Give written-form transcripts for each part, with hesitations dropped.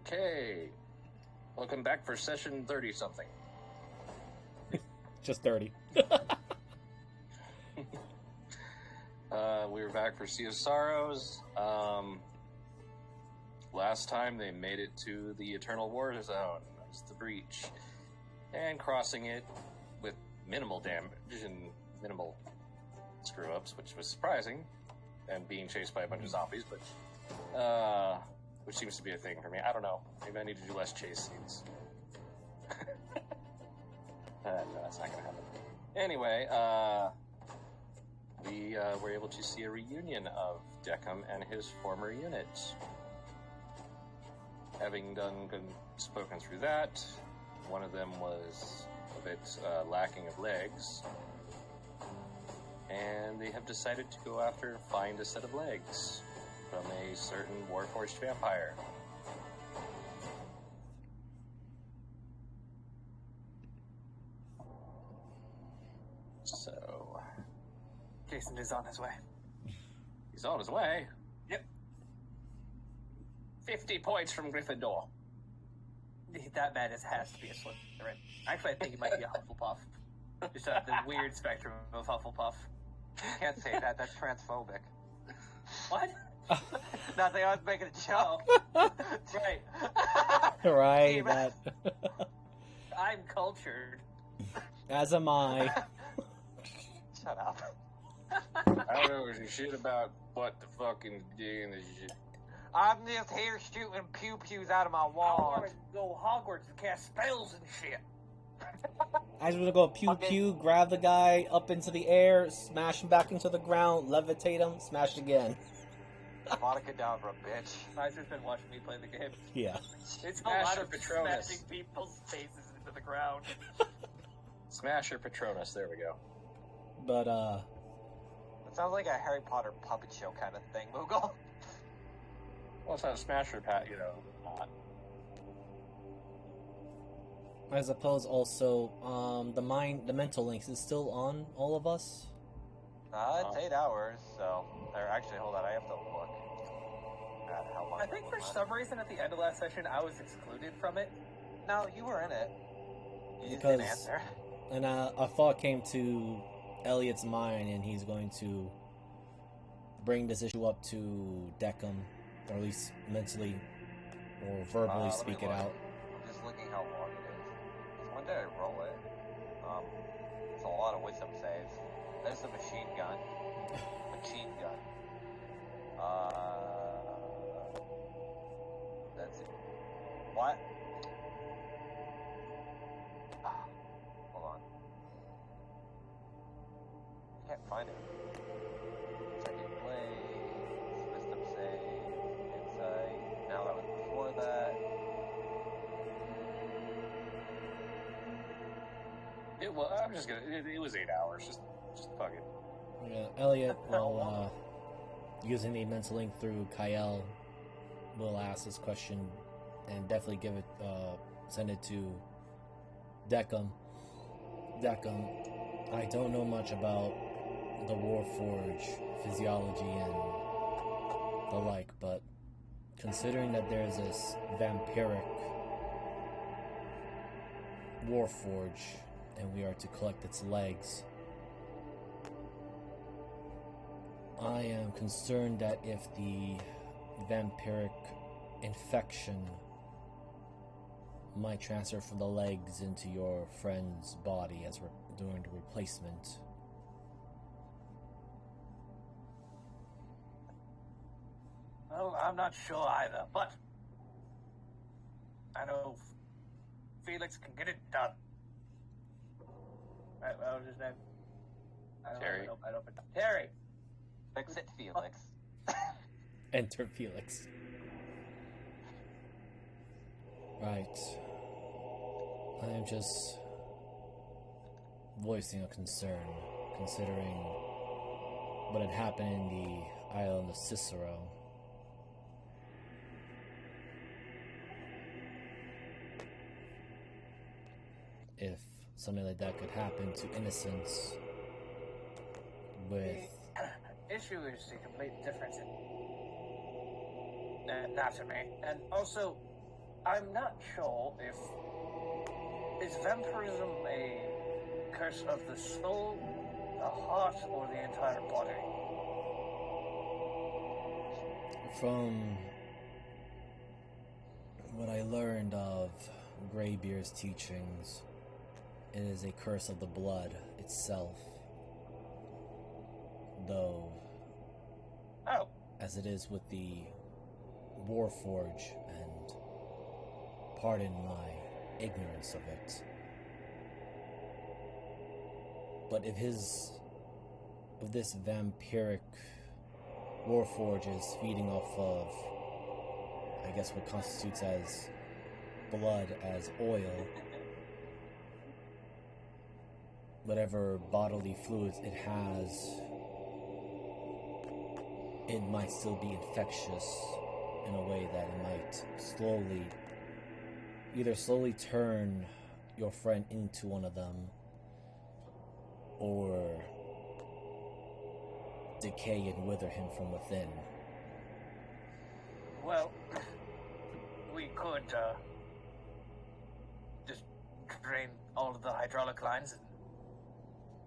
Okay. Welcome back for session 30-something. Just 30. We were back for Sea of Sorrows. Last time they made it to the Eternal War Zone. That's the breach. And crossing it with minimal damage and minimal screw-ups, which was surprising. And being chased by a bunch of zombies, but... which seems to be a thing for me. I don't know. Maybe I need to do less chase scenes. No, that's not going to happen. Anyway, we were able to see a reunion of Deckham and his former unit. Having spoken through that, one of them was a bit lacking of legs, and they have decided to go after find a set of legs from a certain Warforged vampire. So... Jason is on his way. He's on his way? Yep. 50 points from Gryffindor. That man has to be a Slytherin. Actually, I think he might be a Hufflepuff. Just the weird spectrum of Hufflepuff. Can't say that, that's transphobic. What? Nothing, I was making a joke. Right. Right, that... I'm cultured. As am I. Shut up. I don't know shit about what the fucking doing this shit. I'm just here shooting pew-pews out of my I wall. want to go Hogwarts and cast spells and shit. I was gonna go pew pew, grab the guy up into the air, smash him back into the ground, levitate him, smash again. Vodka Kedavra, bitch. Pfizer's been watching me play the game. Yeah. It's a lot Smasher of Patronus. smashing people's faces into the ground. Smasher Patronus, there we go. But, It sounds like a Harry Potter puppet show kind of thing, Moogle. Well, it's not a Smasher Pat, you know. Not. I suppose also, the mental links is still on all of us? It's 8 hours, so... Or actually, hold on, I have to look at how long... I think for some reason at the end of last session I was excluded from it. No, you were in it. You just Because- didn't answer. And a thought came to Elliot's mind, and he's going to bring this issue up to Deckham, or at least mentally or verbally Let me speak it look. out. I'm just looking how long it is. When did I roll it? It's a lot of wisdom saves. There's the machine gun. Machine gun. That's it. What? Hold on. I can't find it. Second blaze, wisdom save, insight. Now that was before that. I'm just gonna. It was 8 hours. Just fuck it. Yeah, Elliot will, using the mental link through Kyle, will ask this question and definitely give it, send it to Deckham. Deckham, I don't know much about the Warforged physiology and the like, but considering that there's this vampiric Warforged and we are to collect its legs, I am concerned that if the vampiric infection might transfer from the legs into your friend's body as we're doing the replacement. Well, I'm not sure either, but I know Felix can get it done. Right, what was his name? Terry. I don't know. Terry! Fix it, Felix. Enter Felix. Right. I am just voicing a concern, considering what had happened in the island of Cicero. If something like that could happen to innocents with... The issue is the complete difference in... not to me. And also, I'm not sure if... Is vampirism a curse of the soul, the heart, or the entire body? From what I learned of Greybeard's teachings, it is a curse of the blood itself. Though, Oh. as it is with the Warforged, and pardon my ignorance of it, but if this Vampiric Warforged is feeding off of, I guess, what constitutes as blood, as oil, whatever bodily fluids it has, it might still be infectious in a way that it might slowly turn your friend into one of them, or decay and wither him from within. Well, we could just drain all of the hydraulic lines and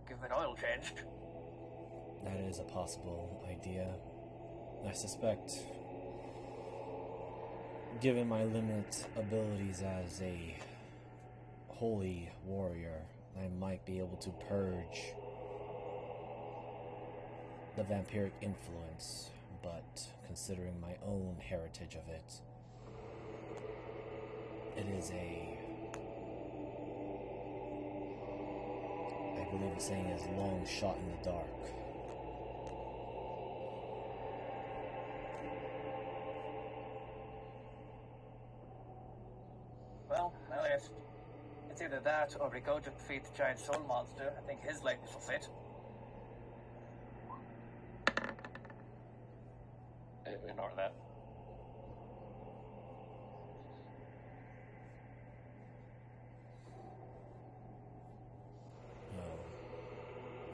give it oil change. That is a possible idea. I suspect, given my limited abilities as a holy warrior, I might be able to purge the vampiric influence, but considering my own heritage of it, it is I believe the saying is long shot in the dark. Well, it's either that or we go to defeat the giant soul monster. I think his legs will fit. Ignore that.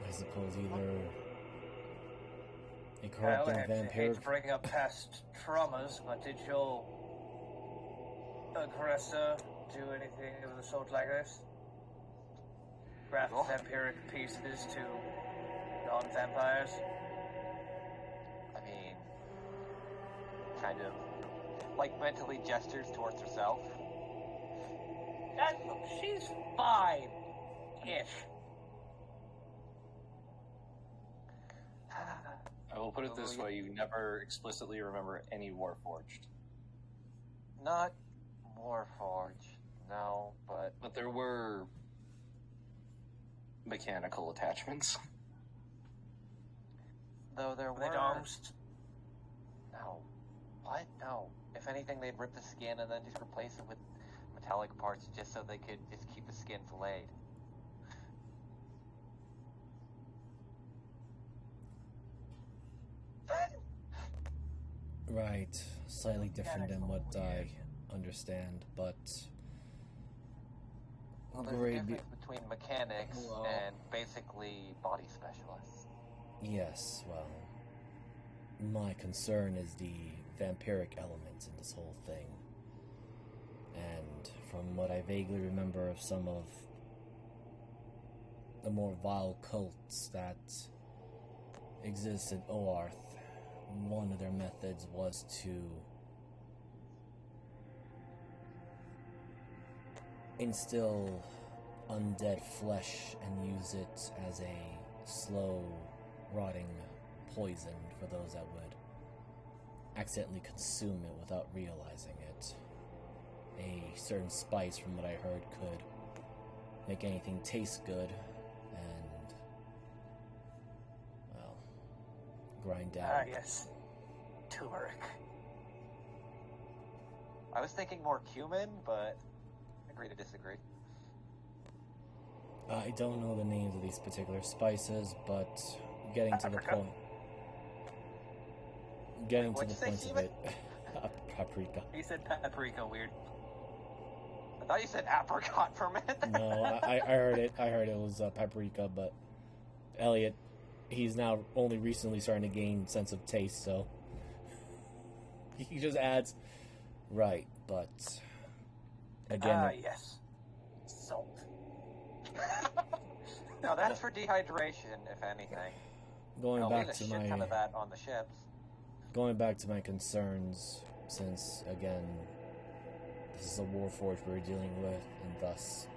I suppose either a I corrupting hate vampiric. to bring up past traumas, but did your aggressor do anything of the sort like this? Graft vampiric pieces to non-vampires? I mean, kind of like mentally gestures towards herself. She's fine. Ish. I will put it this way, you never explicitly remember any Warforged. Not Warforged, no, but But there were mechanical attachments. though there Were they were doms? No. What? No. If anything, they'd rip the skin and then just replace it with metallic parts just so they could just keep the skin filleted. Right, slightly different than what I understand, but Well, there's a Grey difference between mechanics Well. and basically body specialists. yes, well, my concern is the vampiric element in this whole thing. And from what I vaguely remember of some of the more vile cults that exist in Oarth, one of their methods was to instill undead flesh and use it as a slow rotting poison for those that would accidentally consume it without realizing it. A certain spice, from what I heard, could make anything taste good and, well, grind down. Ah, yes. Turmeric. I was thinking more cumin, but agree to disagree. I don't know the names of these particular spices, but getting to the Paprika. point. Getting to What'd the you say, point of it. Paprika. He said paprika weird. I thought you said apricot for a minute. No, I heard it. I heard it was paprika, but Elliot, he's now only recently starting to gain sense of taste, so he just adds, right, but Again, yes. Salt. No, that's for dehydration, if anything. going We back had a to shit ton my of that on the ships. concerns, since again, this is a Warforged we're dealing with, and thus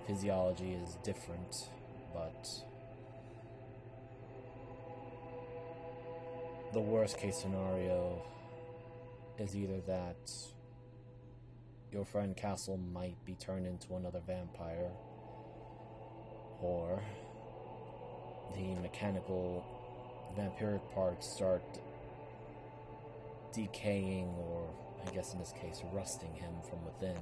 physiology is different, but the worst case scenario is either that your friend Castle might be turned into another vampire, or the mechanical vampiric parts start decaying, or I guess in this case rusting him from within.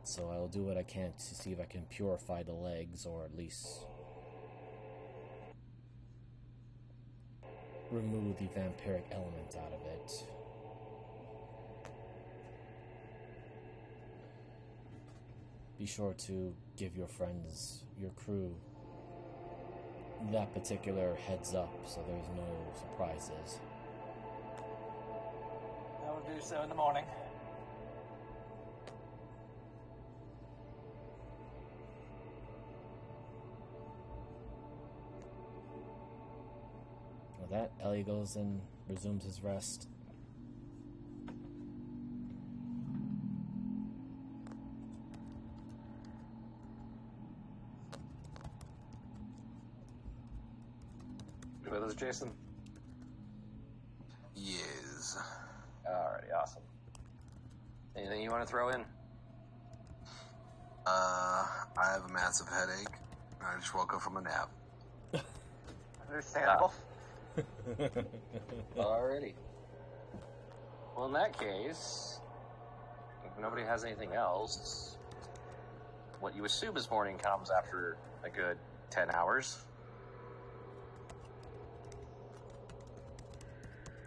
So I'll do what I can to see if I can purify the legs, or at least remove the vampiric element out of it. Be sure to give your friends, your crew, that particular heads up so there's no surprises. I will do so in the morning. With that, Ellie goes and resumes his rest. You with us, Jason? Yes. Alrighty, awesome. Anything you want to throw in? I have a massive headache. I just woke up from a nap. Understandable. Alrighty. Well, in that case, if nobody has anything else, what you assume is morning comes after a good 10 hours.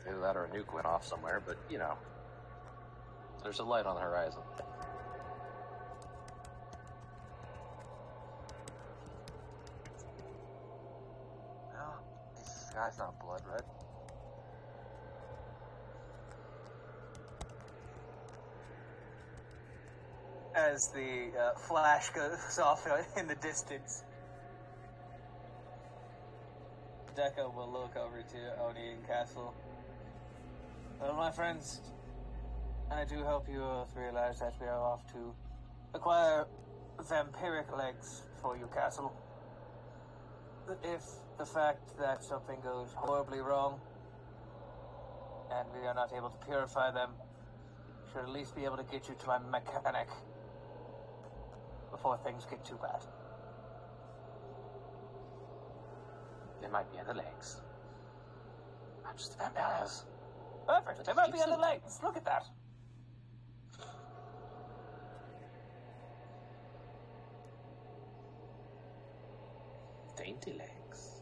Either that or a nuke went off somewhere, but, you know, there's a light on the horizon. No, the sky's not blood red. As the flash goes off in the distance, Deca will look over to Oni and Castle. Well, my friends, I do hope you realize that we are off to acquire vampiric legs for you, Castle. If the fact that something goes horribly wrong and we are not able to purify them, should at least be able to get you to my mechanic before things get too bad. There might be other legs. I'm just vampires. Perfect. There might be other legs. Look at that. Dainty legs.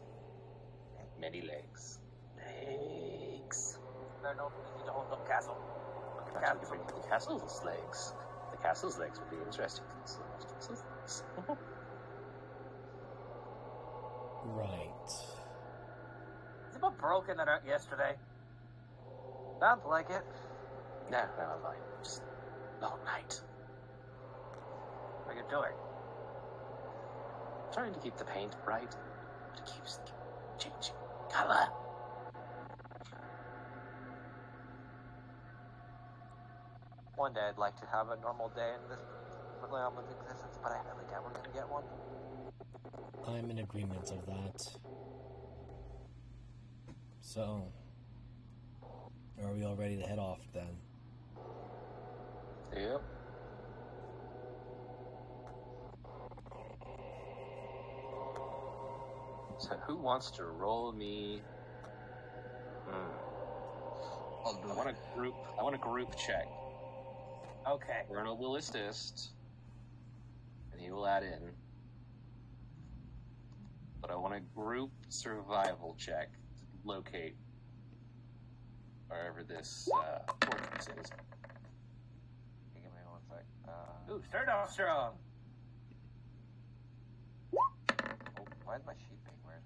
Many legs. Legs. They're no easy to hold up, Castle. Look at Actually, Castle. the castle's legs. The castle's legs would be interesting. Castle's legs. Right. Is it more broken than yesterday? Sounds like it. No, fine. Just long night. What are you doing? Trying to keep the paint bright, but it keeps changing color. One day I'd like to have a normal day in this realm of existence, but I highly doubt we're gonna get one. I'm in agreement of that. So, are we all ready to head off then? Yep. So who wants to roll me? I'll do I it. want a group check. Okay. Colonel will assist, and he will add in. But I want a group survival check to locate wherever this fortress is. Give me 1 sec. Ooh, start off strong. Oh, why is my sheet being weird?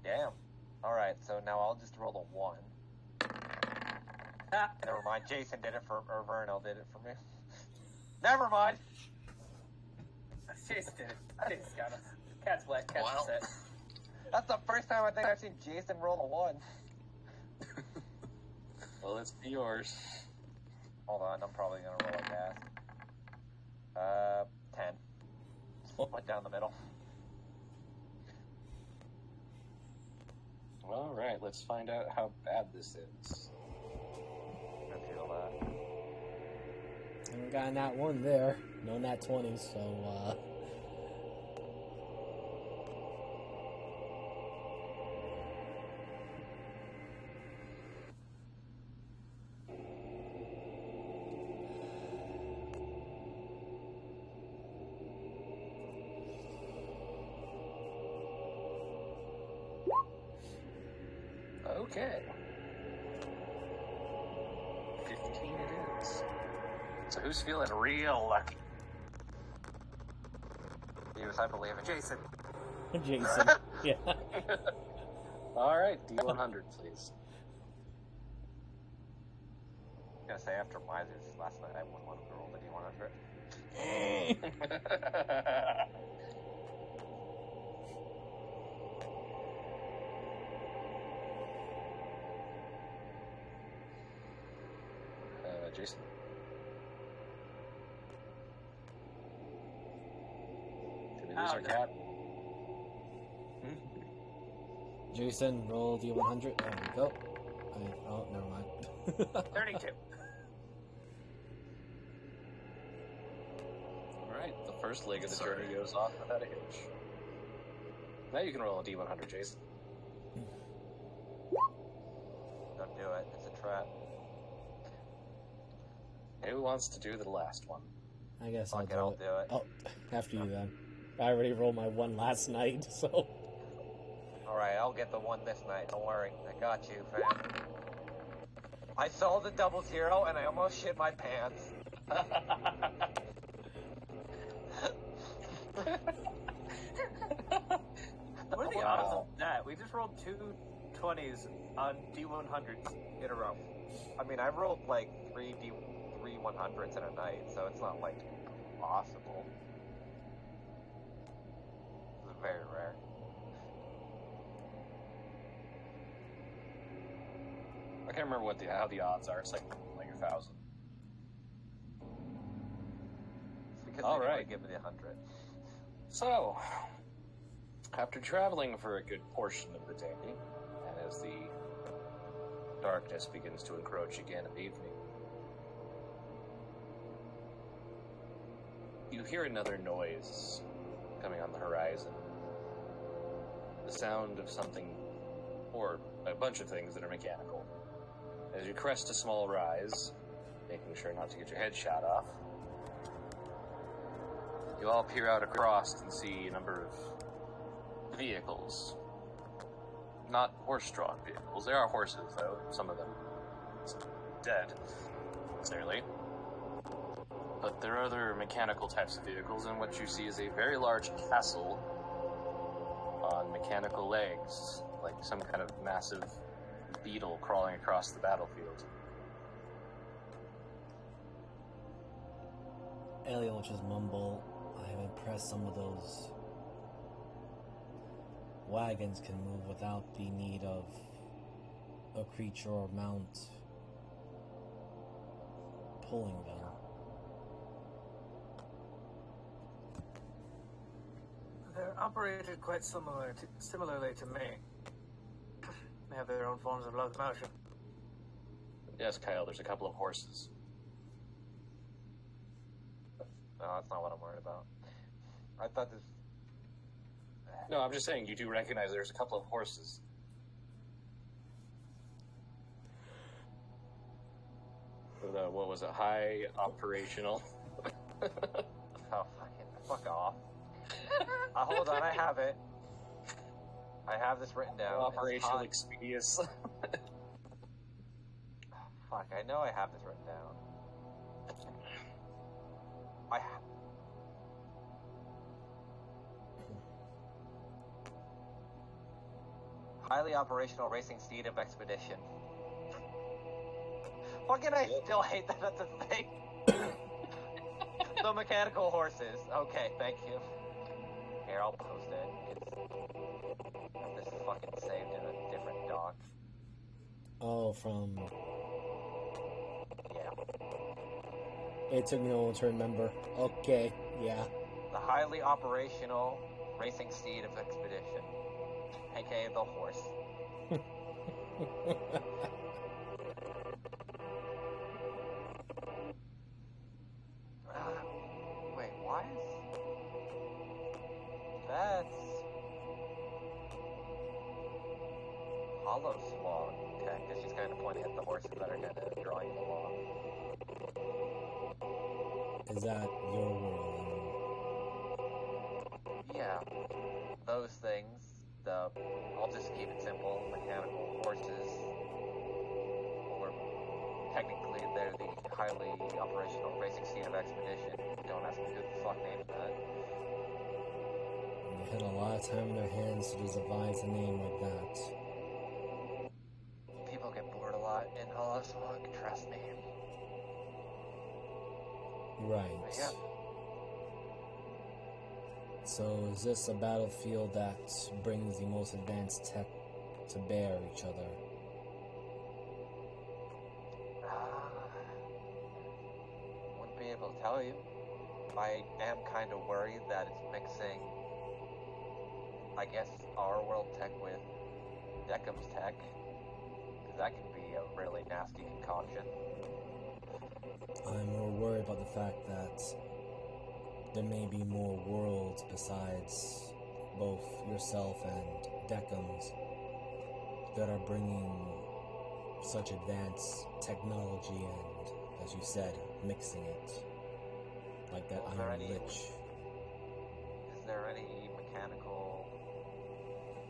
Damn. Alright, so now I'll just roll a 1. Never mind. Jason did it or Vernal did it for me. Never mind. Jason did it. I didn't scout him. Cat's black, cat's Well. set. That's the first time I think I've seen Jason roll a 1. Well, it's yours. Hold on, I'm probably gonna roll a cast. 10. Split down the middle. All right, let's find out how bad this is. I feel that. And we got a nat 1 there. No nat 20, so, Okay. 15 it is. So who's feeling real lucky? Because I believe in Jason. Jason. Yeah. All right, D100, please. I'm gonna say after Miser's last night, I wouldn't want him to roll the D100. Jason. Did we lose our cat? Jason, roll D100. There we go. Oh, never mind. 32. Alright, the first leg of the journey goes off without a hitch. Now you can roll a D100, Jason. Don't do it. It's a trap. Who wants to do the last one? I guess Fuck it, I'll I'll do do it. it. Oh, after you then. I already rolled my 1 last night, so... Alright, I'll get the 1 this night. Don't worry. I got you, fam. I saw the 00 and I almost shit my pants. What are the odds of that? We just rolled 2 20s on D100s in a row. I mean, I rolled like 3 100s in a night, so it's not like possible. This is very rare. I can't remember how the odds are. It's like 1,000. It's because All they didn't right. give me the 100. So, after traveling for a good portion of the day, and as the darkness begins to encroach again in the evening, you hear another noise coming on the horizon. The sound of something, or a bunch of things that are mechanical. As you crest a small rise, making sure not to get your head shot off, you all peer out across and see a number of vehicles. Not horse-drawn vehicles. There are horses, though. Some of them dead, clearly. But there are other mechanical types of vehicles, and what you see is a very large castle on mechanical legs, like some kind of massive beetle crawling across the battlefield. Elliot will just mumble, I'm impressed some of those wagons can move without the need of a creature or mount pulling them. They're operated quite similarly to me. They have their own forms of locomotion. Yes, Kyle, there's a couple of horses. No, that's not what I'm worried about. I thought this... No, I'm just saying, you do recognize there's a couple of horses. With a, what was a high operational... Oh, fuck off. Hold on, I have it. I have this written down. Operational expedience. Fuck, I know I have this written down. Highly operational racing steed of expedition. Fucking I still hate that that's a thing. So mechanical horses. Okay, thank you. Here, I'll post it. It's this fucking saved in a different doc. Oh, from... Yeah. It took me a moment to remember. Okay, yeah. The highly operational racing steed of expedition, aka the horse. Wait, why is that's hollow swag tech? It's just kind of pointing at the horses that are kind of drawing them along. Is that your world? Yeah, those things. I'll just keep it simple. Mechanical horses, or technically they're the highly operational racing steed of expedition. Don't ask me who the fuck named that. They had a lot of time in their hands to devise a name like that. People get bored a lot in Hollow Slug, trust me. Right. But yeah. So is this a battlefield that brings the most advanced tech to bear each other? Wouldn't be able to tell you. I am kind of worried that it's mixing, I guess, our world tech with Deckham's tech. Because that can be a really nasty concoction. I'm more worried about the fact that there may be more worlds besides both yourself and Deckham's that are bringing such advanced technology and, as you said, mixing it. Like that Iron Lich. Is there any mechanical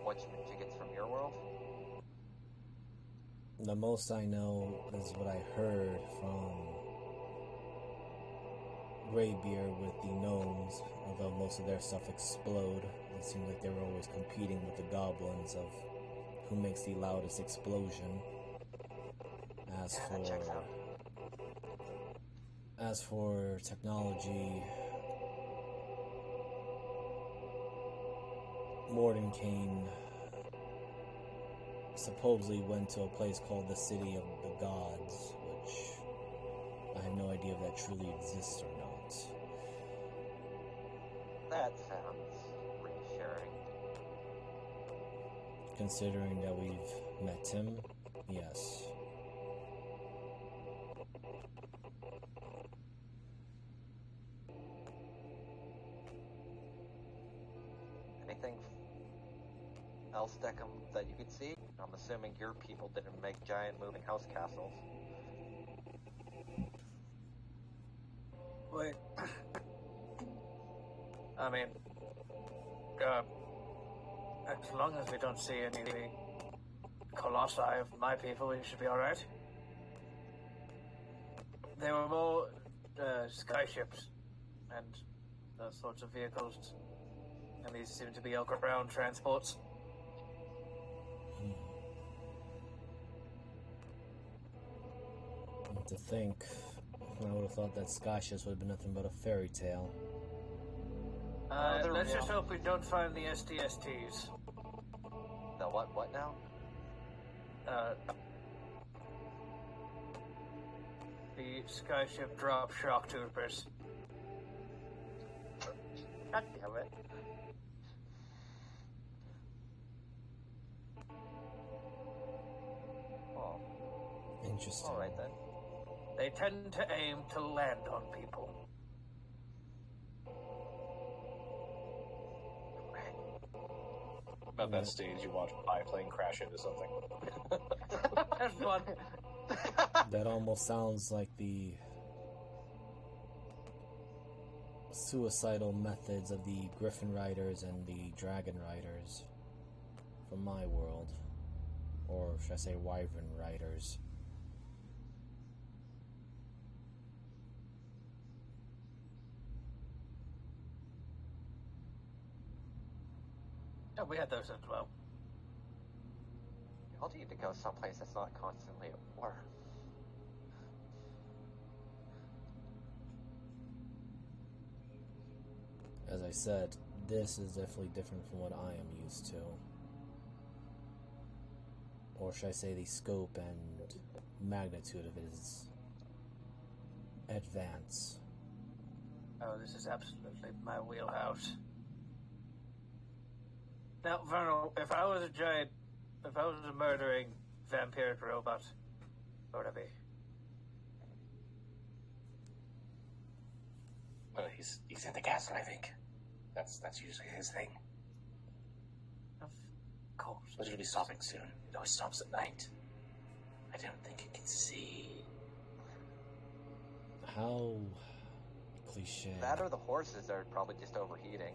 whatchamajiggets from your world? The most I know is what I heard from Greybeard with the gnomes, although most of their stuff explode. It seemed like they were always competing with the goblins of who makes the loudest explosion. As for technology, Mordenkainen supposedly went to a place called the City of the Gods, which I have no idea if that truly exists or not. That sounds reassuring. Considering that we've met him, yes. Anything else, Deckham, that you could see? I'm assuming your people didn't make giant moving house castles. Wait. I mean, as long as we don't see any colossi of my people, we should be alright. They were more skyships and those sorts of vehicles, and these seem to be ground transports. To think, I would have thought that skyships would have been nothing but a fairy tale. Let's just hope we don't find the STSTs. The what now? The skyship drop shock troopers. God damn it. Oh, Interesting. alright then. They tend to aim to land on people. About that stage, you watch a biplane crash into something. There's one. That almost sounds like the suicidal methods of the Griffin Riders and the Dragon Riders from my world. Or should I say Wyvern Riders. Oh, we had those as well. Y'all need to go someplace that's not constantly at war. I said, this is definitely different from what I am used to. Or should I say the scope and magnitude of it is advanced. Oh, this is absolutely my wheelhouse. Now, Vernal, if I was a murdering vampiric robot, what would I be? Well, he's in the castle, I think. That's usually his thing. Of course. But it'll be stopping soon. It always stops at night. I don't think it can see. How cliche. That or the horses are probably just overheating.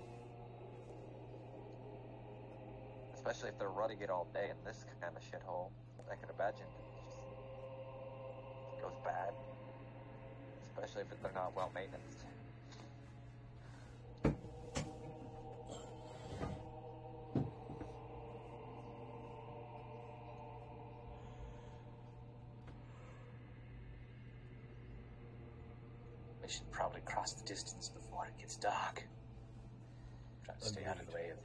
Especially if they're running it all day in this kind of shithole. I can imagine it goes bad. Especially if they're not well maintenance. We should probably cross the distance before it gets dark. Try to stay out of the way of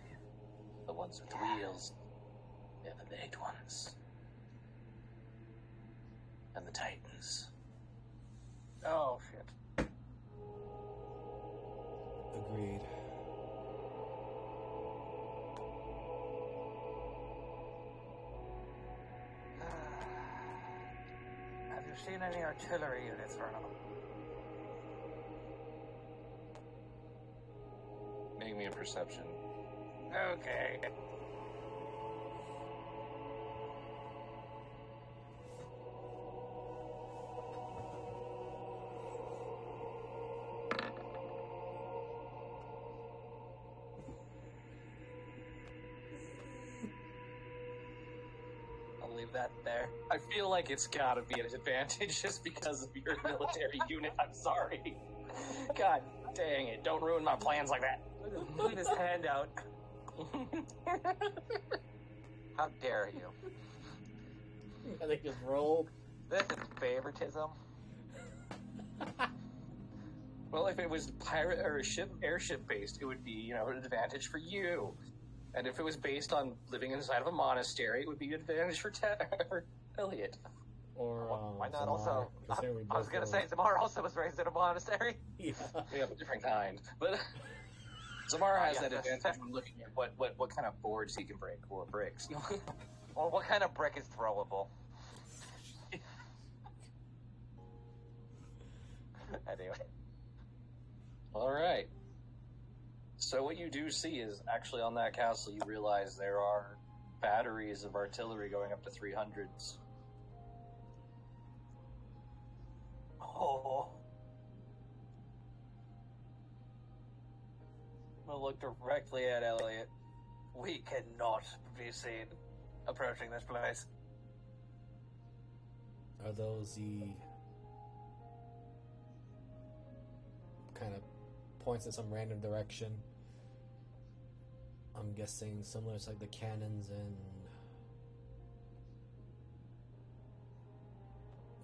the ones with the wheels, the other-legged ones, and the titans. Oh, shit. Agreed. Have you seen any artillery units, Vernal? Make me a perception. Okay. I'll leave that there. I feel like it's gotta be an advantage just because of your military unit. I'm sorry. God dang it. Don't ruin my plans like that. Putting his hand out. How dare you? I think just roll. This is favoritism. Well, if it was pirate or airship based, it would be, an advantage for you. And if it was based on living inside of a monastery, it would be an advantage for Elliot. Or Why not Zamar, also? considering we I was both gonna rolled. say Zamar also was raised in a monastery. Yeah. We have a different kind. But Zamar has yeah, that that's- advantage when looking at what kind of boards he can break, or bricks. Well, what kind of brick is throwable? Anyway. Alright. So what you do see is, actually on that castle, you realize there are batteries of artillery going up to 300s. Oh. I'm gonna look directly at Elliot. We cannot be seen approaching this place. Are those the kind of points in some random direction? I'm guessing similar to like the cannons and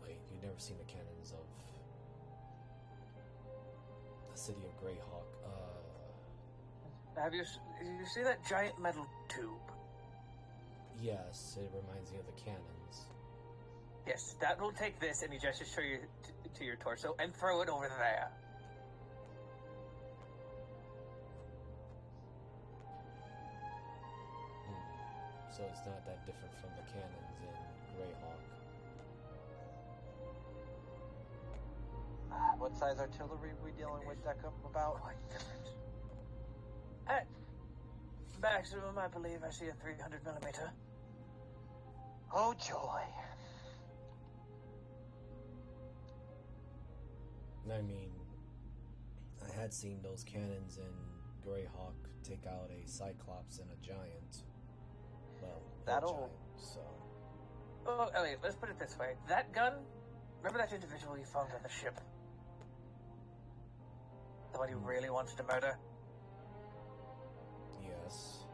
wait, you've never seen the cannons of the city of Greyhawk. Have you see that giant metal tube? Yes, it reminds me of the cannons. Yes, that will take this, and you just show you to your torso and throw it over there. So it's not that different from the cannons in Greyhawk. What size artillery are we dealing with, Deckham, about? Quite different. At maximum, I believe I see a 300 millimeter. Oh, joy. I mean, I had seen those cannons in Greyhawk take out a Cyclops and a Giant. Well, That'll- a Giant, so... Oh, Elliot, let's put it this way. That gun, remember that individual you found on the ship? The one you really wanted to murder? Yes.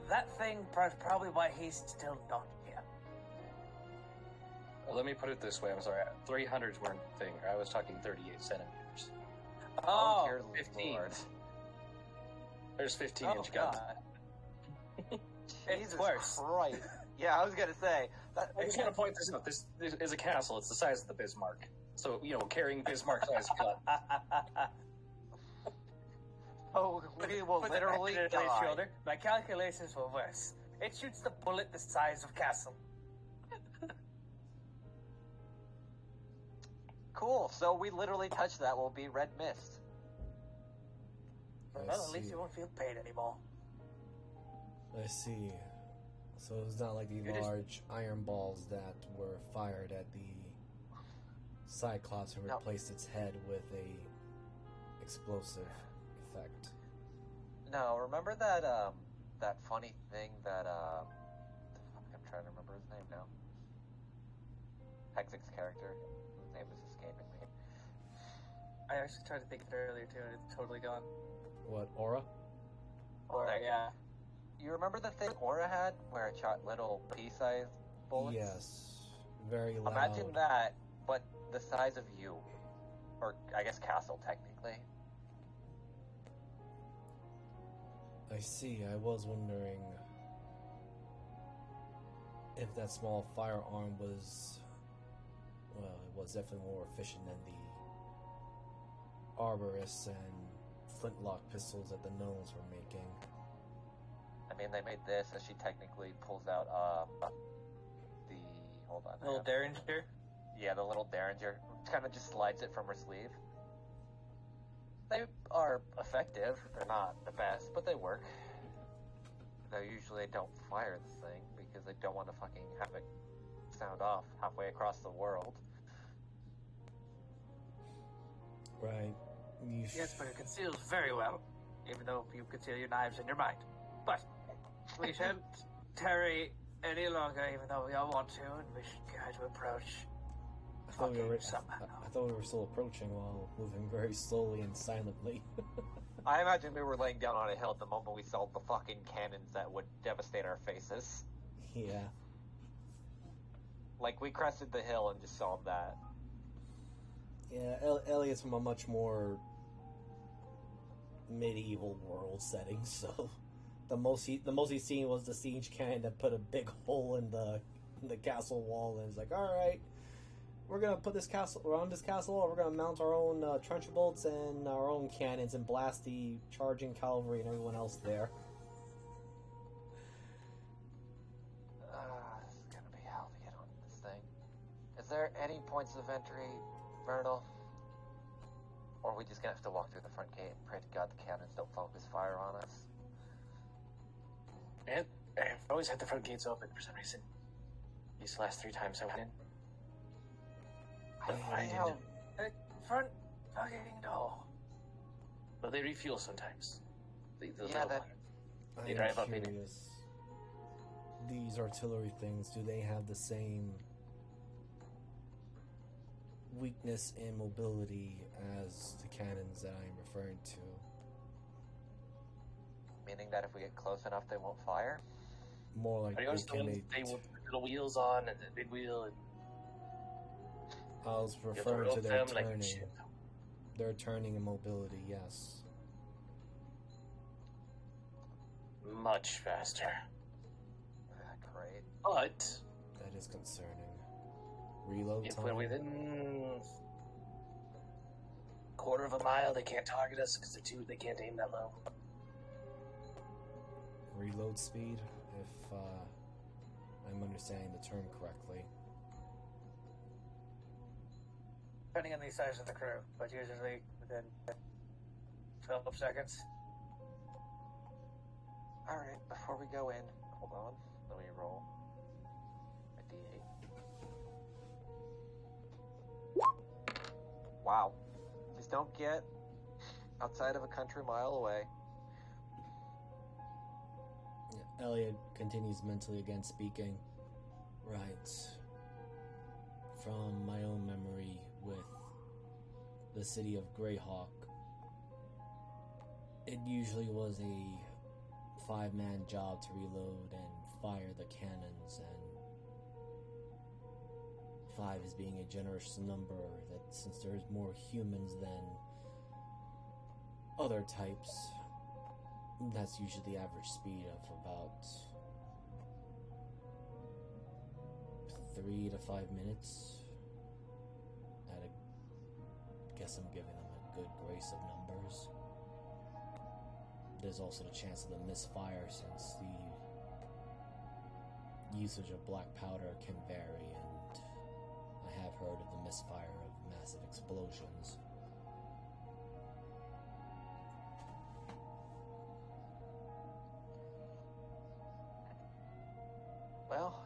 That thing is probably why he's still not here. Let me put it this way, I'm sorry. 300s weren't a thing. I was talking 38 centimeters. Oh, dear 15. Lord. There's 15-inch guns. It's worse. Christ. Yeah, I was gonna say. I just want to point this out. This is a castle. It's the size of the Bismarck. So, carrying Bismarck-sized gun. Oh, we will Put literally the knife on his die. shoulder. My calculations were worse. It shoots the bullet the size of castle. Cool. So we literally touch that will be red mist. I Well, at least see. you won't feel pain anymore. I see. So it's not like the It is- large iron balls that were fired at the Cyclops and No. replaced its head with a explosive effect. No, remember that that funny thing that I'm trying to remember his name now. Hexic's character. His name is escaping me. I actually tried to think of it earlier too, and it's totally gone. What, aura? Or Okay. yeah, You remember the thing Aura had where it shot little pea-sized bullets? Yes. Very loud. Imagine that, but the size of you. Or, I guess, castle, technically. I see. I was wondering if that small firearm was, well, it was definitely more efficient than the arborists and flintlock pistols that the gnomes were making. I mean, they made this, so she technically pulls out, the... Hold on. little derringer. Yeah, the little derringer. Kind of just slides it from her sleeve. They are effective. They're not the best, but they work. They usually don't fire the thing because they don't want to fucking have it sound off halfway across the world. Right. Yes, but it conceals very well, even though you conceal your knives in your mind. But we shan't tarry any longer, even though we all want to, and we should try to approach. I thought we were. Somehow. I thought we were still approaching while moving very slowly and silently. I imagine we were laying down on a hill at the moment we saw the fucking cannons that would devastate our faces. Yeah. Like, we crested the hill and just saw that. Yeah. Elliot's from a much more medieval world setting, so the most he's seen was the siege cannon that put a big hole in the castle wall, and it's like, all right, we're gonna put this castle around this castle, we're gonna mount our own trench bolts and our own cannons and blast the charging cavalry and everyone else there. This is gonna be hell to get on this thing. Is there any points of entry, Vernal? Or are we just gonna have to walk through the front gate and pray to God the cannons don't focus fire on us? And I've always had the front gates open for some reason. These last 3 times I went in. I know. Front fucking door. But they refuel sometimes. The Yeah, little that- one. They I'm drive up in it. curious. These artillery things, do they have the same weakness and mobility as the cannons that I'm referring to? Meaning that if we get close enough, they won't fire? More like Are you always the ones they will put the little wheels on and the big wheel and I was you have to referring to rope their them like a turning. ship. Their turning and mobility, yes. Much faster. Great. But That is concerning. Reload if time. we're within quarter of a mile, they can't target us because they can't aim that low. Reload speed, if I'm understanding the term correctly. Depending on the size of the crew, but usually within 12 seconds. Alright, before we go in, hold on, let me roll a d8. Wow. Just don't get outside of a country mile away. Elliot continues mentally again speaking. Right. From my own memory with the city of Greyhawk, it usually was a 5-man job to reload and fire the cannons, and 5 is being a generous number, that since there's more humans than other types, That's usually the average speed of about 3 to 5 minutes. Guess I'm giving them a good grace of numbers. There's also the chance of the misfire, since the usage of black powder can vary, and I have heard of the misfire of massive explosions. Well,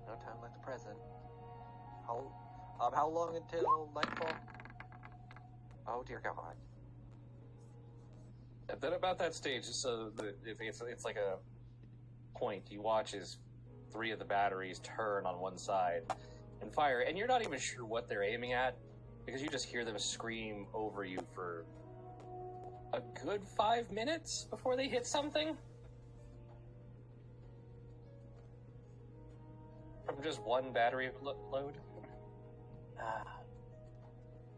no time like the present. How long until nightfall? Oh dear God. And then about that stage, so it's like a point. You watch as 3 of the batteries turn on one side and fire, and you're not even sure what they're aiming at because you just hear them scream over you for a good 5 minutes before they hit something. From just one battery load.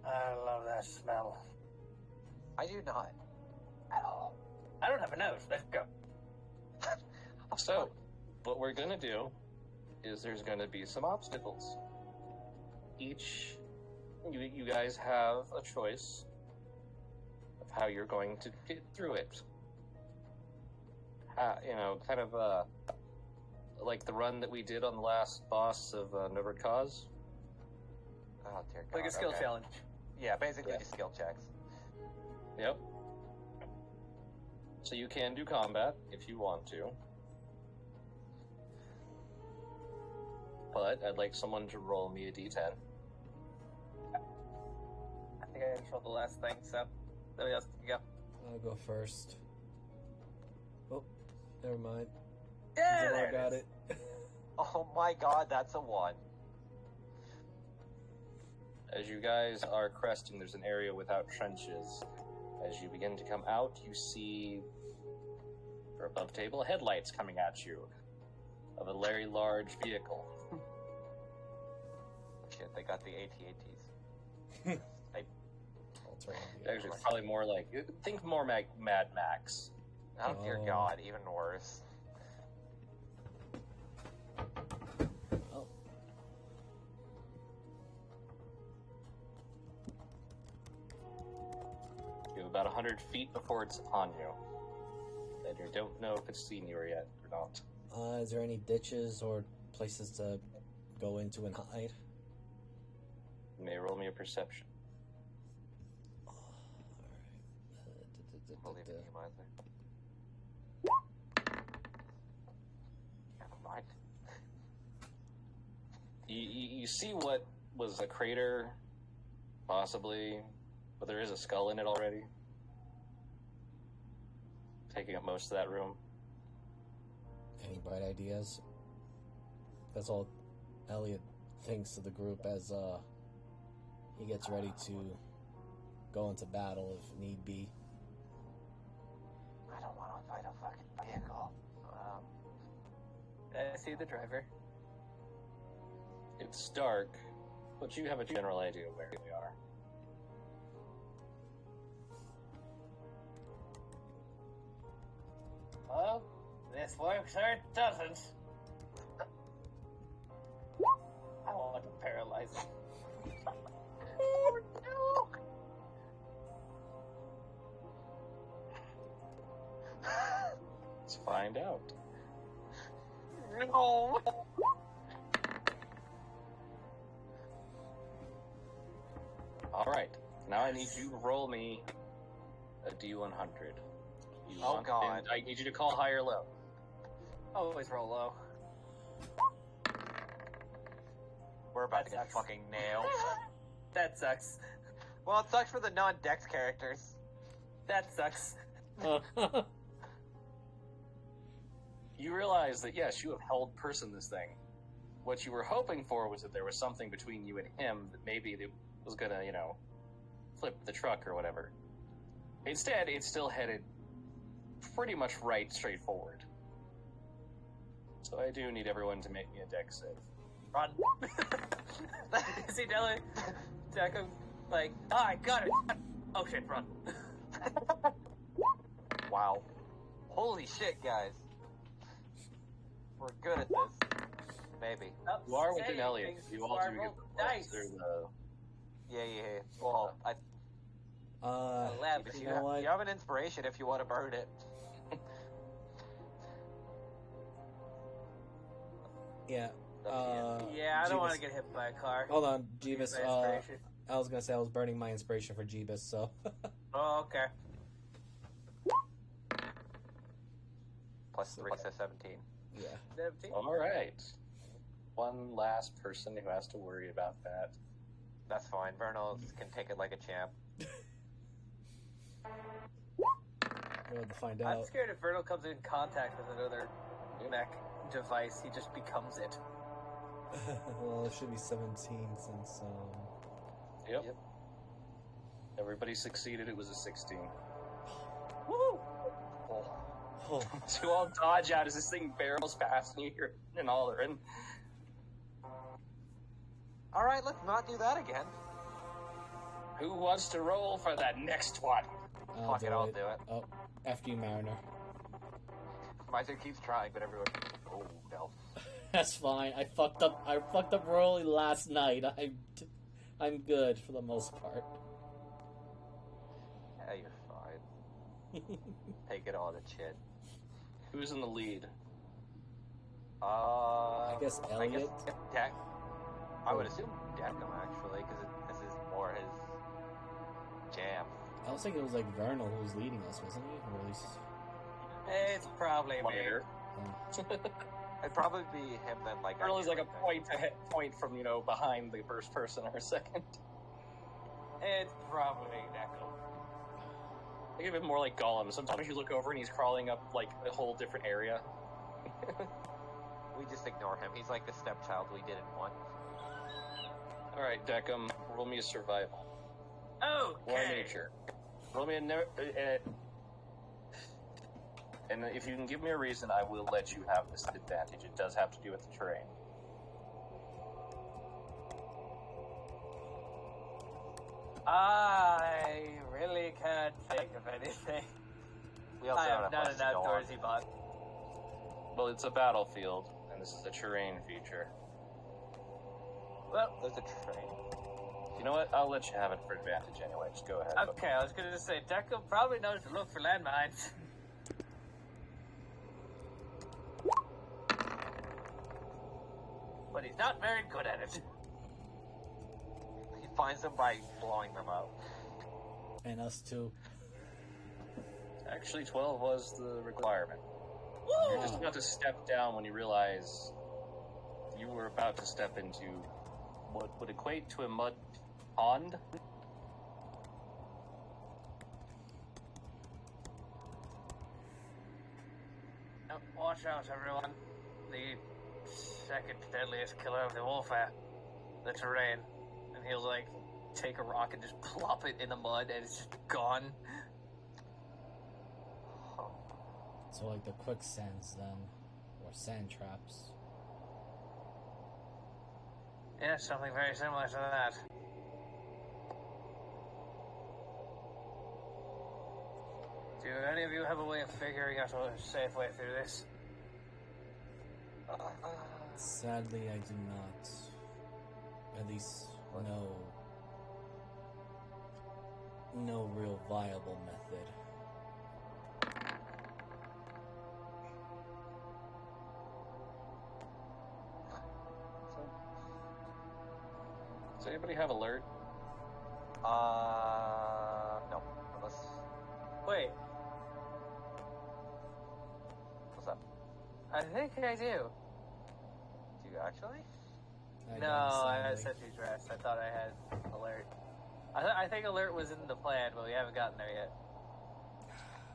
I love that smell. I do not. At all. I don't have a nose. Let's go. So, what we're gonna do is there's gonna be some obstacles. You guys have a choice of how you're going to get through it. Kind of like the run that we did on the last boss of Nova Cause. Oh dear God. Like a skill challenge. Yeah, basically just skill checks. Yep. So you can do combat if you want to. But I'd like someone to roll me a d10. I think I controlled the last thing, so nobody else can go. I'll go first. Oh, never mind. Yeah, Zara there got it it. Oh my God, that's a 1. As you guys are cresting, there's an area without trenches. As you begin to come out, you see, for above table, headlights coming at you of a very large vehicle. Shit, they got the AT-ATs. Actually, it's probably more like, think more Mad Max. Oh dear God, even worse. Oh. You have about 100 feet before it's on you. And you don't know if it's seen you yet or not. Is there any ditches or places to go into and hide? You may roll me a perception. Believe in you, Miser. Never mind. You see what was a crater, possibly, but there is a skull in it already. Taking up most of that room. Any bright ideas? That's all Elliot thinks of the group as he gets ready to go into battle if need be. I don't want to fight a fucking vehicle. I see the driver. It's dark, but you have a general idea of where we are. Well, this works or it doesn't. I want to paralyze him. Oh no! Let's find out. No! Alright, now I need you to roll me a D100. Oh, God. I need you to call high or low. Always roll low. We're about to That get sucks. fucking nailed. That sucks. Well, it sucks for the non-Dex characters. That sucks. You realize that, yes, you have held person this thing. What you were hoping for was that there was something between you and him that maybe that was gonna, flip the truck or whatever. Instead, it's still headed pretty much right, straight forward. So I do need everyone to make me a dex save. Run. Is he telling Deco, like, I got it. Oh shit, run. Wow. Holy shit, guys. We're good at this. Maybe. You are with an Elliot. You all do get the dice. through the... Yeah. Well, I 11. you, You know what? you have an inspiration if you want to burn it. Yeah. Yeah, I don't want to Jeebus. get hit by a car. Hold on, Use Jeebus. my inspiration. I was gonna say I was burning my inspiration for Jeebus, so. Oh, okay. Plus 3, so 17. Yeah. 17. All right. One last person who has to worry about that. That's fine. Vernal can take it like a champ. We'll have to find I'm out. scared if Vernal comes in contact with another mech device, he just becomes it. Well, it should be 17 since, Yep. Everybody succeeded. It was a 16. Woo! Oh. So you all dodge out as this thing barrels past you and all are in. Alright, let's not do that again. Who wants to roll for that next one? Fuck it, I'll do it. Oh, after you, Mariner. Miser keeps trying, but everyone... Oh, no. That's fine. I fucked up royally last night. I'm good for the most part. Yeah, you're fine. Take it on the chin. Who's in the lead? I guess Elliot. Deck. I would assume Deckham, actually, because this is more his jam. I was thinking it was like Vernal who was leading us, wasn't he? Or at least. It's probably me. Later. It'd probably be him then, like... Early's like a ideally, point from, behind the first person or a second. It's probably Deco. Think of it more like Gollum. Sometimes you look over and he's crawling up, like, a whole different area. We just ignore him. He's like the stepchild we didn't want. Alright, Deckham, roll me a survival. Oh, Or nature. Roll me a... And if you can give me a reason, I will let you have this advantage. It does have to do with the terrain. I really can't think of anything. We also I don't am have not much an to go on. outdoorsy bot. Well, it's a battlefield, and this is a terrain feature. Well, There's a train. You know what? I'll let you have it for advantage anyway. Just go ahead. okay, I was going to say, Deco probably knows to look for landmines. But he's not very good at it. He finds them by blowing them up. And us too. Actually, 12 was the requirement. You're just about to step down when you realize you were about to step into what would equate to a mud pond. Now, watch out, everyone. The second deadliest killer of the warfare. The terrain. And he'll, like, take a rock and just plop it in the mud and it's just gone. So like the quicksands then, or sand traps. Yeah, something very similar to that. Do any of you have a way of figuring out a safe way through this? Sadly, I do not. At least, no real viable method. Does anybody have alert? No. Unless... Wait, What's up? I think I do. Do you actually? I No, don't, I sadly. set you dressed. I thought I had alert. I think alert was in the plan, but we haven't gotten there yet.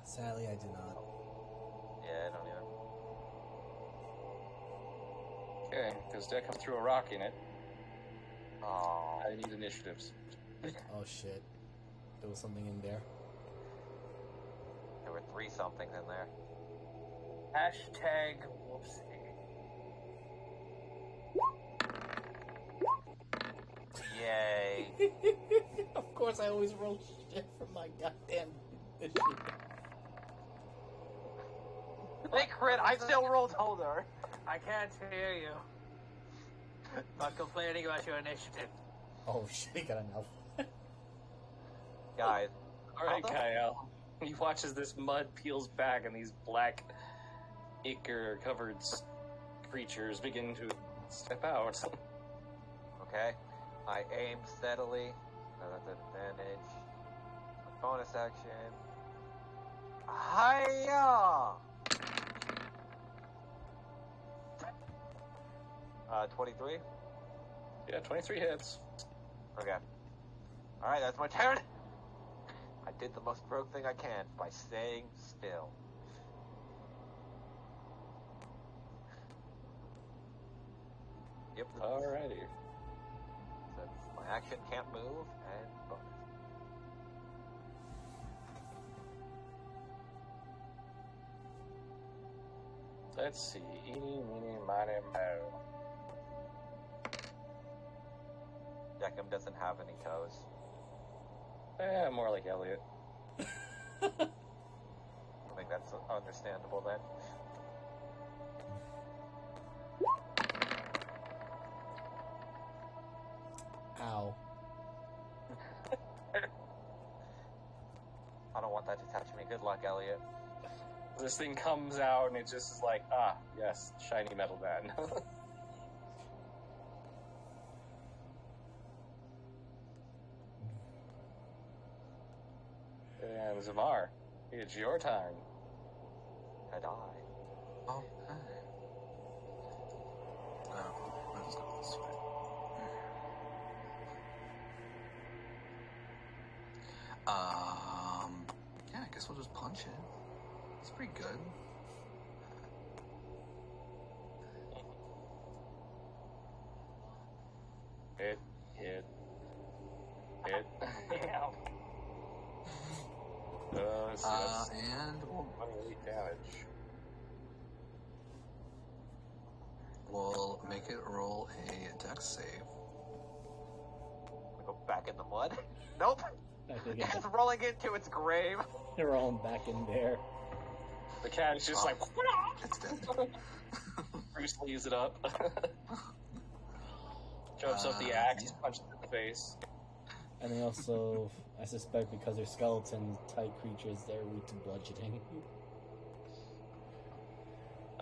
Sadly, I do not. Yeah, I don't either. Okay, because Deckham threw a rock in it. Oh. I need initiatives. Oh shit. There was something in there. There were 3 somethings in there. Hashtag whoopsie. Yay. Of course, I always roll shit for my goddamn issue. They crit. I still rolled older. I can't hear you. Not complaining about your initiative. Oh shit, he got an elf. Guys. Alright, Hold on. Kyle. He watches this mud peels back and these black ichor-covered creatures begin to step out. Okay. I aim steadily. That's an advantage. Bonus action. Hiya! 23? Yeah, 23 hits. Okay. Alright, that's my turn. I did the most rogue thing I can by staying still. Yep. Alrighty. So my action can't move, and bonus. Let's see. Eeny, meeny, miny, mo. Deckham doesn't have any toes. More like Elliot. I think that's understandable then. Ow. I don't want that to touch me. Good luck, Elliot. This thing comes out and it just is like, yes, shiny metal man. And Zamar, it's your time. And I. Oh, hi. I'll just go this way. Yeah, I guess we'll just punch it. It's pretty good. Hit. Damn. Let's see, that's And 28 damage. we'll make it roll a dex save. We go back in the mud? Nope. It's rolling into its grave. They're all back in there. The cat is just like, It's dead. Bruce leaves it up. Jumps up the axe, yeah. punches it in the face. And they also, I suspect, because they're skeleton-type creatures, they're weak to bludgeoning.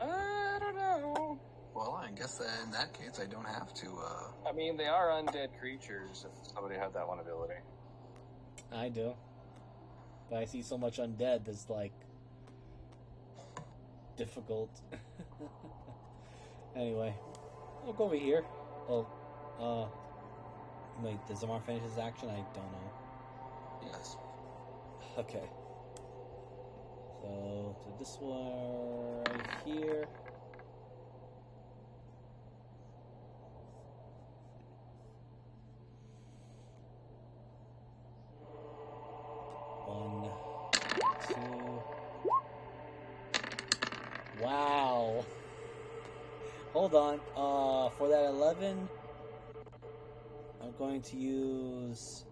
I don't know. Well, I guess that in that case, I don't have to, I mean, they are undead creatures, if somebody had that one ability. I do. But I see so much undead that's, like, difficult. Anyway, I'll go over here. Oh, wait, does Zamar finish his action? I don't know. yes. Okay. So this one right here. One, two. Wow. Hold on. For that 11, I'm going to use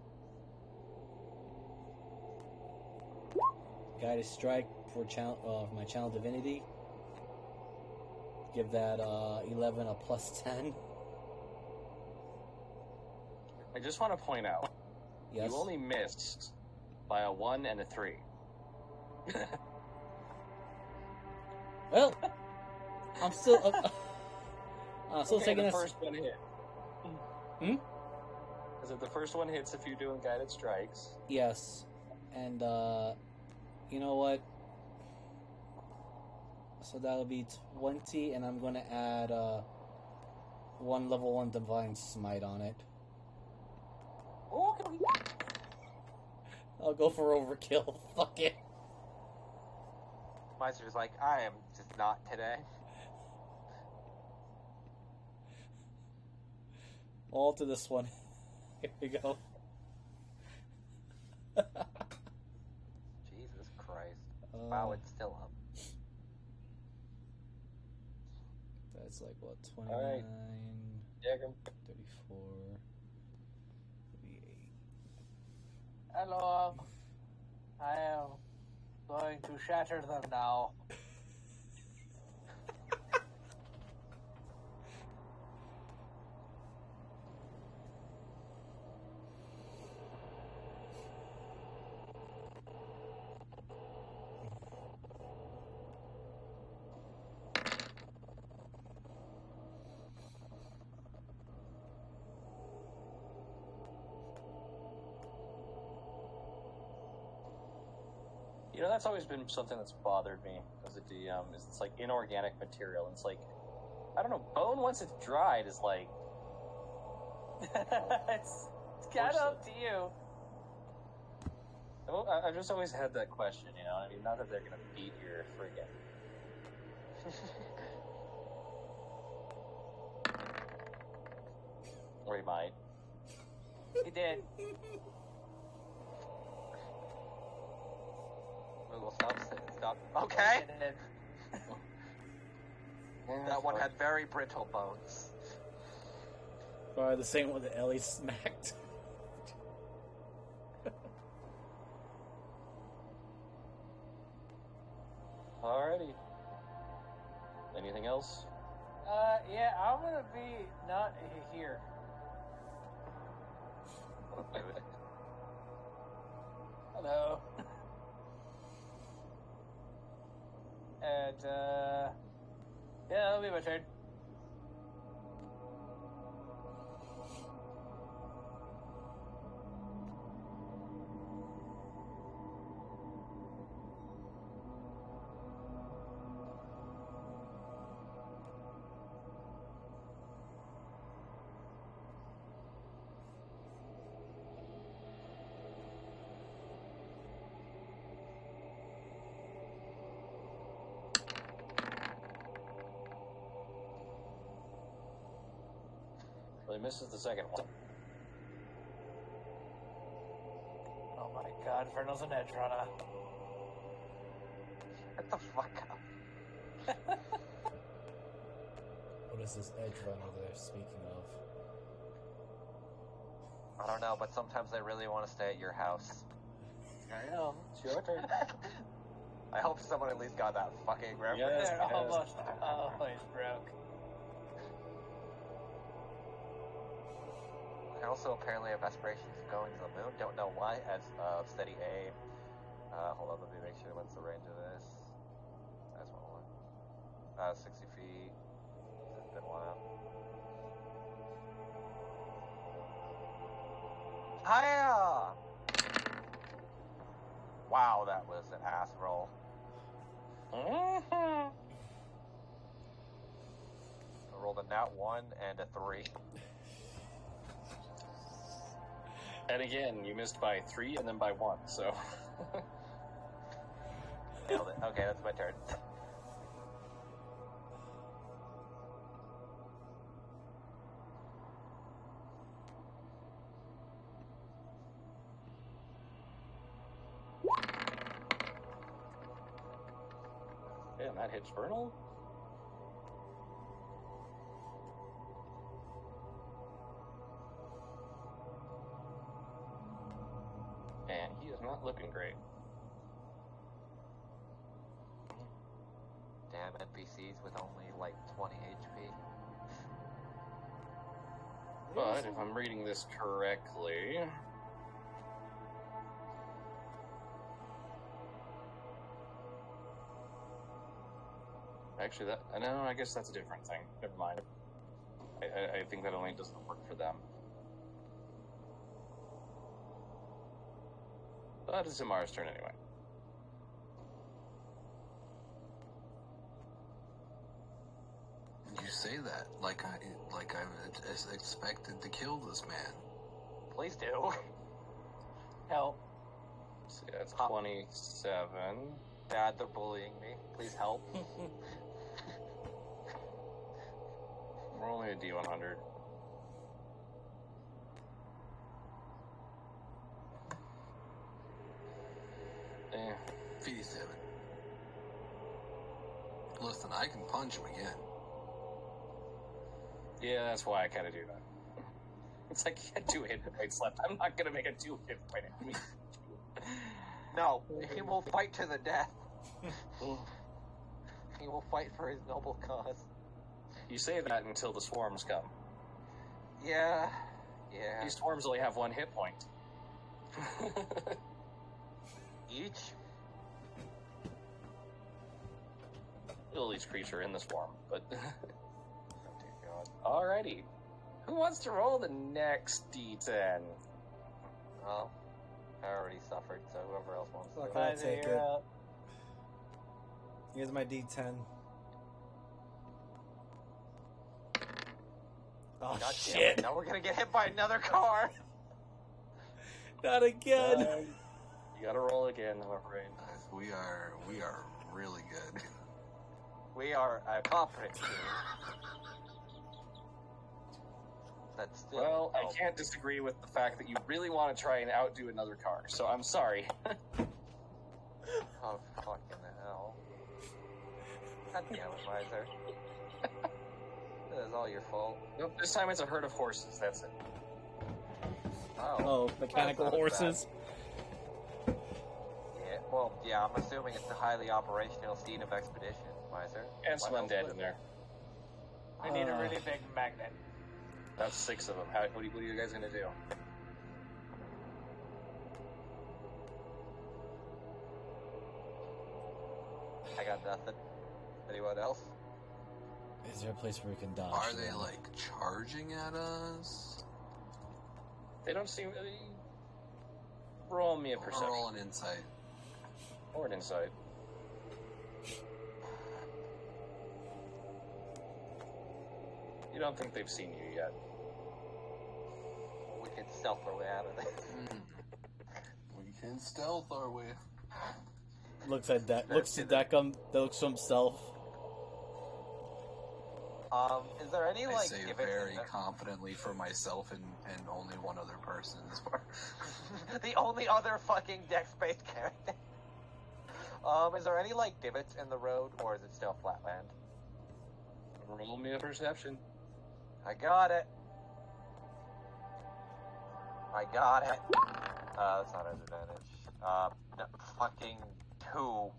Guided Strike for my Channel Divinity. Give that 11 a plus 10. I just want to point out, Yes. you only missed by a 1 and a 3. Well, I'm still. Still Okay, taking the this. first one hit. Hmm? Is it the first one hits if you're doing guided strikes? Yes, and you know what? So that'll be 20, and I'm gonna add one level 1 Divine Smite on it. Okay. I'll go for overkill. Fuck it. Meister's like, I am just not today. All to this one. Here we go. Jesus Christ. Wow, it's still up. That's like what, 29, All right. Jacob. 34, 38. Hello. I am going to shatter them now. You know, that's always been something that's bothered me as a DM, is it's like inorganic material. And it's like, I don't know, bone once it's dried is like... It's kind of up to you. I've just always had that question, you know? I mean, not that they're gonna beat your friggin'... Or he might. He did. Google, stop. Okay! He did. That one had very brittle bones. Or the same one that Ellie smacked. Alrighty. Anything else? Yeah, I'm gonna be not here. Hello. And, yeah, that'll be my turn. Well, he misses the second one. Oh my god, Vernal's an edge runner. Get the fuck up. What is this edge runner they're speaking of? I don't know, but sometimes I really want to stay at your house. I know. It's your turn. I hope someone at least got that fucking reference. Yes. They're almost always broke. I also apparently have aspirations of going to the moon. Don't know why, as steady aim. Hold on, let me make sure what's the range of this. That's one. 60 feet. It's been a while. Hiya! Wow, that was an ass roll. Mm-hmm. I rolled a nat 1 and a 3. And again, you missed by 3 and then by 1, so... Nailed it. Okay, that's my turn. Damn, that hits Vernal? Man, he is not looking great. Damn NPCs with only like 20 HP. But if I'm reading this correctly... Actually, no, I guess that's a different thing. Never mind. I think that only doesn't work for them. But it's Imara's turn anyway. You say that like I expected to kill this man. Please do. Help. So yeah, it's 27. Dad, they're bullying me. Please help. We're only a D100. Eh. 57. Listen, I can punch him again. Yeah, that's why I kind of do that. It's like he had 2 hit points left. I'm not gonna make a 2 hit point enemy. No, he will fight to the death. He will fight for his noble cause. You say that until the swarms come. Yeah. These swarms only have 1 hit point. Each? Kill each creature in the swarm, but... Oh dear God. Alrighty. Who wants to roll the next D10? Well, I already suffered, so whoever else wants to. Fuck it, I'll Fine, take you're it. out. Here's my D10. Oh, God damn shit! it, now we're gonna get hit by another car! Not again! You gotta roll again, I'm afraid. We are really good. We are a competent team. That's still. Well, I can't disagree with the fact that you really want to try and outdo another car, so I'm sorry. Oh, fucking hell. God damn it, Miser. This is all your fault. Nope, this time it's a herd of horses, that's it. Oh, mechanical That's not as horses. bad. Yeah, well, yeah, I'm assuming it's a highly operational steed of expedition, Miser. And some Why undead not? in there. I need a really big magnet. That's 6 of them. What are you guys gonna do? I got nothing. Anyone else? Is there a place where we can dodge? Are they them? like charging at us? They don't seem really... Roll me a perception. Roll an insight. Or an insight. You don't think they've seen you yet. We can stealth our way out of this. We can stealth our way. Looks at looks to Deckham, looks to himself. Is there any, I like, say gimmicks in very there? confidently for myself and only one other person as far. The only other fucking dex-based character. Is there any, like, divots in the road, or is it still flat land? Roll me a perception. I got it. That's not an advantage. No, fucking 2.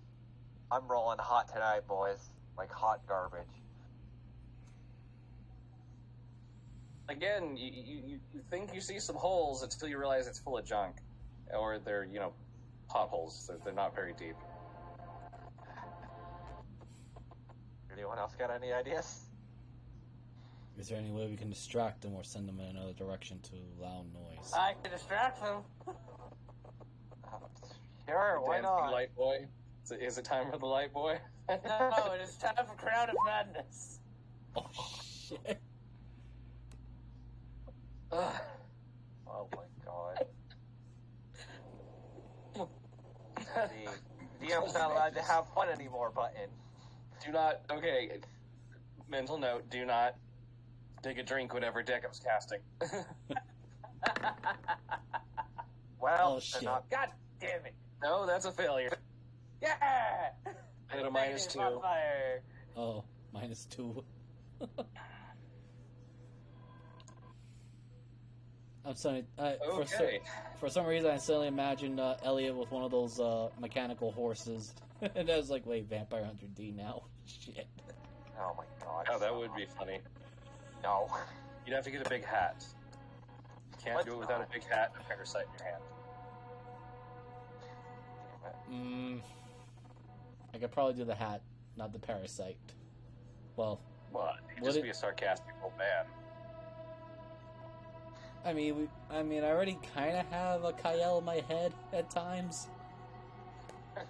I'm rolling hot tonight, boys. Like hot garbage. Again, you think you see some holes until you realize it's full of junk. Or they're, potholes. They're not very deep. Anyone else got any ideas? Is there any way we can distract them or send them in another direction to loud noise? I can distract them. Sure, why Dancing not? light boy. Is it time for the light boy? No, it is time for Crown of Madness. Oh shit! Ugh. Oh my god. The DM's not allowed to have fun anymore, button. Do not. Okay. Mental note: do not take a drink whenever Deckham's casting. Well, Oh, they're shit. not. God damn it. No, that's a failure. Yeah! At a -2. On fire. Oh, -2. I'm sorry. Okay. For some reason, I suddenly imagined Elliot with one of those mechanical horses, and I was like, "Wait, Vampire Hunter D now? Shit." Oh my god. Oh, that would be funny. No. You'd have to get a big hat. You can't Let's do it without not. a big hat and a parasite in your hand. Damn it. I could probably do the hat, not the parasite. Well, Well, you'd Would just it- be a sarcastic old man. I mean, I already kind of have a Kyle in my head at times.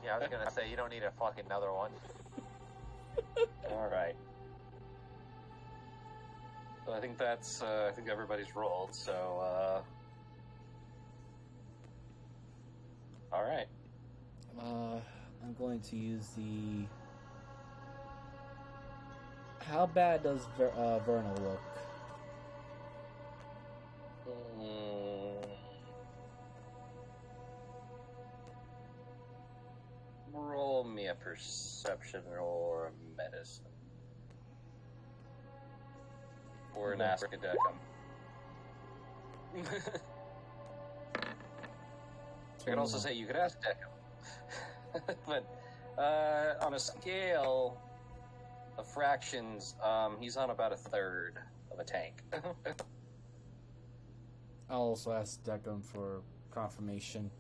Yeah, I was gonna say, you don't need a fucking another one. Alright. So I think that's, I think everybody's rolled, so, alright. I'm going to use the. How bad does Verna look? Roll me a perception or a medicine. Or an ask a Deckham. I could also say you could ask Deckham. But on a scale of fractions, he's on about 1/3 of a tank. I'll also ask Deckham for confirmation.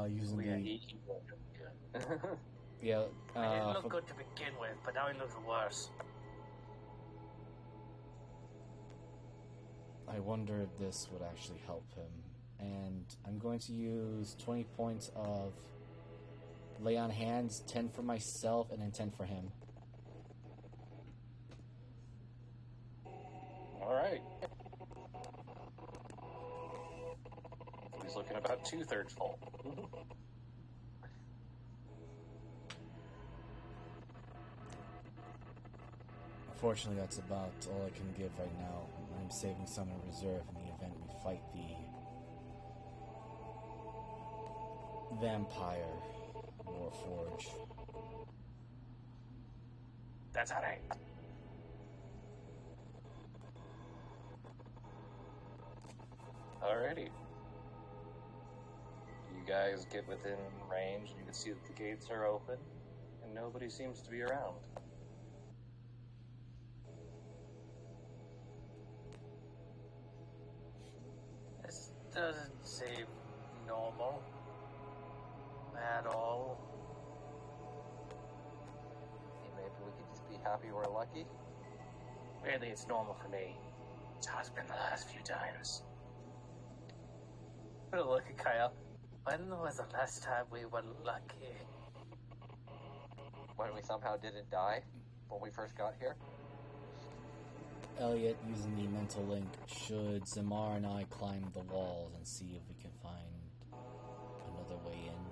Using Yeah, the he won't do good. yeah. I didn't for- look good to begin with, but now he looks worse. I wonder if this would actually help him. And I'm going to use 20 points of lay on hands, 10 for myself, and then 10 for him. All right. He's looking about 2/3 full. Unfortunately, that's about all I can give right now. I'm saving some in reserve in the event we fight the Vampire Warforged. That's all right. Alrighty. You guys get within range, and you can see that the gates are open, and nobody seems to be around. This doesn't seem normal at all. Maybe we could just be happy we're lucky. Weirdly, it's normal for me. It's how it's been the last few times. I'm gonna look at Kyle. When was the last time we were lucky? When we somehow didn't die when we first got here. Elliot, using the mental link, should Zamar and I climb the walls and see if we can find another way in?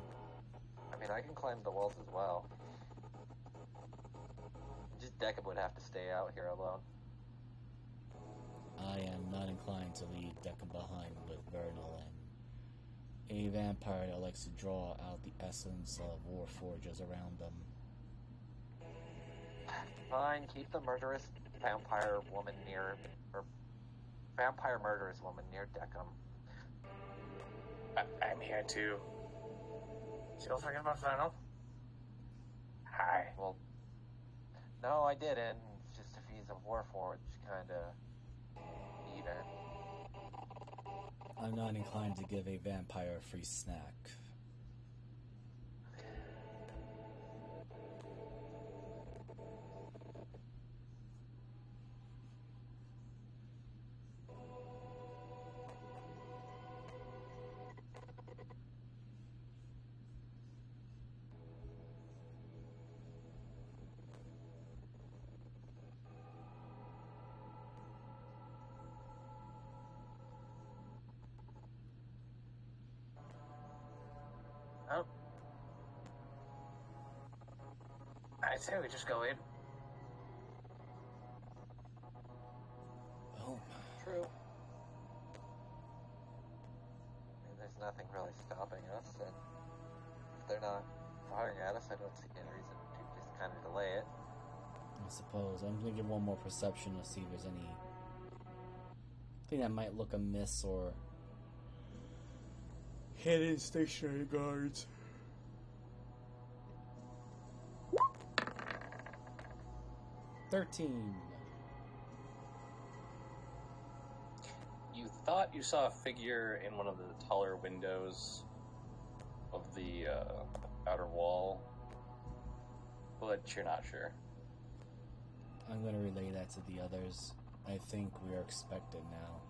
I mean, I can climb the walls as well. Just Deckham would have to stay out here alone. I am not inclined to leave Deckham behind with Vernal and a vampire that likes to draw out the essence of Warforgers around them. Fine, keep the murderous vampire woman near, or vampire murderous woman near Deckham. I'm here too. Still forget about Vernal? Hi. Well, no, I didn't. It's just if he's a Warforged, kinda even. I'm not inclined to give a vampire a free snack. Oh. I'd say we just go in. Oh, True. I mean, there's nothing really stopping us, and if they're not firing at us, I don't see any reason to just kind of delay it. I suppose. I'm gonna give one more perception to see if there's any thing that might look amiss or hidden stationary guards. $13. You thought you saw a figure in one of the taller windows of the outer wall, but you're not sure. I'm gonna relay that to the others. I think we are expected now.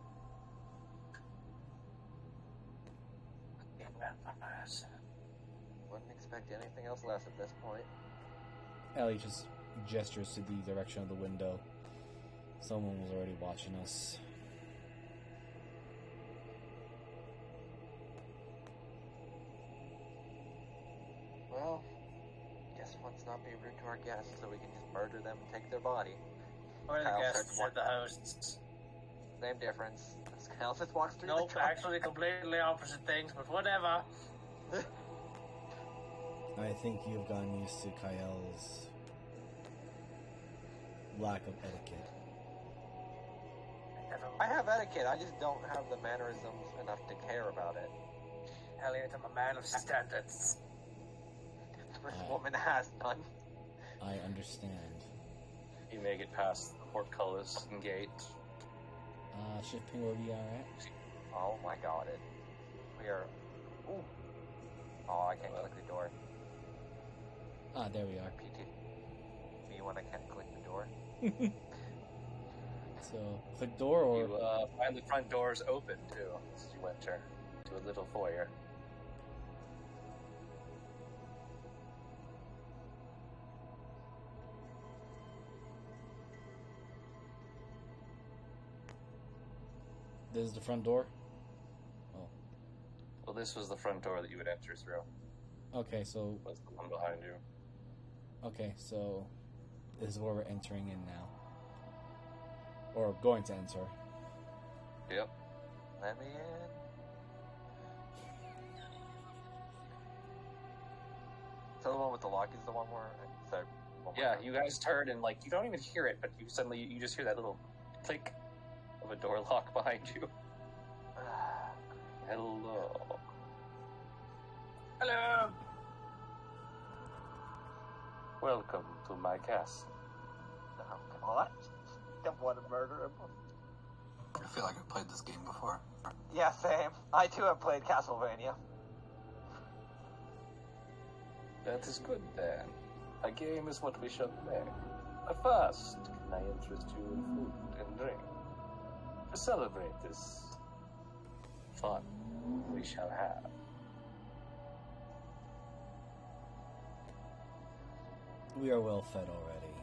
Wouldn't expect anything else less at this point. Ellie just gestures to the direction of the window. Someone was already watching us. Well, guess let's not be rude to our guests so we can just murder them and take their body. We're the Kyle guests starts and the hosts. Same difference. Kyle just walks through Nope, the truck. actually completely opposite things, but whatever. I think you've gotten used to Kyle's lack of etiquette. I have etiquette, I just don't have the mannerisms enough to care about it. Elliot, I'm a man of standards. This woman has none. I understand. You make it past the portcullis and gate. Shift ping will be alright. Oh my god, we are... Ooh. Oh, I can't click the door. There we are. PT. Me when I can't click the door. So, click door or... You find the front doors open too as you enter. to a little foyer. This is the front door? Oh. Well, this was the front door that you would enter through. Okay, so... Was the one behind you. Okay, so... This is where we're entering in now. Or going to enter. Yep. Let me in. So the one with the lock is the one where... Sorry, one more Yeah, time. you guys turn and, like, you don't even hear it, but you suddenly, you just hear that little click of a door lock behind you. Hello. Hello! Welcome to my castle. Oh, God. Don't want to murder him. I feel like I've played this game before. Yeah, same. I too have played Castlevania. That is good then. A game is what we shall play. But first, can I interest you in food and drink? To celebrate this fun we shall have. We are well fed already.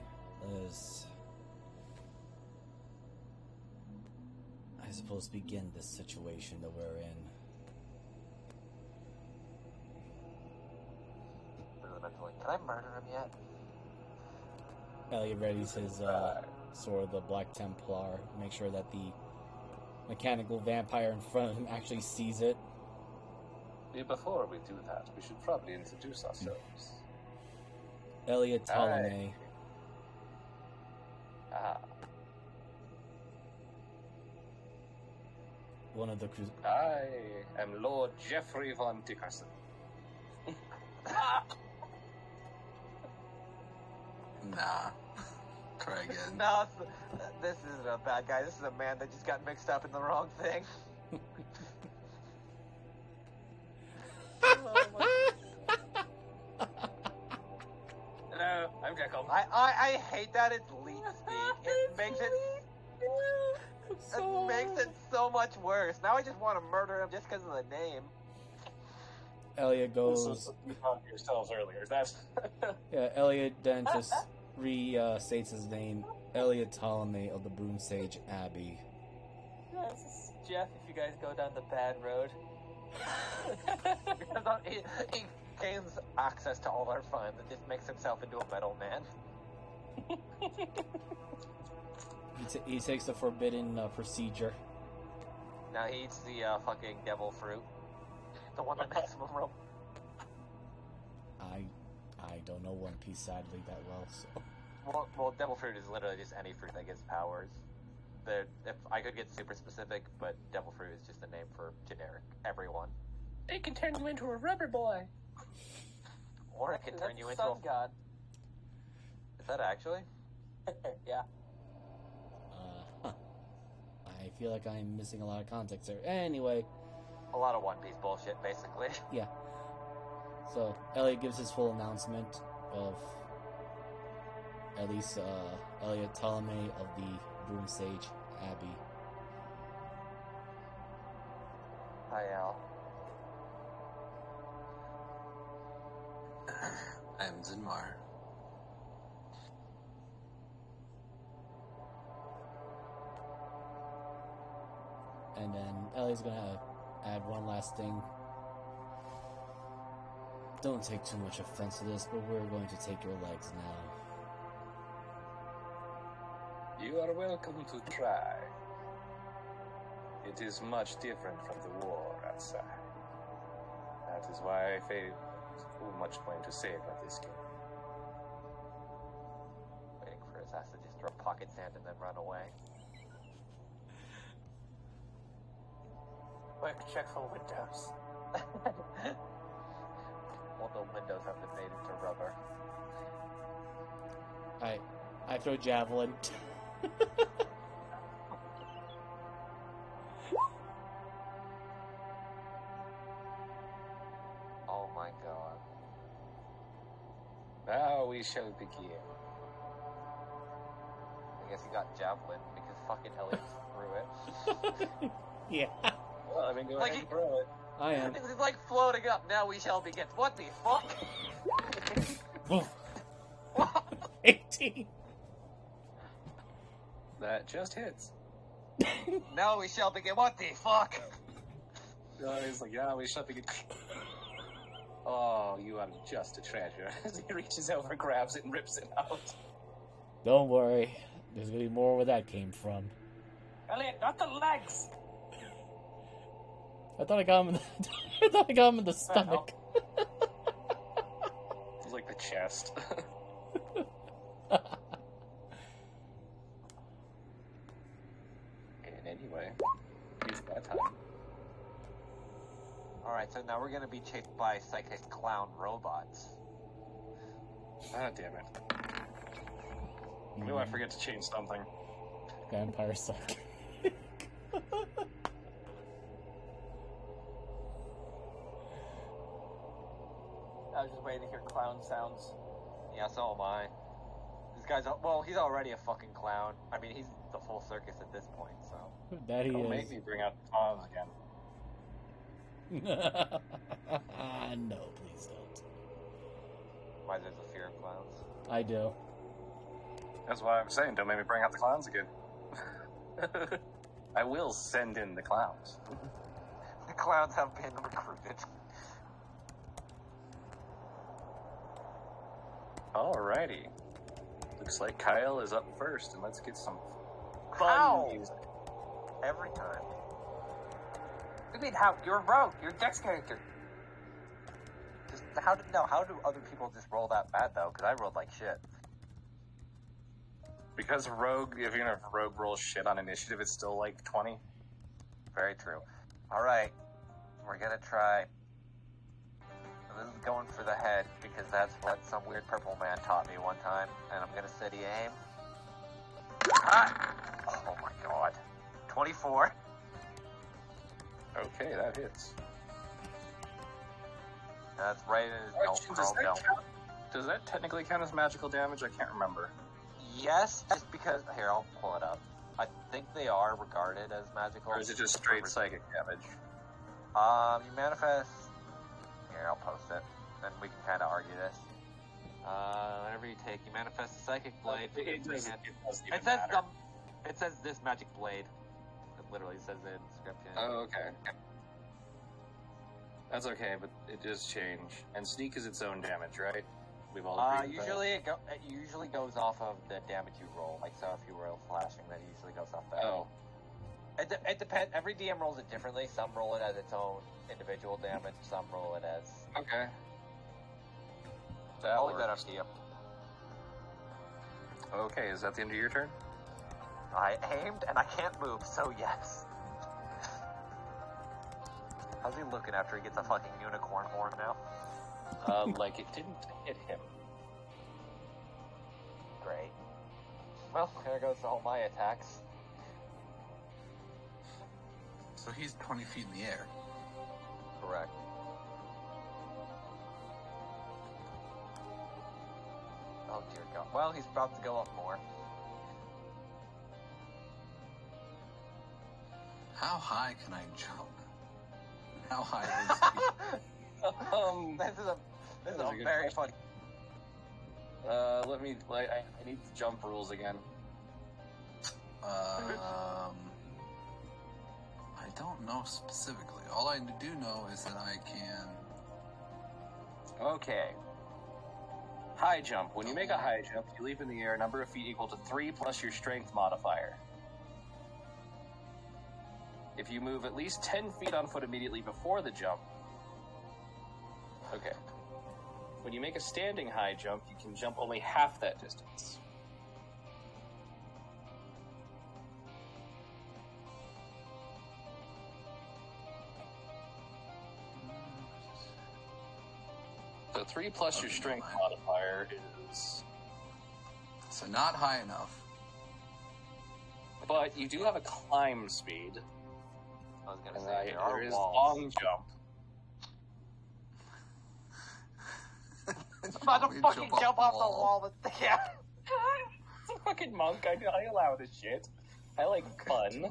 Let us, I suppose, begin this situation that we're in. Can I murder him yet? Elliot readies his sword, the Black Templar. Make sure that the mechanical vampire in front of him actually sees it. Before we do that, we should probably introduce ourselves. Elliot Ptolemy. Ah, One of the I am Lord Geoffrey von Dickerson. Nah. Try again. No, this isn't a bad guy. This is a man that just got mixed up in the wrong thing. Hello, I'm Jekyll. I hate that it's leet speak. It makes it makes it so much worse. Now I just want to murder him just because of the name. Elliot goes. You found yourselves earlier. That's Yeah, Elliot then just restates his name. Elliot Ptolemy of the Broom Sage Abbey. Yeah, this is Jeff if you guys go down the bad road. he gains access to all our funds and just makes himself into a metal man. He takes the forbidden procedure. Now he eats the fucking devil fruit. The one that makes him roll. I don't know One Piece sadly that well, so Well, devil fruit is literally just any fruit that gives powers. If I could get super specific, but devil fruit is just a name for generic everyone. it can turn you into a rubber boy. Or it can turn That's you the into sun god. Is that actually? Yeah. huh. I feel like I'm missing a lot of context there. Anyway, A lot of One Piece bullshit, basically. yeah. So Elliot gives his full announcement of at least Elliot Ptolemy of the Broom Sage Abbey. Hi, Al. I am Zinmar. And then Ellie's gonna add one last thing. Don't take too much offense to this, but we're going to take your legs now. You are welcome to try. It is much different from the war outside. That is why I feel too much going to say about this game. Waiting for his ass to just throw pocket sand and then run away. Quick, check for windows. Well, the windows have been made into rubber. I throw javelin. Oh my god. Now we shall begin. I guess he got javelin because fucking Elliot threw it. Yeah. Well, I mean, go Like ahead and throw it. I am. It's like floating up. Now we shall begin. What the fuck? 18. That just hits. Now we shall begin. What the fuck? He's like, yeah, we shall begin. Oh, you are just a treasure. As he reaches over, grabs it, and rips it out. Don't worry. There's gonna be more where that came from. Elliot, not the legs! I thought I got him in the, I thought I got him in the stomach. It's like the chest. And anyway, it's that time. Alright, so now we're gonna be chased by psychic clown robots. Ah, damn it. I knew I forget to change something. Vampire suck. I was just waiting to hear clown sounds. Yeah, so am I. This guy's, well, he's already a fucking clown. I mean, he's the full circus at this point, so. That he Don't is. make me bring out the clowns again. No, please don't. Why there's a fear of clowns? I do. That's why I'm saying, don't make me bring out the clowns again. I will send in the clowns. The clowns have been recruited. Alrighty. Looks like Kyle is up first, and let's get some fun How? music. Every time. What do you mean, how? You're a rogue. You're a Dex character. Just how do other people just roll that bad though? Because I rolled like shit. Because rogue, if you're gonna rogue roll shit on initiative, it's still like 20. Very true. Alright. We're gonna try. This is going for the head because that's what some weird purple man taught me one time. And I'm gonna steady aim. Ah! Oh my god. 24. Okay, that hits. That's right in his Does that technically count as magical damage? I can't remember. Yes, just because. Here, I'll pull it up. I think they are regarded as magical. Or is it just straight psychic damage? You manifest. Here, I'll post it. Then we can kind of argue this. Whenever you take, you manifest a psychic blade. It doesn't It says it says this magic blade. It literally says it in the description. Oh, okay. That's okay, but it does change. And sneak is its own damage, right? We've all agreed with usually it usually goes off of the damage you roll. Like, so if you roll slashing, then it usually goes off that. Oh. It depends. Every DM rolls it differently. Some roll it as its own individual damage. Some roll it as. Okay. That I'll leave that up works. to you. Okay, is that the end of your turn? I aimed and I can't move, so yes. How's he looking after he gets a fucking unicorn horn now? Like it didn't hit him. Great. Well, there goes all my attacks. So he's 20 feet in the air. Correct. Oh dear God. Well, he's about to go up more. How high can I jump? How high is he? This is a That's a good very question. funny. Let me, I need the jump rules again. I don't know specifically. All I do know is that I can. Okay. High jump. When you make a high jump, you leap in the air a number of feet equal to 3 plus your strength modifier. If you move at least 10 feet on foot immediately before the jump. Okay. When you make a standing high jump, you can jump only half that distance. So 3 plus your strength modifier is... So not high enough. But you do have a climb speed. I was gonna And say there are there is walls. long jump. It's about to We fucking jump off the wall. wall with yeah. It's a fucking monk. I allow this shit. I like fun.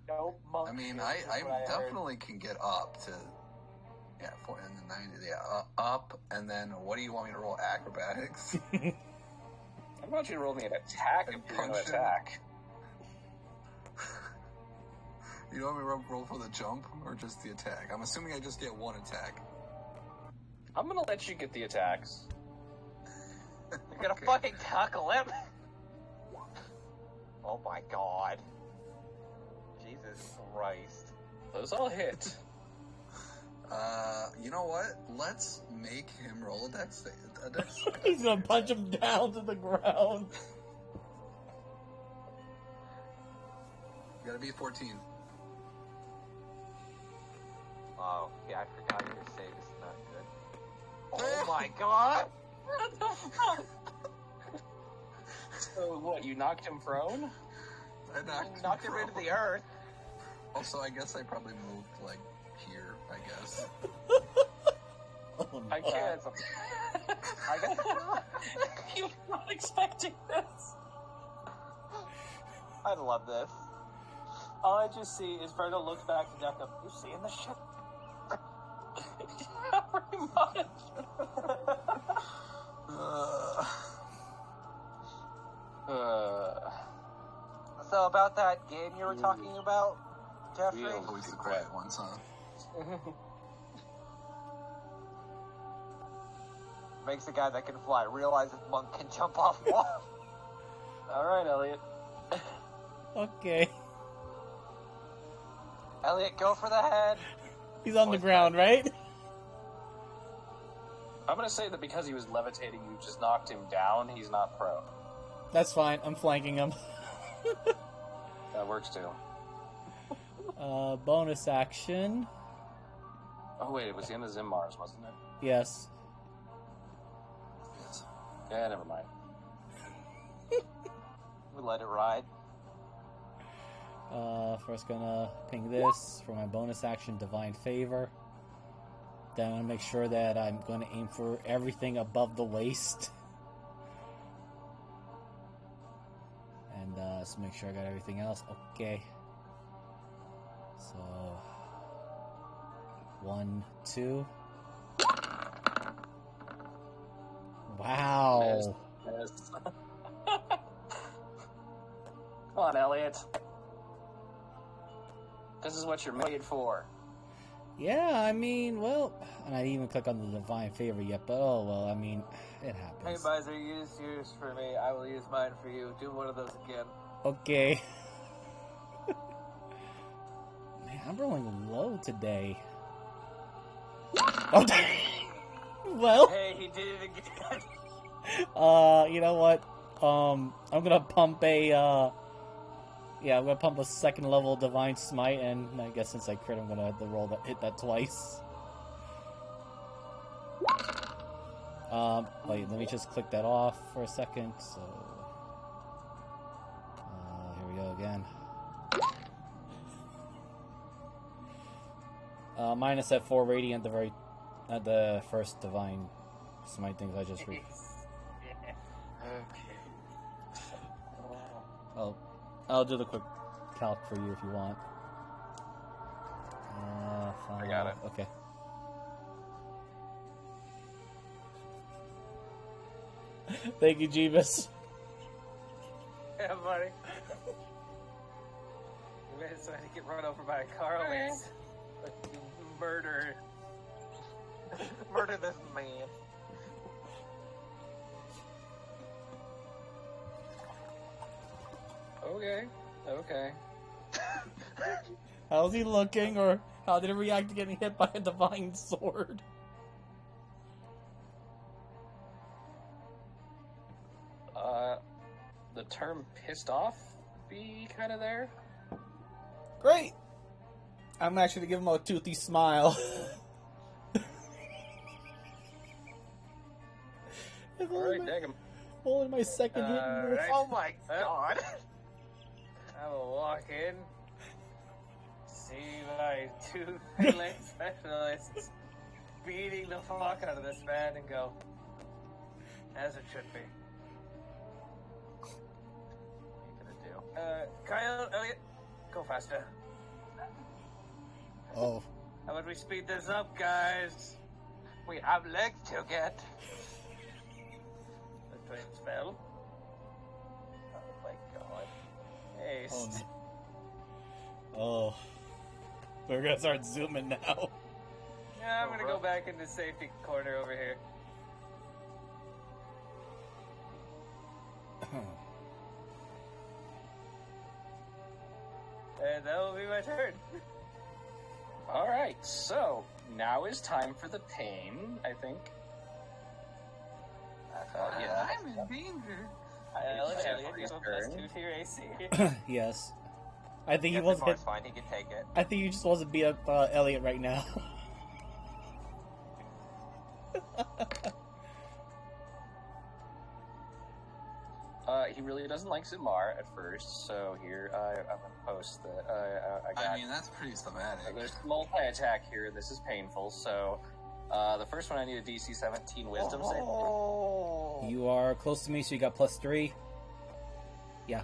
No monk. I mean, shit I is what heard. definitely can get up to up, and then what do you want me to roll? Acrobatics? I want you to roll me an attack if you're going to attack. You want me to roll for the jump or just the attack? I'm assuming I just get one attack. I'm going to let you get the attacks. You're gonna fucking tackle him? Oh my god. Jesus Christ. Those all hit. You know what? Let's make him roll a dex. He's gonna punch him down to the ground. You gotta be 14. Oh, yeah, I forgot your save is not good. Oh my god! What the fuck? So what, you knocked him prone? I Knocked him into the earth. Also, I guess I probably moved, like, here, I guess. Oh, I can't. I guess You were not expecting this. I love this. All I just see is Virgo looks back to Deca. You seeing this shit? Yeah, pretty much. So about that game you were talking about, Jeffrey? Wheels. Always the quiet ones, huh? Makes a guy that can fly realize if Monk can jump off walls. Alright, Elliot. Okay. Elliot, go for the head. He's on the ground, right? I'm gonna say that because he was levitating, you just knocked him down, he's not prone. That's fine. I'm flanking him. That works too. Bonus action. Oh wait, it was in the Zimmars, wasn't it? Yes. Yeah, never mind. We let it ride. First gonna ping this for my bonus action, Divine Favor. Then I'm gonna make sure that I'm gonna aim for everything above the waist. And let's make sure I got everything else. Okay. So 1, 2. Wow. Yes. Come on, Elliot. This is what you're made for. Yeah, I mean, well, and I didn't even click on the Divine Favor yet, but oh well, I mean, it Hey, happens. Miser, use yours for me. I will use mine for you. Do one of those again. Okay. Man, I'm rolling low today. Oh, well, Hey, he did it again. you know what? I'm gonna pump a, I'm gonna pump a second level Divine Smite, and I guess since I crit, I'm gonna have to hit that twice. Wait, let me just click that off for a second. So, here we go again. Minus at 4 radiant at the first Divine Smite things I just read. I'll do the quick calc for you if you want. I got it. Okay. Thank you, Jeebus. Yeah, buddy. You guys trying to get run over by a car lanes. Murder. Murder this man. Okay. How's he looking, or how did he react to getting hit by a divine sword? The term pissed off be kind of there? Great! I'm actually gonna give him a toothy smile. Alright, dig him. Only my second hit. Right. Oh my god. I will walk in, see my two melee specialists beating the fuck out of this man, and go, as it should be. What are you gonna do? Kyle, Elliot, go faster. Oh. How about we speed this up, guys? We have legs to get. The twin spell. Oh my god. Haste. Oh, man. Oh. We're gonna start zooming now. Yeah, I'm gonna go back in the safety corner over here. And that will be my turn. All right, so now is time for the pain, I think. Yeah. I'm in danger. Elliot, Yeah, you have a turn. +2 to your AC. Yes. I think he Yes, wasn't. Mar's fine. He can take it. I think you just wants to beat up Elliot right now. He really doesn't like Zimar at first, so here I'm gonna post that I got. I mean, that's pretty somatic. There's multi-attack here. This is painful. So the first one I need a DC 17 Wisdom save. You are close to me, so you got +3. Yeah.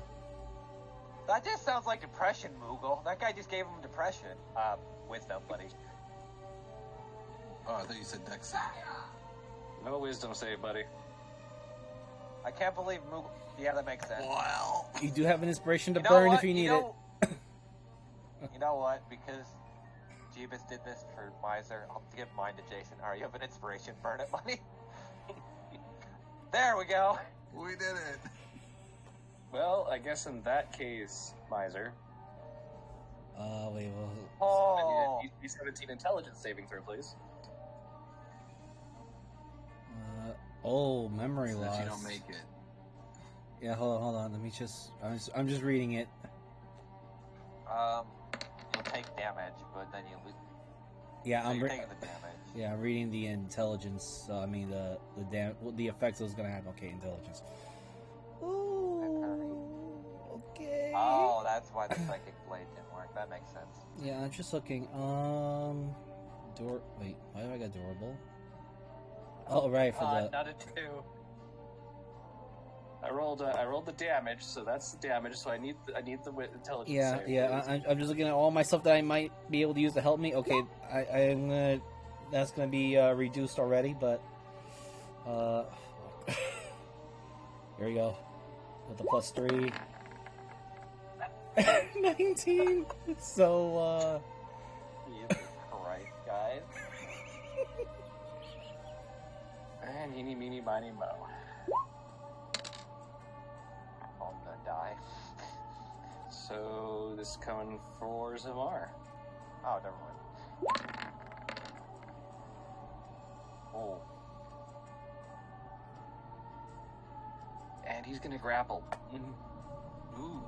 That just sounds like depression, Moogle. That guy just gave him depression. Wisdom, buddy. Oh, I thought you said Dex save. No Wisdom save, buddy. I can't believe Moogle. Yeah, that makes sense. Well, You do have an inspiration to You know burn what? if you need it. You know what? Because Jeebus did this for Miser, I'll give mine to Jason. Alright, you have an inspiration. Burn it, buddy. There we go. we did it. Well, I guess in that case, Miser, Wait, well. Oh. I need a DC 17 Intelligence saving throw, please. Memory So loss. if you don't make it. Yeah, hold on. Let me just. I'm just reading it. You'll take damage, but then you lose. Yeah, So I'm. you're taking the damage. Yeah, I'm reading the intelligence. I mean the effects that was gonna have. Okay, intelligence. Ooh. Okay. Oh, that's why the psychic blade didn't work. That makes sense. Yeah, I'm just looking. Wait, why do I got durable? Oh, right, for the. Not a 2. I rolled the damage, so that's the damage. So I need the intelligence. Yeah, save, yeah. please. I'm just looking at all my stuff that I might be able to use to help me. Okay, I'm gonna. That's gonna be reduced already, but. Here we go. With the +3. 19. So. Jesus Christ, guys. And eeny, meeny, miny, mo. I'm gonna die. So this is coming for Zamar. Oh, never mind. Oh. And he's gonna grapple. Ooh.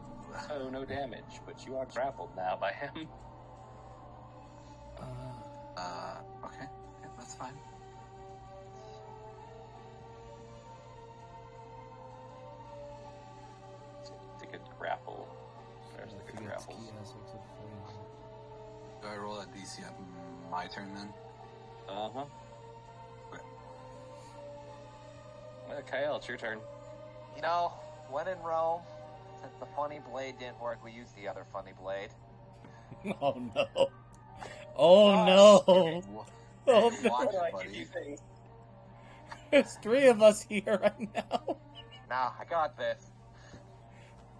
So no damage, but you are grappled now by him. Okay. Yeah, that's fine. Take a grapple. There's the good grapples. Do I roll that DC at my turn then? Uh-huh. Okay. Kyle, it's your turn. You know, when in Rome, since the funny blade didn't work, we used the other funny blade. Oh no! Oh no! Oh no! Watch What do I it, give you buddy. things? There's 3 of us here right now. Nah, I got this.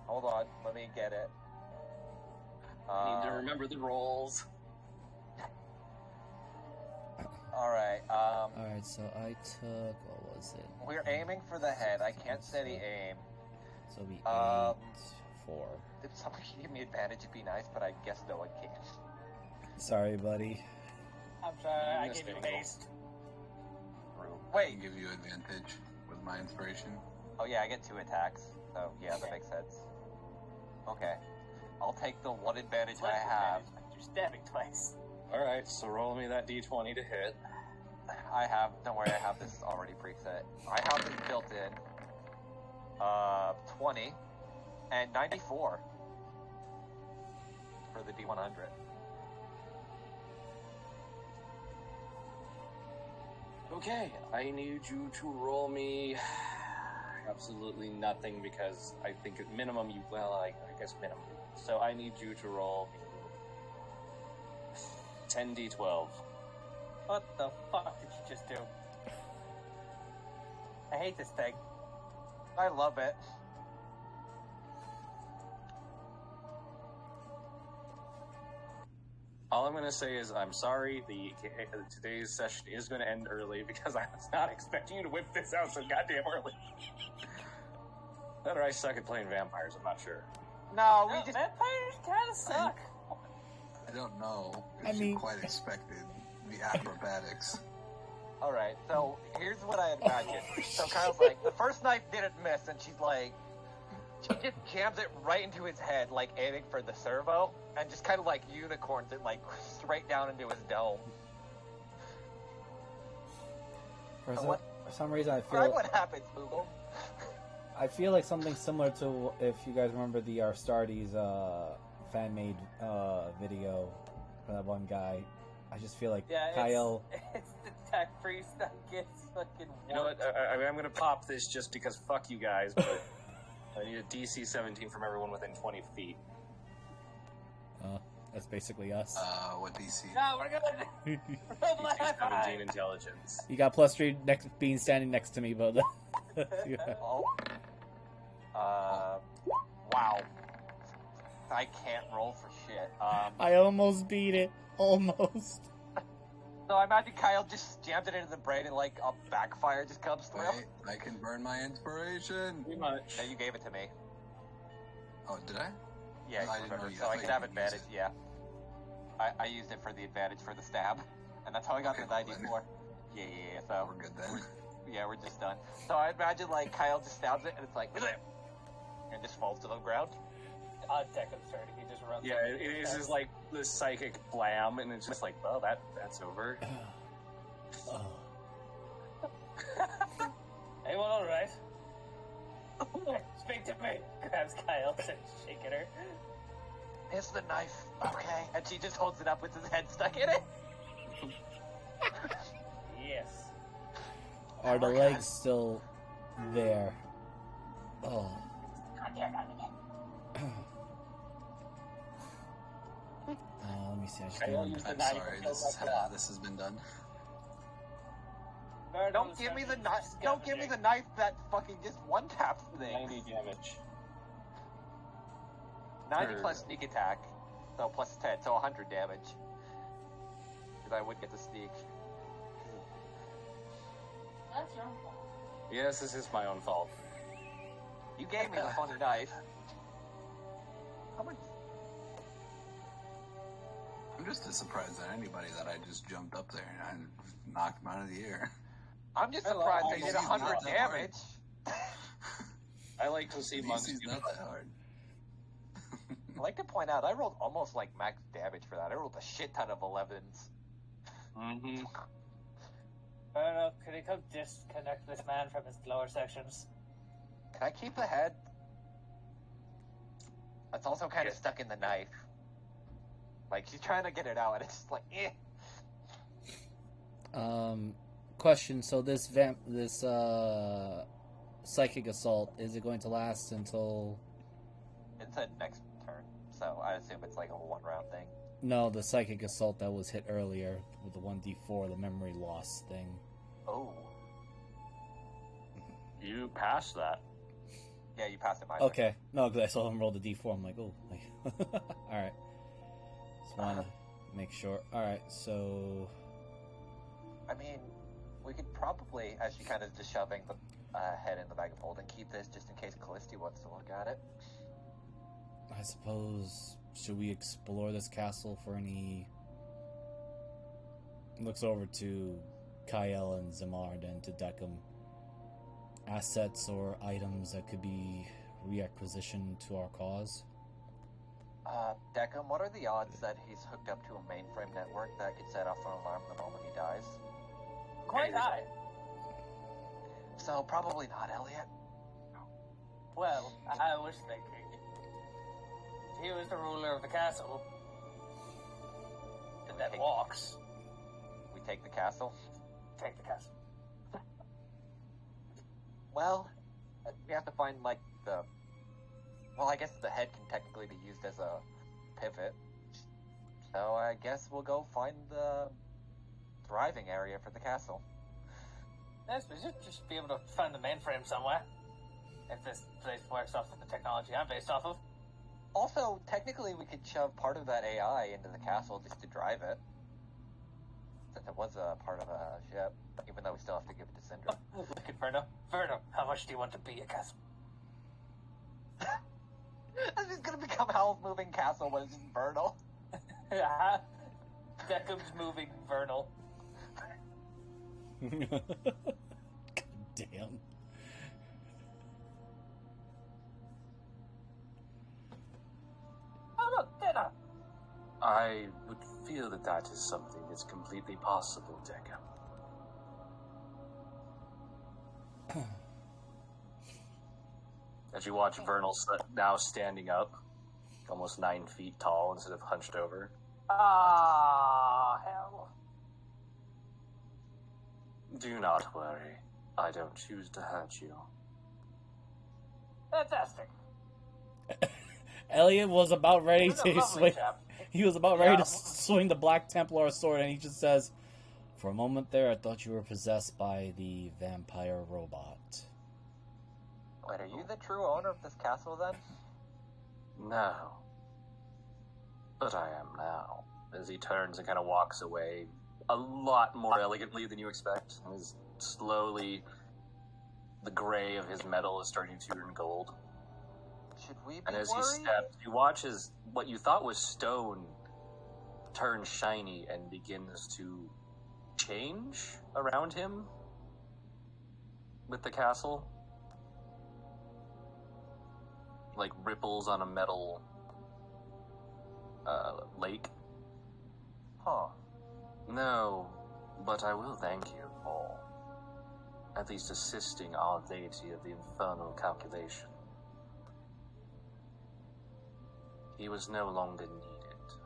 Hold on, let me get it. I need to remember the rolls. Alright, Alright, so I took. What was it? we're aiming for the head. I can't steady aim. So it'll be 8, Um, 4. If somebody could give me advantage, it'd be nice, but I guess no one can. Sorry, buddy. I'm sorry, I Yes, gave you Bingo. haste. I can Wait, give you advantage with my inspiration. oh yeah, I get 2 attacks. So yeah, that makes sense. Okay. I'll take the 1 advantage I have. You're stabbing twice. Alright, so roll me that d20 to hit. I have, don't worry, I have this already preset. I have this built in. 20 and 94 for the D100. Okay, I need you to roll me absolutely nothing because I think at minimum you, well, I guess minimum. So I need you to roll 10d12. What the fuck did you just do? I hate this thing. I love it. All I'm going to say is I'm sorry. Today's session is going to end early because I was not expecting you to whip this out so goddamn early. That or I suck at playing vampires. I'm not sure. No, we No, just... vampires kind of suck. I don't know I if mean- you quite expected the acrobatics. Alright, so here's what I imagined. So Kyle's like, the first knife didn't miss, and she's like... She just jams it right into his head, like aiming for the servo, and just kind of like unicorns it, like, straight down into his dome. For What? some reason, I Describe feel what happens, Google. like something similar to if you guys remember the Astartes fan made video for that one guy. I just feel like Yeah, Kyle. it's the tech priest that gets fucking. You know what? I'm going to pop this just because fuck you guys, but I need a DC 17 from everyone within 20 feet. That's basically us. What DC? No, we're good. Roll my high DC 17 five. intelligence. You got +3 next being standing next to me, but yeah. Oh. Wow. I can't roll for shit. I almost beat it. Almost. So I imagine Kyle just jams it into the brain and like a backfire just comes through. Wait, I can burn my inspiration. Pretty much. No, you gave it to me. Oh, did I? Yeah, I you didn't remember. know you- So I I thought could you have could use advantage, it. yeah. I used it for the advantage for the stab. And that's how I got Okay, the cool 94. Yeah, so We're good then. yeah, we're just done. So I imagine like Kyle just stabs it and it's like and just falls to the ground. On deck of 30, he just runs. Yeah, it is just like this psychic blam, and it's just like, well, that's over. Anyone all right? Speak to me. Grabs Kyle, starts shaking her. It's the knife, okay? And she just holds it up with his head stuck in it. Yes. Are the We're legs good. still there? Oh. Let me see. I just Kyle didn't- used the I'm knife sorry, to kill this, my cat. this has been done. Don't give me the knife. Don't give me the knife that fucking just one taps things. 90 damage. 90 Or- plus sneak attack, so plus 10, so 100 damage. Because I would get the sneak. That's your own fault. Yes, this is my own fault. You gave me the funny knife. How much? I'm just as surprised at anybody that I just jumped up there and knocked him out of the air. I'm just I love surprised all they these did not 100 that hard. damage. I like to see monks DC's do not that hard. I'd like to point out, I rolled almost like max damage for that. I rolled a shit ton of 11s. Mm-hmm. I don't know. Could he come disconnect this man from his lower sections? Can I keep the head? That's also kind of Yeah. stuck in the knife. Like, she's trying to get it out, and it's just like, eh. Question. So this psychic assault, is it going to last until? It said next turn, so I assume it's like a one-round thing. No, the psychic assault that was hit earlier with the 1d4, the memory loss thing. Oh. You passed that. Yeah, you passed it, my Okay, no, because I saw him roll the d4. I'm like, oh, all right. Just want to make sure. All right, so I mean, we could probably, as she kind of just shoving the head in the bag of holding, keep this just in case Callisti wants to look at it. I suppose, should we explore this castle for any? Looks over to Kyle and Zamard and to Deckham. Assets or items that could be reacquisitioned to our cause. Deckham, what are the odds that he's hooked up to a mainframe network that could set off an alarm the moment he dies? Quite high. So, probably not, Elliot. Well, I was thinking. He was the ruler of the castle. And that walks. We take the castle? Take the castle. Well, we have to find, like, the... Well, I guess the head can technically be used as a pivot. So I guess we'll go find the thriving area for the castle. Yes, we should just be able to find the mainframe somewhere. If this place works off of the technology I'm based off of. Also, technically, we could shove part of that AI into the castle just to drive it. Since it was a part of a ship, even though we still have to give it to Syndra. Look at Verno. Verno, how much do you want to be a castle? This is gonna become Hell's Moving Castle, but it's just Vernal. Yeah. Beckham's moving Vernal. God damn. Oh, look, dinner. I would feel that that is something that's completely possible, Deca. As you watch Vernal now standing up, almost 9 feet tall instead of hunched over. Ah, hell. Do not worry. I don't choose to hurt you. Fantastic. Elliot was about ready He's a to lovely swing. chap. He was about ready to swing the Black Templar sword, and he just says, "For a moment there, I thought you were possessed by the vampire robot." Wait, are you the true owner of this castle then? No. But I am now. As he turns and kind of walks away, a lot more elegantly than you expect. As slowly, the gray of his metal is starting to turn gold. Should we be And as worried? he steps, you watch as what you thought was stone turns shiny and begins to change around him with the castle. Like ripples on a metal lake. Huh. No, but I will thank you for at least assisting our deity of the infernal calculation. He was no longer needed.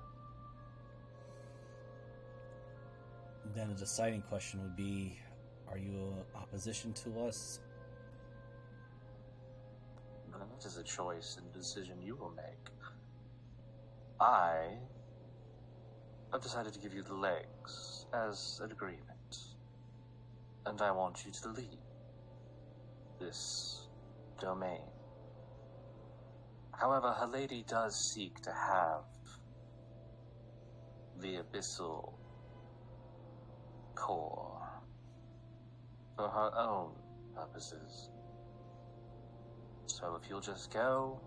Then the deciding question would be, are you in opposition to us? That is a choice and decision you will make. I have decided to give you the legs as an agreement. And I want you to lead this domain. However, her lady does seek to have the abyssal core for her own purposes. So if you'll just go,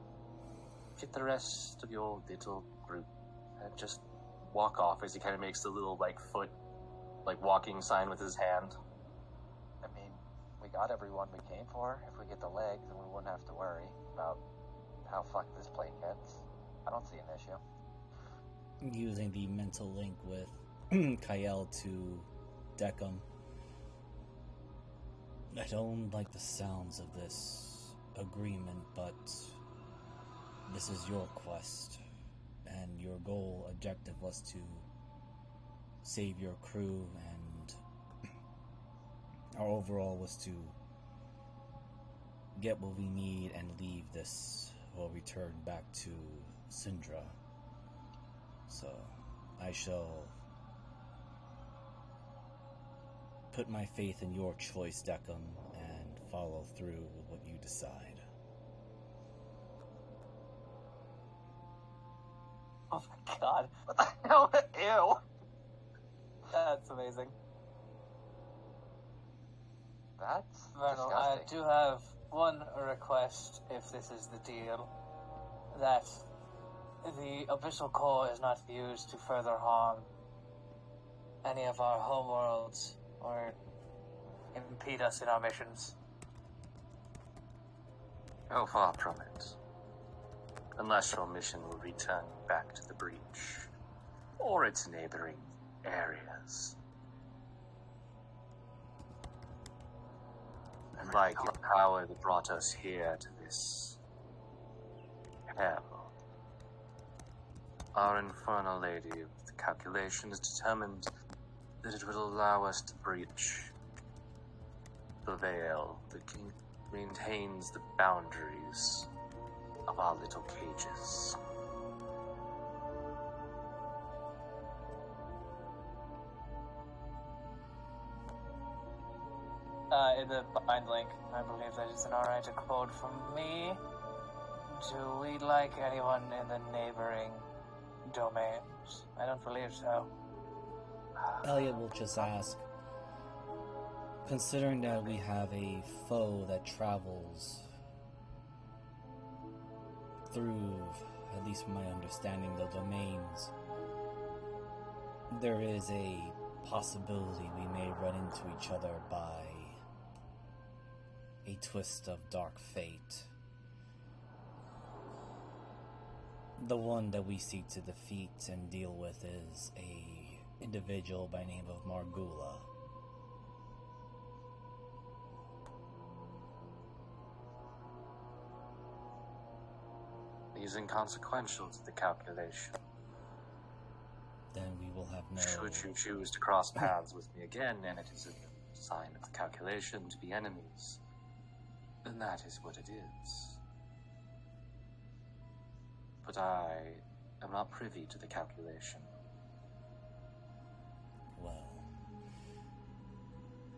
get the rest of your little group, and just walk off as he kind of makes the little, foot, walking sign with his hand. I mean, we got everyone we came for. If we get the legs, then we wouldn't have to worry about how fucked this plane gets. I don't see an issue. Using the mental link with Kyle to Deckham. I don't like the sounds of this agreement, but this is your quest, and your goal objective was to save your crew, and our overall was to get what we need and leave this or return back to Syndra. So I shall put my faith in your choice, Deckham, and follow through with what you decide. Oh my god. What the hell? Ew. That's amazing. That's Vernal, I disgusting. do have one request, if this is the deal, that the Abyssal Core is not used to further harm any of our homeworlds or impede us in our missions. Oh, far from it. Unless your mission will return back to the breach, or its neighboring areas. And like the power that brought us here to this hell, our infernal lady of the calculation is determined that it will allow us to breach the veil that maintains the boundaries of our little cages. In the bind link, I believe that is an alright code from me. Do we like anyone in the neighboring domains? I don't believe so. Elliot will just ask, considering that we have a foe that travels through, at least from my understanding, the domains, there is a possibility we may run into each other by a twist of dark fate. The one that we seek to defeat and deal with is a individual by name of Margula. He's inconsequential to the calculation. Then we will have no... Should you choose to cross paths with me again, and it is a sign of the calculation to be enemies, then that is what it is. But I am not privy to the calculation. Well,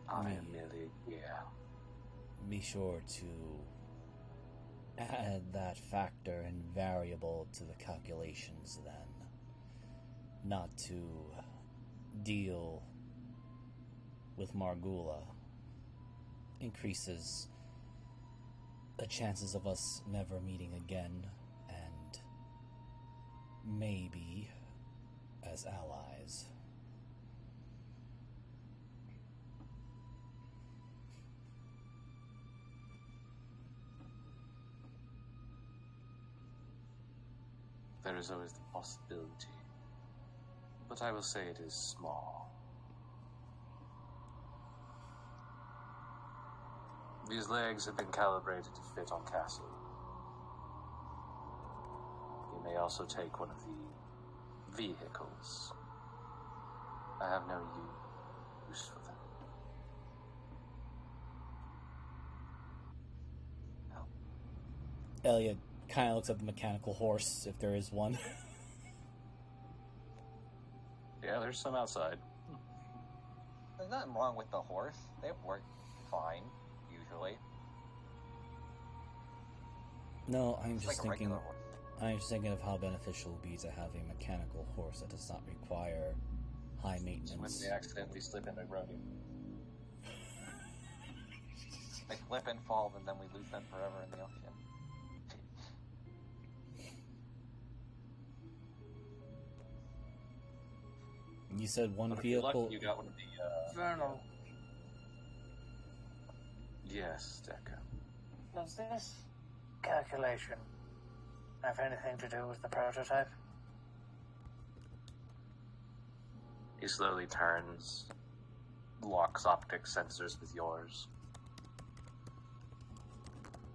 I am merely here. Be sure to add that factor and variable to the calculations then. Not to deal with Margula increases the chances of us never meeting again, and maybe as allies. There is always the possibility, but I will say it is small. These legs have been calibrated to fit on Castle. You may also take one of the vehicles. I have no use for them. Elliot kind of looks at the mechanical horse, if there is one. Yeah, there's some outside. There's nothing wrong with the horse. They work fine, usually. No, I'm It's just like a thinking. regular horse. I'm just thinking of how beneficial it would be to have a mechanical horse that does not require high When maintenance. they accidentally slip and they run you. They slip and fall, and then we lose them forever in the ocean. You said one But if you're vehicle. lucky, you got one of the, Vernal, Yes, Deca. does this calculation have anything to do with the prototype? He slowly turns, locks optic sensors with yours.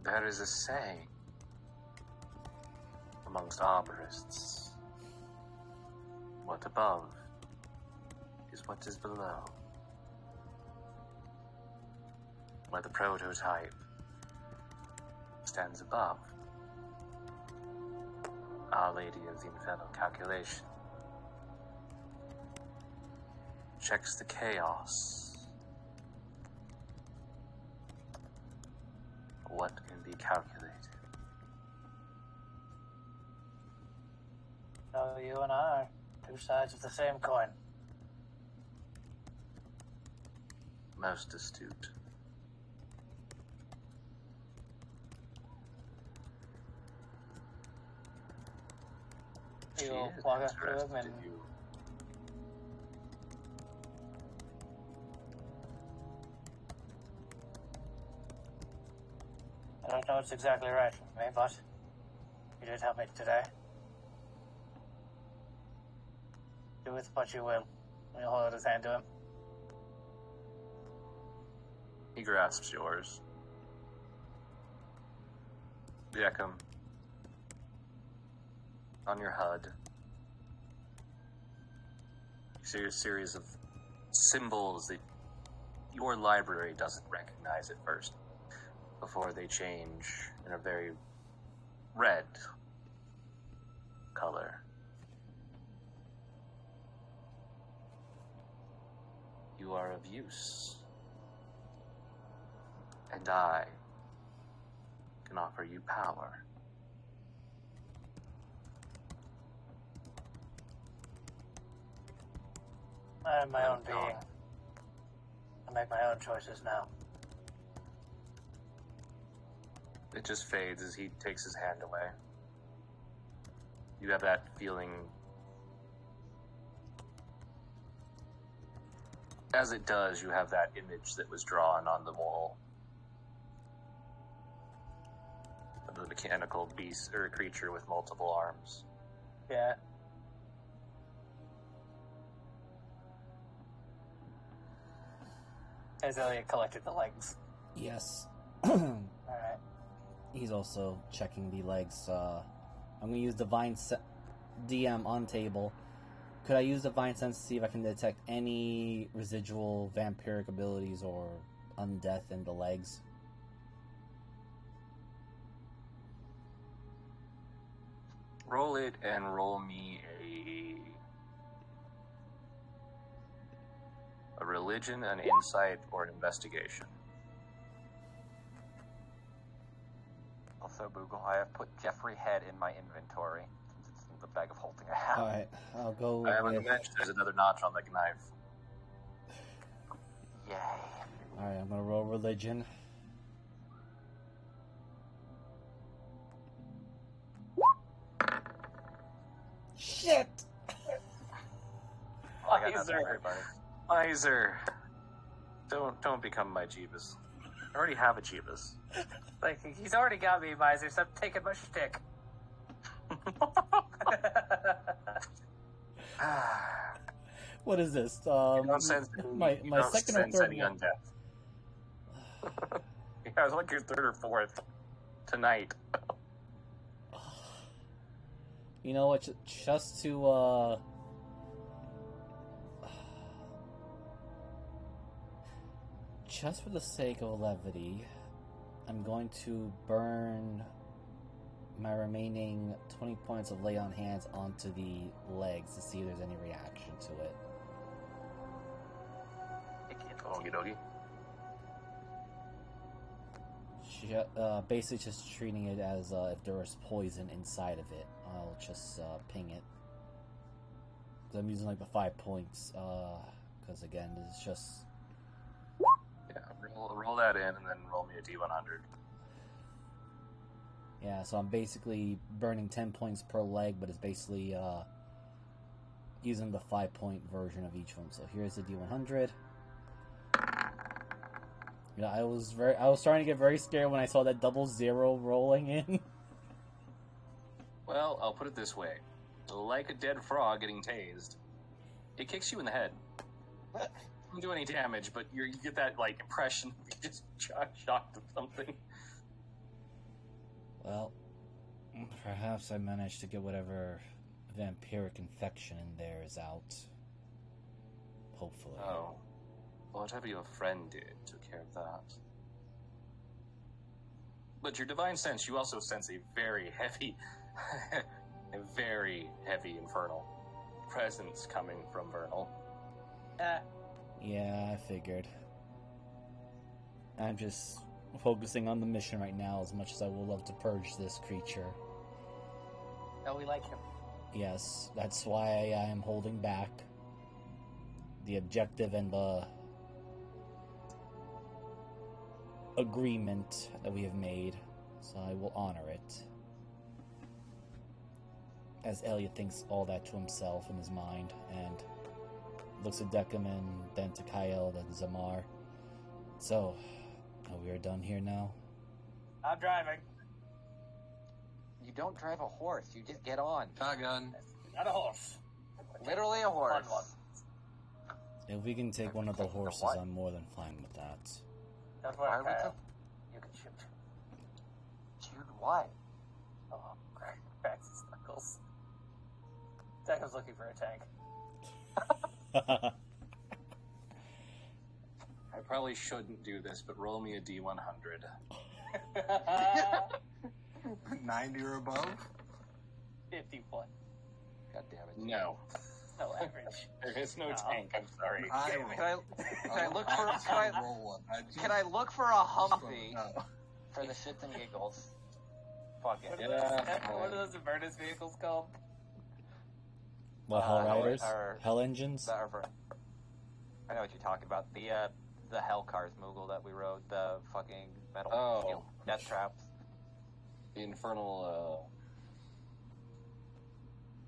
There is a saying amongst arborists. What above is what is below. Where the prototype stands above, Our Lady of the Infernal Calculation checks the chaos. What can be calculated? So you and I are two sides of the same coin. Most astute. She You'll is walk up to him interested and in you. I don't know what's exactly right for me, but you did help me today. Do with what you will. We'll hold out his hand to him. He grasps yours. Jackham. On your HUD, you see a series of symbols that your library doesn't recognize at first, before they change in a very red color. You are of use. And I can offer you power. I am my own Gone. being. I make my own choices now. It just fades as he takes his hand away. You have that feeling. As it does, you have that image that was drawn on the wall of the mechanical beast or creature with multiple arms. Yeah. Has Elliot collected the legs? Yes. Alright. He's also checking the legs. I'm going to use Divine DM on table. Could I use Divine Sense to see if I can detect any residual vampiric abilities or undeath in the legs? Roll it and roll me a religion, an insight, or an investigation. Also, Boogle, I have put Jeffrey Head in my inventory since it's in the bag of holding I have. Alright, I'll go I haven't with... mentioned there's another notch on the knife. Yay. Alright, I'm going to roll religion. Shit! I got nothing Miser. for everybody. Miser. Don't become my Jeebus. I already have a Jeebus. Like, he's already got me, Miser, so I'm taking my shtick. What is this? You don't sense my you don't second or sense third any one. undeath. Yeah, it was like your third or fourth tonight. You know what? Just to just for the sake of levity, I'm going to burn my remaining 20 points of lay on hands onto the legs to see if there's any reaction to it. Okie dokie. Basically just treating it as if there was poison inside of it. I'll just ping it. 'Cause I'm using like the 5 points, because again, this is just... Yeah, roll that in and then roll me a D100. Yeah, so I'm basically burning 10 points per leg, but it's basically using the 5-point version of each one. So here's the D100. Yeah, I was starting to get very scared when I saw that 0 rolling in. Well, I'll put it this way. Like a dead frog getting tased, it kicks you in the head. Doesn't do any damage, but you get that, like, impression of you just shocked of something. Well, perhaps I managed to get whatever vampiric infection in there is out. Hopefully. Oh. Well, whatever your friend did took care of that. But your divine sense, you also sense a very heavy, infernal presence coming from Vernal. Yeah, I figured. I'm just focusing on the mission right now as much as I would love to purge this creature. No, we like him. Yes, that's why I am holding back. The objective and the agreement that we have made, so I will honor it. As Elliot thinks all that to himself in his mind, and looks at Decim and then to Kyle, then Zamar. So, we are done here now? I'm driving. You don't drive a horse, you just get on. Shotgun. Not a horse. Literally a horse. Fun one. If we can take one of the horses, I'm more than fine with that. Don't Why worry, are we Kyle. You can shoot. Shoot what? Oh, cracks his knuckles. Decim's looking for a tank. I probably shouldn't do this, but roll me a D100. 90 or above? 51. God damn it. No. No average. There is no No. tank. I'm sorry. Can I look for can I look for a Humvee for the shits and giggles? Fuck it. What are those Avernus vehicles called? What, Hell Riders? or- Hell Engines? I know what you're talking about. The Hell Cars, Moogle, that we rode. The fucking metal steel death traps. The infernal,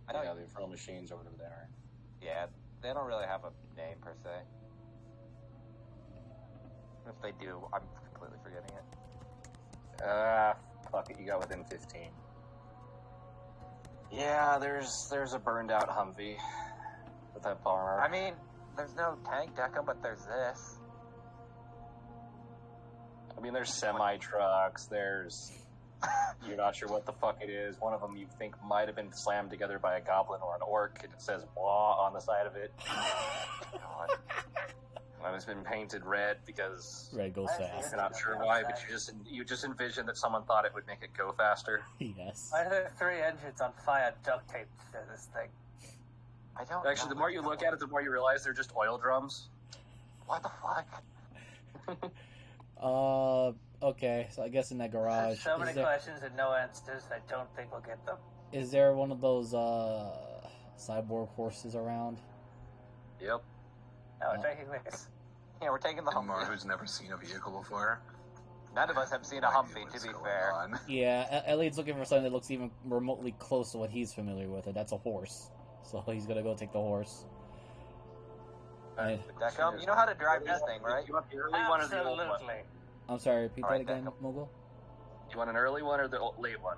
I know. the infernal machines or whatever they are. Yeah, they don't really have a name per se. If they do, I'm completely forgetting it. Fuck it, you got within 15. Yeah, there's a burned out Humvee with that bar. I mean, there's no tank deco, but there's this. I mean, there's semi-trucks, there's... You're not sure what the fuck it is. One of them you think might have been slammed together by a goblin or an orc, and it says blah on the side of it. God. One has been painted red because... Red goes fast. I'm not sure why, but you just envisioned that someone thought it would make it go faster. Yes. Why are there 3 engines on fire duct taped to this thing? I don't Actually, the more you look at it, the more you realize they're just oil drums. What the fuck? Okay, so I guess in that garage... There's so many questions and no answers, I don't think we'll get them. Is there one of those, cyborg horses around? Yep. No, we're taking this. Yeah, we're taking the And Mar, Humvee. who's never seen a vehicle before. None of us have seen a No idea Humvee, what's to be going fair. on. Yeah, Elliot's looking for something that looks even remotely close to what he's familiar with, and that's a horse. So he's gonna go take the horse. And- Decum, you know how to drive this thing, right? You want the early one or the old one? Absolutely. I'm sorry, repeat that Alright, again, Decum. Mogul? You want an early one or the late one?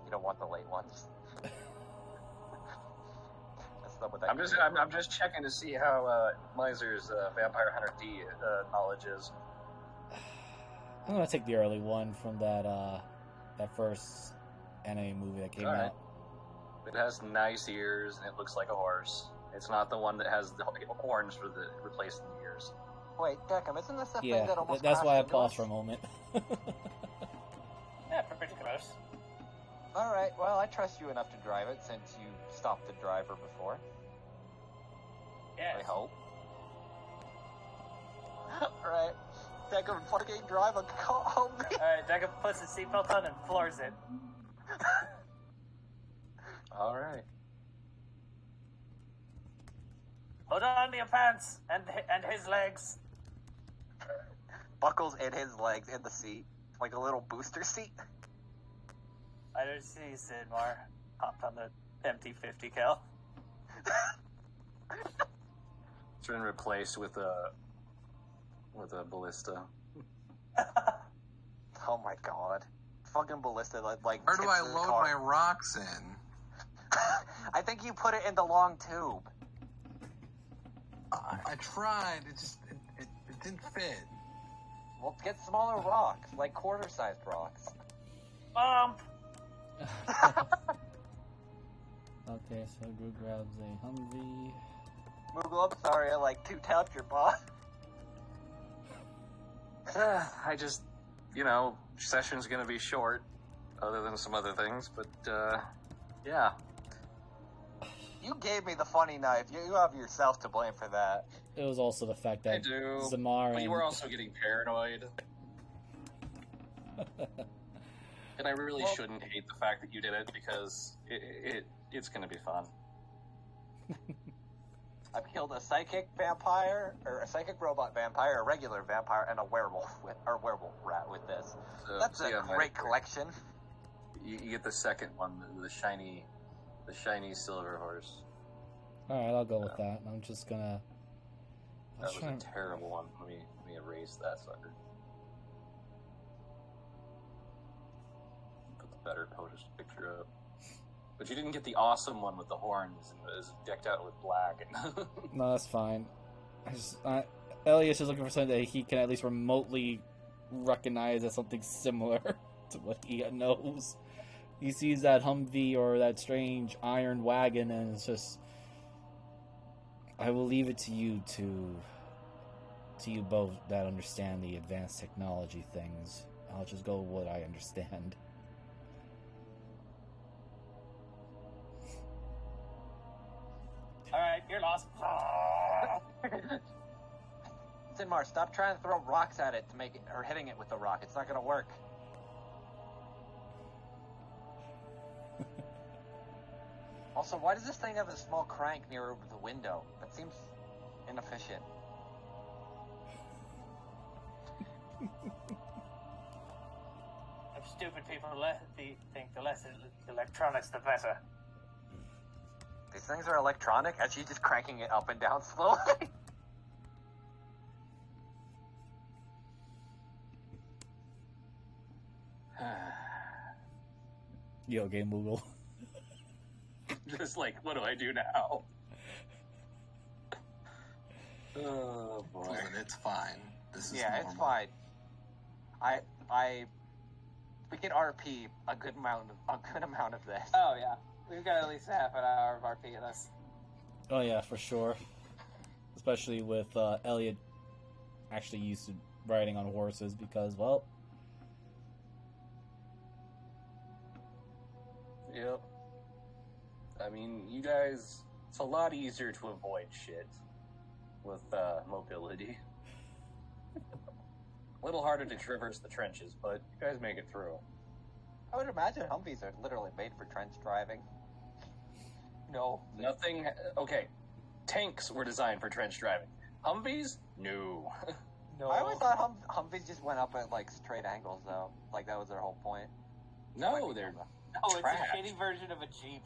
You don't want the late ones. That's not what that I'm just checking to see how Miser's Vampire Hunter D knowledge is. I'm gonna take the early one from that first anime movie that came Alright. out. It has nice ears and it looks like a horse. It's not the one that has the horns for the replacing the ears. Wait, Decum, isn't this the Yeah, thing that almost that's why I crashed into paused us? for a moment. Yeah, pretty close. Alright, well, I trust you enough to drive it since you stopped the driver before. Yes. I hope. Alright. Decum, fucking drive a Humvee. Alright, Jacob puts his seatbelt on and floors it. Alright. Hold on to your pants and his legs. Buckles in his legs in the seat. Like a little booster seat. I don't see Sidmar hopped on the empty 50 cal. It's been replaced with a ballista. Oh my god. Fucking ballista, like Where do I tips the load car. my rocks in? I think you put it in the long tube. I tried. It didn't fit. Well, get smaller rocks, like quarter-sized rocks. Bump! Okay, so Gru grabs a Humvee. Moogle, I'm sorry, I like two-tapped your boss. I just, session's gonna be short, other than some other things, but, yeah. You gave me the funny knife. You have yourself to blame for that. It was also the fact I that do. Zamar But you and... were also getting paranoid. And I really shouldn't hate the fact that you did it, because it's gonna be fun. I've killed a psychic vampire, or a psychic robot vampire, a regular vampire, and a werewolf werewolf rat with this. So, That's a yeah, great collection. You get the second one, the shiny silver horse. Alright, I'll go with that. I'm just gonna... That was a terrible one. Let me erase that sucker. Put the better POTUS picture up. But you didn't get the awesome one with the horns and is decked out with black. No, that's fine. Elias is looking for something that he can at least remotely recognize as something similar to what he knows. He sees that Humvee or that strange iron wagon, and it's just... I will leave it to you both that understand the advanced technology things. I'll just go with what I understand. boss. Sinmar, stop trying to throw rocks at it to make it, or hitting it with the rock. It's not gonna work. Also, why does this thing have a small crank near the window? That seems inefficient. If stupid people think the less electronics, the better. These things are electronic? As you just cranking it up and down slowly? Yo, Game Google. Just like, what do I do now? Oh boy. Listen, it's fine. This is Yeah, normal. it's fine. We can RP a good amount of this. Oh yeah, we've got at least half an hour of RP in us. Oh yeah, for sure. Especially with Elliot actually used to riding on horses because, well... Yep. I mean, you guys, it's a lot easier to avoid shit with mobility. A little harder to traverse the trenches, but you guys make it through. I would imagine Humvees are literally made for trench driving. No. Nothing. Okay, tanks were designed for trench driving. Humvees? No. No. I always thought Humvees just went up at like straight angles though. Like that was their whole point. No, they're Oh, it's trash. a shitty version of a Jeep.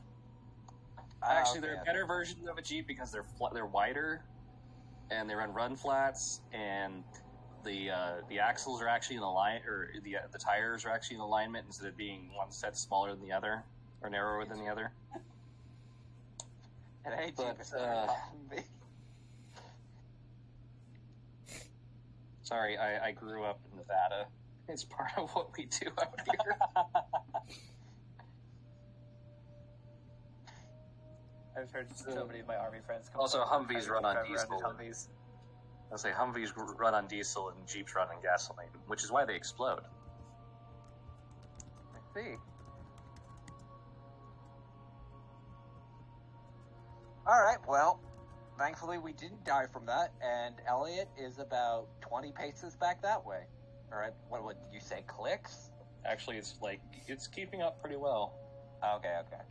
Actually, okay, they're a yeah. better version of a Jeep because they're wider, and they run flats, and the axles are actually in alignment, or the tires are actually in alignment instead of being one set smaller than the other or narrower than the other. And hey, But, Jeep is better than Humvee. Sorry, I grew up in Nevada. It's part of what we do out here. I've heard so many of my army friends complain Also, about Humvees trying run to on drive around diesel. in Humvees. I'll say Humvees run on diesel and Jeeps run on gasoline, which is why they explode. I see. Alright, well, thankfully we didn't die from that, and Elliot is about 20 paces back that way. Alright, what would you say, clicks? Actually, it's keeping up pretty well. Okay, okay.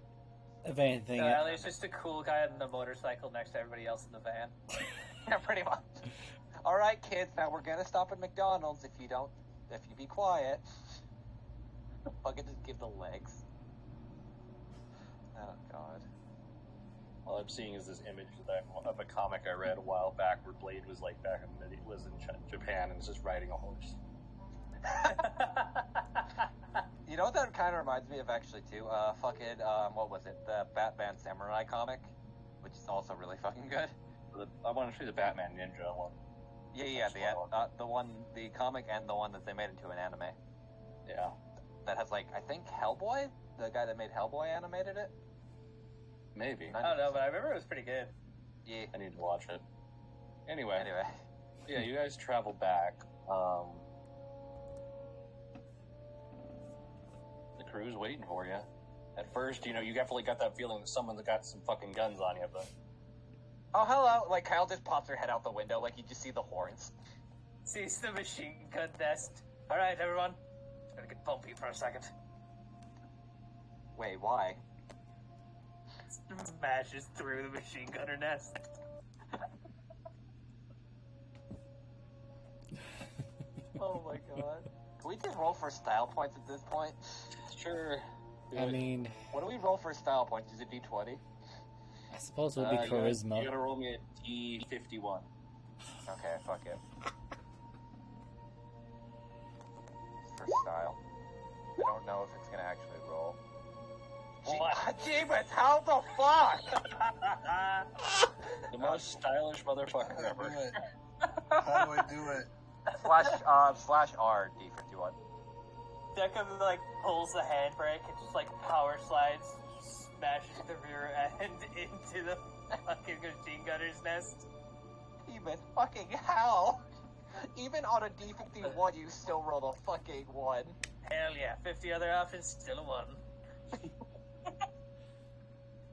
If anything... So Elliot's just a cool guy on the motorcycle next to everybody else in the van. Yeah, pretty much. Alright, kids, now we're gonna stop at McDonald's if you be quiet. Fucking just give the legs. Oh, God. All I'm seeing is this image of a comic I read a while back where Blade was like back in was in Japan and was just riding a horse. You know what that kind of reminds me of, actually, too? What was it? The Batman Samurai comic, which is also really fucking good. I want to see the Batman Ninja one. Yeah, the comic and the one that they made into an anime. Yeah. That has, like, I think Hellboy? The guy that made Hellboy animated it? Maybe. I don't know, but I remember it was pretty good. Yeah. I need to watch it. Anyway. Anyway. Yeah, you guys travel back. The crew's waiting for you. At first, you definitely got that feeling that someone's got some fucking guns on you, but... Oh, hello! Like, Kyle just pops her head out the window, like you just see the horns. Sees the machine gun nest. Alright, everyone. It's gonna get bumpy for a second. Wait, why? Smashes through the machine gunner nest. Oh my god. Can we just roll for style points at this point? Sure. I mean, What do we roll for style points? Is it D20? I suppose it would be charisma. You gotta roll me a D51. Okay, fuck it. For style. I don't know if it's gonna actually roll. Jeebus, how the fuck? The most stylish motherfucker How do I ever. do it? How do I do it? slash R, D51. Deca like pulls the handbrake and just like power slides, smashes the rear end into the fucking machine gunner's nest. Even fucking hell. Even on a D51, you still rolled a fucking 1. Hell yeah, 50 other options, still a 1.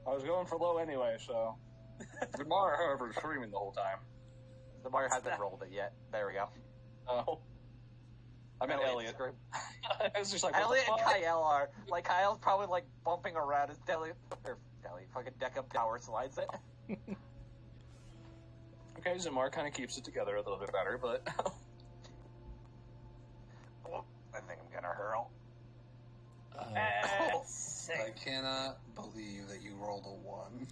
I was going for low anyway, so... Zamar, however, is screaming the whole time. Zamar hasn't rolled it yet. There we go. Oh. I meant Elliot. Scream. I was just like, Elliot and what the fuck? Kyle are. Like, Kyle's probably, like, bumping around as fucking Deckham Tower slides it. Okay, Zamar kind of keeps it together a little bit better, but... Oh, I think I'm gonna hurl. I cannot believe that you rolled a 1.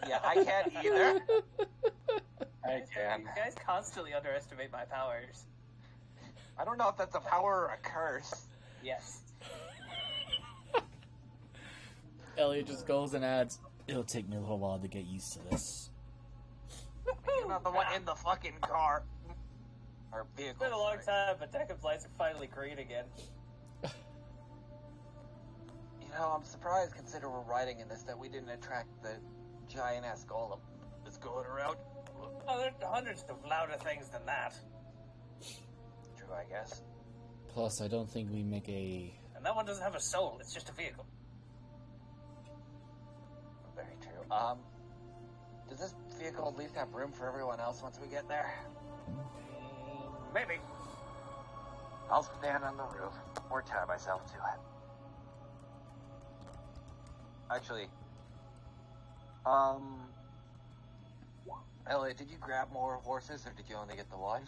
Yeah, I can't either. I can. You guys constantly underestimate my powers. I don't know if that's a power or a curse. Yes. Elliot just goes and adds, "It'll take me a little while to get used to this." You're not the one in the fucking car. Or vehicle. It's been a long sorry. time, but Deckham's lights are finally green again. You know, I'm surprised, considering we're riding in this, that we didn't attract the giant-ass golem that's going around. Oh, there are hundreds of louder things than that. True, I guess. Plus, I don't think we make a... And that one doesn't have a soul, it's just a vehicle. Very true. Does this vehicle at least have room for everyone else once we get there? Maybe. I'll stand on the roof or tie myself to it. Actually, Elliot, did you grab more horses or did you only get the one?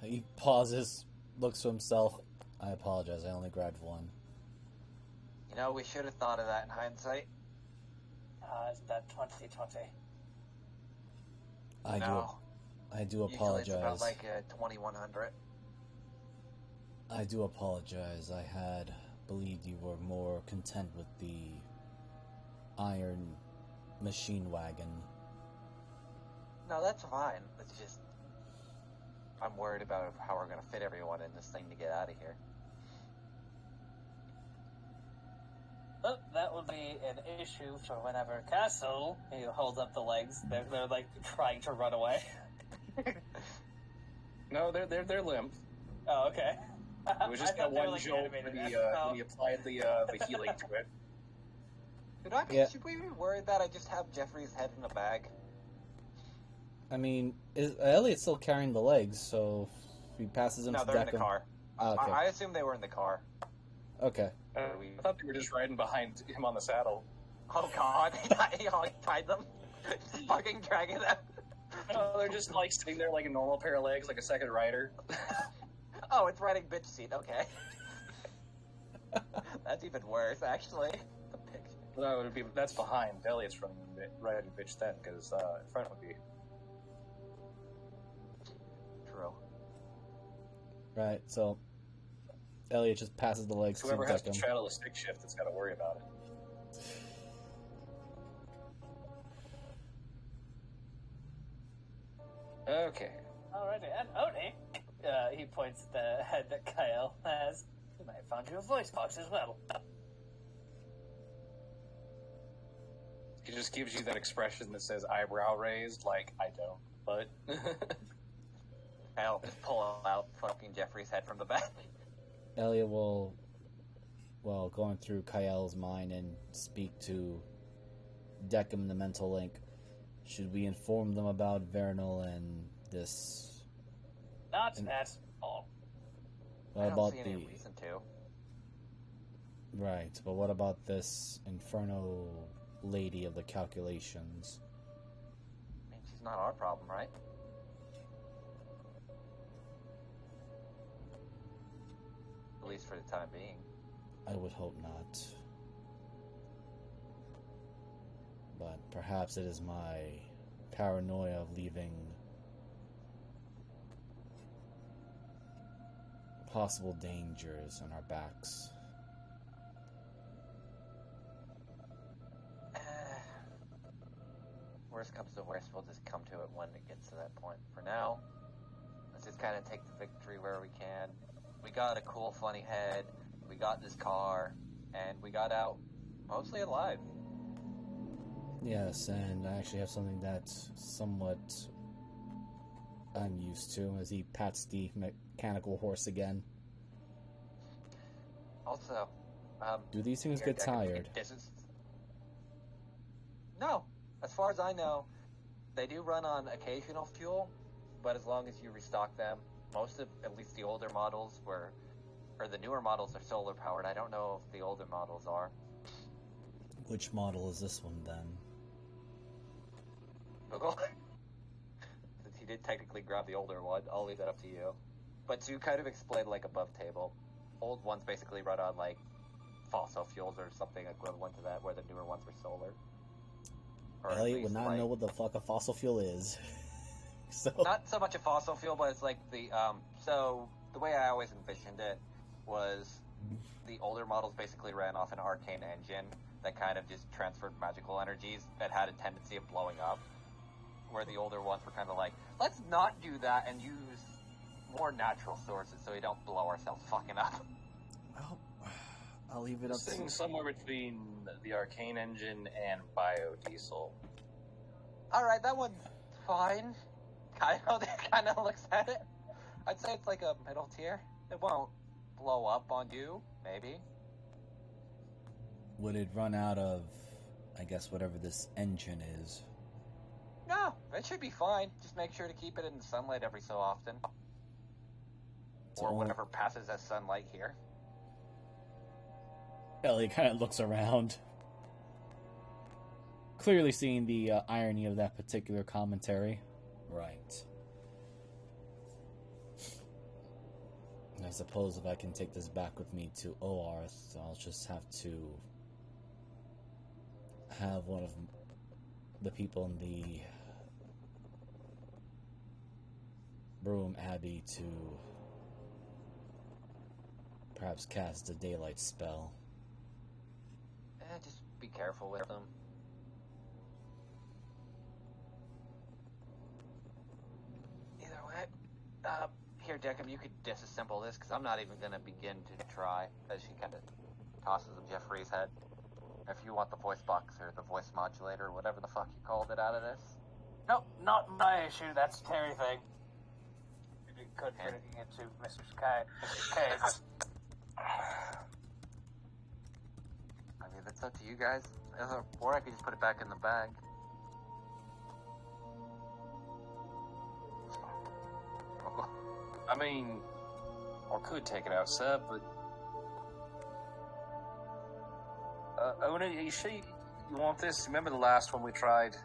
He pauses, looks to himself. I apologize, I only grabbed one. You know, we should have thought of that in hindsight. Isn't that 2020? I do Usually it's apologize. about like 2100. I do apologize. I had believed you were more content with the iron machine wagon. No, that's fine. It's just I'm worried about how we're gonna fit everyone in this thing to get out of here. Well, that would be an issue for whenever Castle, he holds up the legs, they're like trying to run away. No, they're limp. Oh, okay. It was just I that thought they were, one like, jolt animated. when he applied the healing to it. Should we be worried that I just have Jeffrey's head in a bag? I mean, Elliot's still carrying the legs, so if he passes him No, to they're in the Declan... car. Oh, okay. I assume they were in the car. Okay. I thought they were just riding behind him on the saddle. Oh god, he tied them. Just fucking dragging them. No, they're just like sitting there like a normal pair of legs, like a second rider. Oh, it's riding bitch seat, okay. That's even worse, actually. The picture. No, that's behind. Elliot's riding bitch then, because in front would be. True. Right, so Elliot just passes the legs Whoever to has to Declan. straddle the stick shift that's got to worry about it. Okay. Alrighty, and Oni, he points the head that Kyle has. He might have found you a voice box as well. He just gives you that expression that says eyebrow raised, like, I don't, but... I'll just pull out fucking Jeffrey's head from the back. Elliot will, well, going through Kyle's mind and speak to Deckham, the mental link. Should we inform them about Vernal and this? Not at all. What I don't about see any reason to. Right, but what about this Inferno lady of the calculations? I mean, she's not our problem, right? At least for the time being. I would hope not. But perhaps it is my paranoia of leaving possible dangers on our backs. Worst comes to worst, we'll just come to it when it gets to that point. For now, let's just kind of take the victory where we can. We got a cool, funny head, we got this car, and we got out mostly alive. Yes, and I actually have something that's somewhat I'm used to as he pats the mechanical horse again. Also, Do these things here, get Deckard, tired? No. As far as I know, they do run on occasional fuel, but as long as you restock them, most of, at least the older models or the newer models are solar powered. I don't know if the older models are. Which model is this one then? Google. Since he did technically grab the older one, I'll leave that up to you. But to kind of explain, like, above table, old ones basically run on, like, fossil fuels or something equivalent to that, where the newer ones were solar. Or Elliot would not know what the fuck a fossil fuel is. So not so much a fossil fuel, but it's like the, so the way I always envisioned it was the older models basically ran off an arcane engine that kind of just transferred magical energies that had a tendency of blowing up. Where the older ones were kind of like, let's not do that and use more natural sources so we don't blow ourselves fucking up. well, I'll leave it up Sitting to somewhere between the arcane engine and biodiesel. Alright, that one's fine. Kind of looks at it. I'd say it's like a middle tier. It won't blow up on you, maybe. Would it run out of, I guess, whatever this engine is? No, it should be fine. Just make sure to keep it in the sunlight every so often. Or whatever passes as sunlight here. Elliot kind of looks around, clearly seeing the irony of that particular commentary. Right. I suppose if I can take this back with me to Oarth, I'll just have to have one of the people in the Broom Abbey to perhaps cast a daylight spell. Just be careful with them. Either way, here, Deckham, you could disassemble this, because I'm not even going to begin to try, as she kind of tosses a Jeffrey's head. If you want the voice box or the voice modulator or whatever the fuck you called it out of this. Nope, not my issue. That's a Terry thing. If you could bring it to Mr. K. I mean, that's up to you guys. Or I could just put it back in the bag. I mean, or could take it out, sir, but... Ona, you sure you want this? Remember the last one we tried?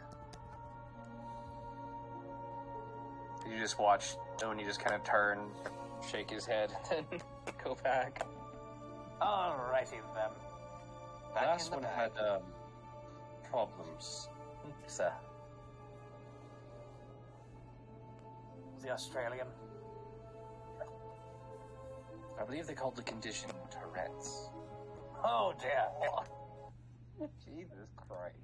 Did you just watch Ona just kind of turn, shake his head, and go back? Alrighty then. The last one had, problems, sir. The Australian. I believe they called the condition Tourette's. Oh dear. Jesus Christ.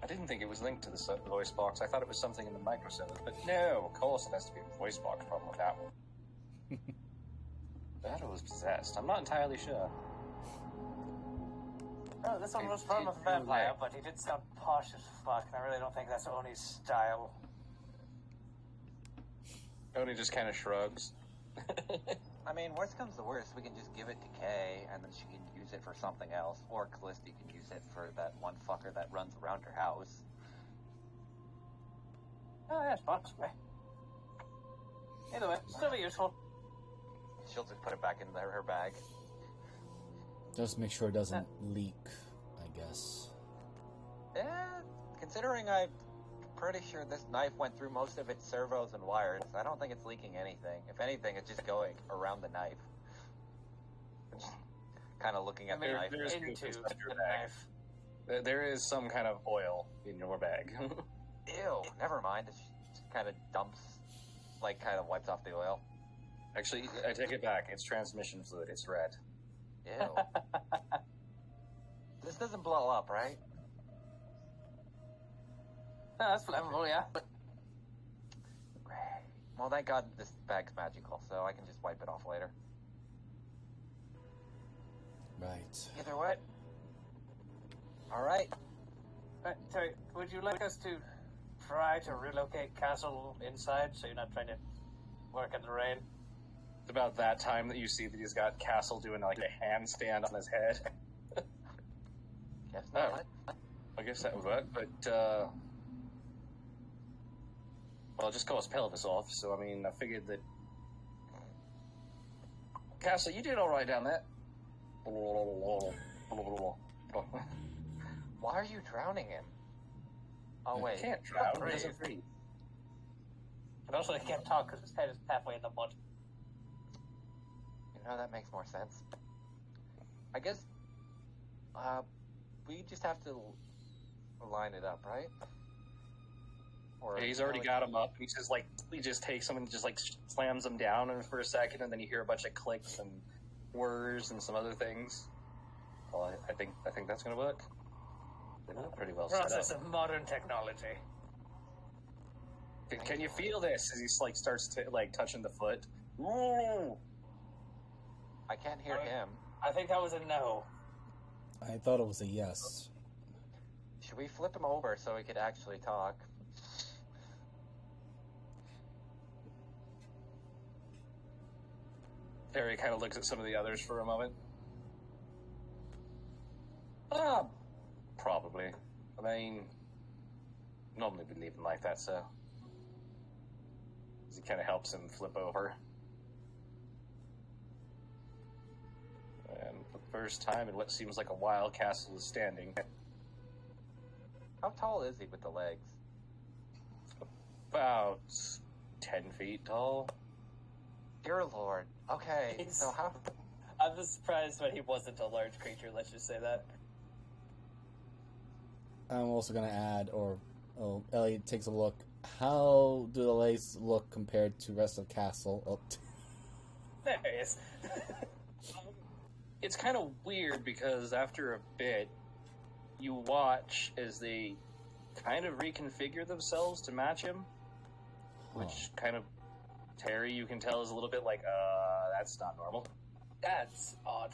I didn't think it was linked to the voice box. I thought it was something in the microservice, but no, of course it has to be a voice box problem with that one. That was possessed. I'm not entirely sure. Oh, this one was from a vampire, but he did sound posh as fuck, and I really don't think that's Oni's style. Oni just kind of shrugs. I mean, worst comes to worst, we can just give it to Kay, and then she can use it for something else. Or Callisti can use it for that one fucker that runs around her house. Oh, yes, possibly. Either way, still be useful. She'll just put it back in her bag. Just make sure it doesn't leak, I guess. Yeah, considering I'm pretty sure this knife went through most of its servos and wires, I don't think it's leaking anything. If anything, it's just going around the knife. Just kind of looking at the knife. Into the knife. There is some kind of oil in your bag. Ew, never mind. It just kind of dumps, like, kind of wipes off the oil. Actually, I take it back. It's transmission fluid. It's red. Ew. This doesn't blow up, right? No, that's flammable, yeah. Well, thank God this bag's magical, so I can just wipe it off later. Right. Either way. Alright. Terry, would you like us to try to relocate Castle inside so you're not trying to work in the rain? It's about that time that you see that he's got Castle doing like a handstand on his head. Guess not. I guess that would work, but, well, just cause Pelvis off, so, I mean, I figured that... Castle, you did alright down there. Why are you drowning him? Oh, wait. He can't drown, he doesn't breathe. And also, he can't talk because his head is halfway in the mud. You know, that makes more sense. I guess, we just have to line it up, right? Or, Yeah, he's already got him up. He's just like, he just takes him and just like slams him down for a second, and then you hear a bunch of clicks and whirs and some other things. Well, I think that's gonna work. They look pretty well set Process up. of modern technology. Can you feel this as he like starts to like touching the foot? Ooh. I can't hear him. I think that was a no. I thought it was a yes. Should we flip him over so he could actually talk? Terry kind of looks at some of the others for a moment. Probably. I mean, normally we leave him like that, so. He kind of helps him flip over. And for the first time in what seems like a while, Castle is standing. How tall is he with the legs? About 10 feet tall. Dear Lord. Okay, so how... I'm just surprised when he wasn't a large creature, let's just say that. I'm also going to add, Ellie takes a look. How do the legs look compared to rest of Castle? Oh. There he is. It's kind of weird because after a bit, you watch as they kind of reconfigure themselves to match him, which kind of, Terry, you can tell is a little bit like, that's not normal. That's odd.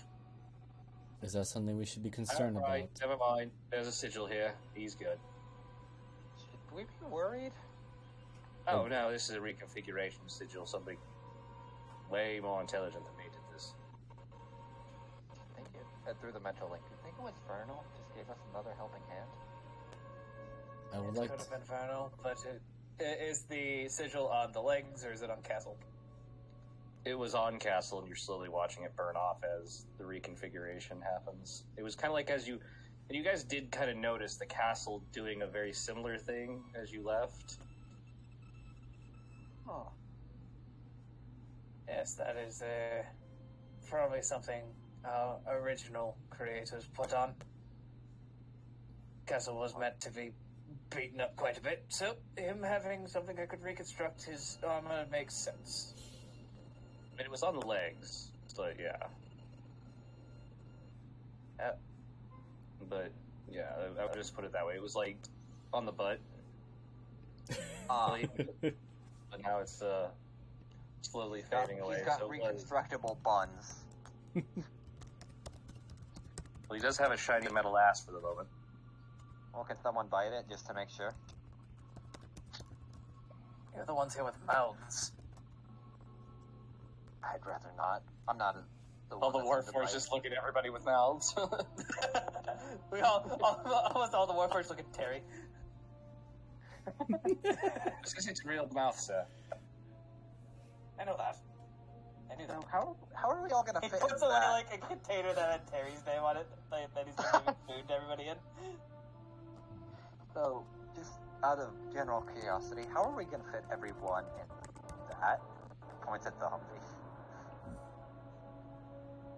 Is that something we should be concerned Right, about? never mind. There's a sigil here. He's good. Should we be worried? Oh no, this is a reconfiguration sigil. Something way more intelligent than me did this. Do you think it, through the mental link, do you think it was Vernal just gave us another helping hand? I would It like could to... have been Vernal, but is the sigil on the legs or is it on Castle? It was on Castle, and you're slowly watching it burn off as the reconfiguration happens. It was kind of like as you... And you guys did kind of notice the Castle doing a very similar thing as you left. Oh. Yes, that is probably something original creators put on. Castle was meant to be beaten up quite a bit, so him having something that could reconstruct his armor makes sense. I mean, it was on the legs, but yeah. But, yeah, I would just put it that way. It was, like, on the butt. But now it's, slowly fading away. He's got so reconstructible buns. well, he does have a shiny metal ass for the moment. Well, can someone bite it just to make sure? You're the ones here with mouths. I'd rather not. I'm not All the Warforged just look at everybody with mouths. We almost all the Warforged look at Terry. This isn't a real mouth, sir. I know that. I knew that. So how are we all gonna He fit puts in it in that? like a container that had Terry's name on it, that he's been giving food to everybody in. So, just out of general curiosity, how are we gonna fit everyone in that? Points at the Humvee.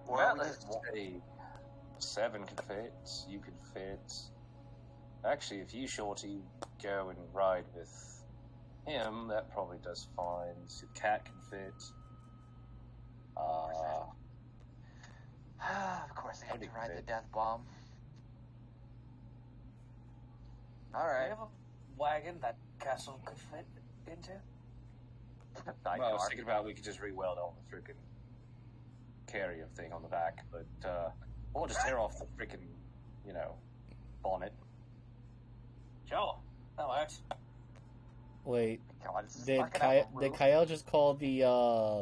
Or Well, are we let's just say 7 could fit. You could fit. Actually, if you, Shorty, go and ride with him, that probably does fine. So Cat can fit. of course I have to Pretty ride the fit. death bomb. Do Alright. you have a wagon that Castle could fit into? Well, I was thinking about we could just re-weld on the freaking carrier thing on the back, but or just tear off the freaking, bonnet. Sure, that works. Wait, God, it's just did fucking out the roof. Kyle just call the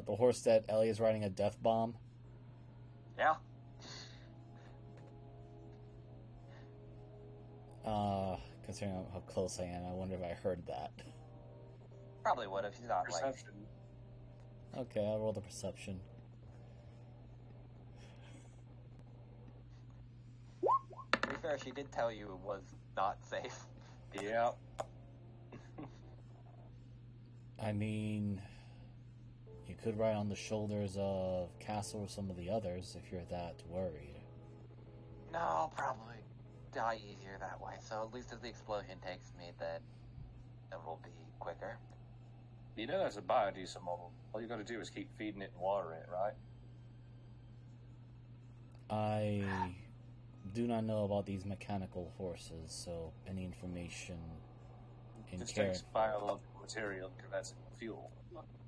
horse that Ellie is riding a death bomb? Yeah. Considering how close I am, I wonder if I heard that. Probably would if she's not like. Perception. Okay, I'll roll the perception. To be fair, she did tell you it was not safe. Yeah. I mean, you could ride on the shoulders of Castle or some of the others if you're that worried. No, I'll probably die easier that way. So at least if the explosion takes me, then it will be quicker. You know that's a biodiesel model. All you gotta do is keep feeding it and watering it, right? I do not know about these mechanical horses, so any information in Just care. takes biological material and converts it into fuel.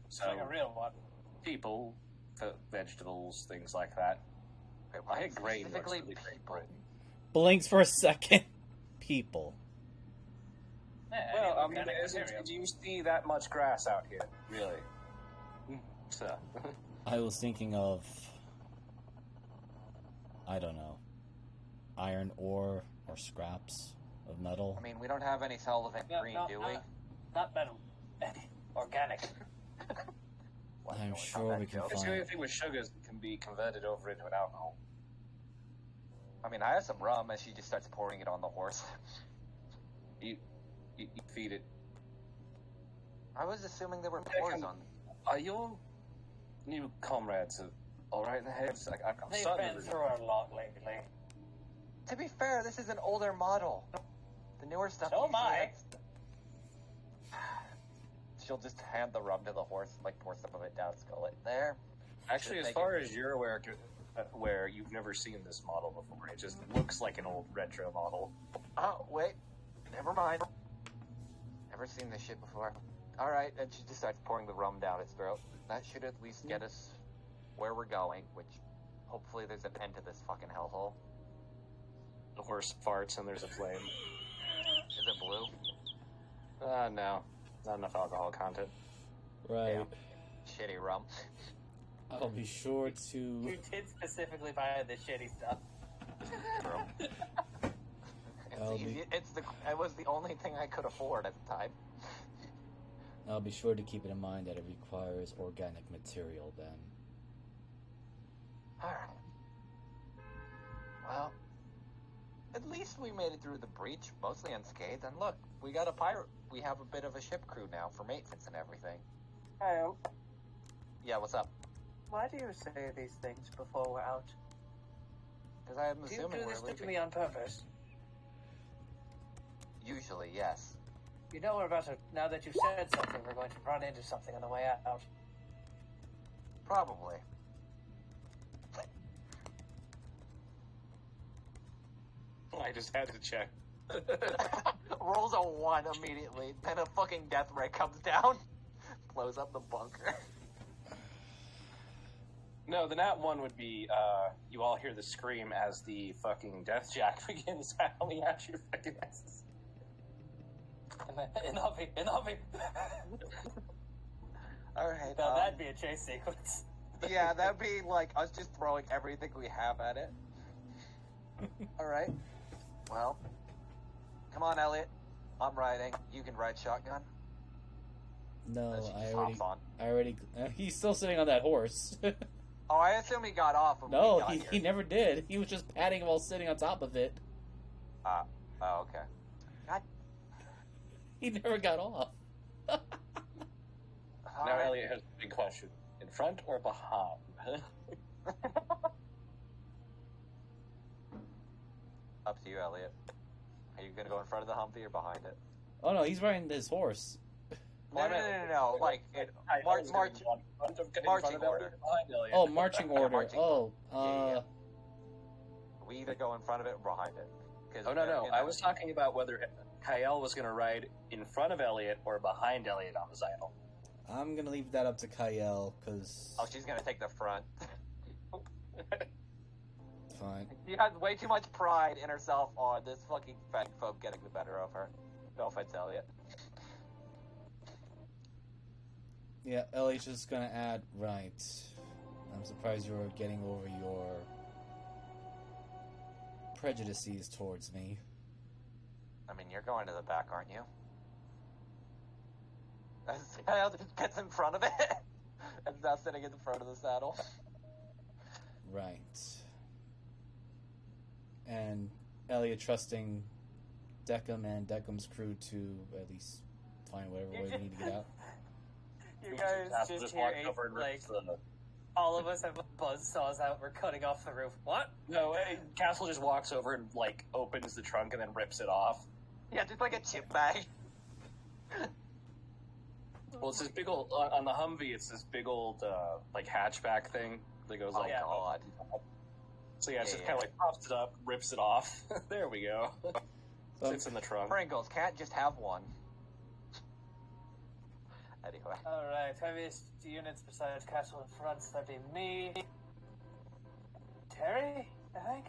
It's So like a real one. people, vegetables, things like that. Wait, I why hate grain looks specifically really great people? for it. Blinks for a second. People. Yeah, Well, I any mean, organic isn't, material. do you see that much grass out here? Really? So, I was thinking of, I don't know, iron ore or scraps of metal. I mean, we don't have any solvent No, green, no, do we? Not metal. Organic. What, I'm no, it's sure not that we can joke. it's the fine. only thing with sugars that can be converted over into an alcohol. I mean, I have some rum, and she just starts pouring it on the horse. You feed it. I was assuming there were Okay, pores can- on. Are your new comrades all right in the heads? Like, I'm They've starting been to through a lot lately. To be fair, this is an older model. The newer stuff. So am usually I. has- She'll just hand the rum to the horse and like pour some of it down Skull. There. Actually, as Just far as you're aware, where you've never seen this model before, it just looks like an old retro model. Oh wait, never mind. Never seen this shit before. All right, and she just starts pouring the rum down its throat. That should at least get us where we're going. Which, hopefully, there's an end to this fucking hellhole. The horse farts and there's a flame. Is it blue? No, not enough alcohol content. Right. Shitty rum. I'll be sure to. You did specifically buy the shitty stuff. I'll be- It was the only thing I could afford at the time. I'll be sure to keep it in mind that it requires organic material then. Alright. Well, at least we made it through the breach, mostly unscathed. And look, we got a pirate. We have a bit of a ship crew now for maintenance and everything. Kyle, Yeah, what's up? why do you say these things before we're out? Because I'm Do you assuming do we're this to leaving. me on purpose? Usually, yes. You know we're about to, now that you've said something, we're going to run into something on the way out. Probably. I just had to check. Rolls a 1 immediately. Then a fucking death ray comes down. Blows up the bunker. No, the nat one would be, you all hear the scream as the fucking death jack begins howling at your fucking asses. Enough. Alright. Now that'd be a chase sequence. Yeah, that'd be like us just throwing everything we have at it. Alright. Well, come on, Elliot. I'm riding. You can ride shotgun. No, She I just already. hops on. I already. He's still sitting on that horse. Oh, I assume he got off when No, we got he here. never did. He was just patting while sitting on top of it. Oh, okay. God. He never got off. Now Alright. Elliot has a big question. In front or behind? Up to you, Elliot. Are you gonna go in front of the Humpty or behind it? Oh no, he's riding his horse. No. Like, marching order. Oh, marching order. marching Oh, Yeah. We either go in front of it or behind it. 'Cause Oh, no. in I that- was talking about whether Kyle was going to ride in front of Elliot or behind Elliot on the Zytle. I'm gonna leave that up to Kyle, cause Oh, she's gonna take the front. fine. She has way too much pride in herself on this fucking fat folk getting the better of her. No offense, Elliot. Yeah, Ellie's just gonna add, right. I'm surprised you're getting over your prejudices towards me. I mean, you're going to the back, aren't you? As Kyle just gets in front of it, and now sitting in the front of the saddle. Right. And Elliot trusting Deckham and Deckham's crew to at least find whatever way we need to get out. You guys just hear all of us have buzzsaws out. We're cutting off the roof. What? No, Castle just walks over and like opens the trunk and then rips it off. Yeah, just like a chip bag. Well, it's this big old on the Humvee. It's this big old like hatchback thing that goes like. Oh god. So yeah, it's just kind of like pops it up, rips it off. There we go. Sits in the trunk. Pringles can't just have one. Anyway. Alright, heaviest units besides Castle in front, that'd be me. Terry, I think?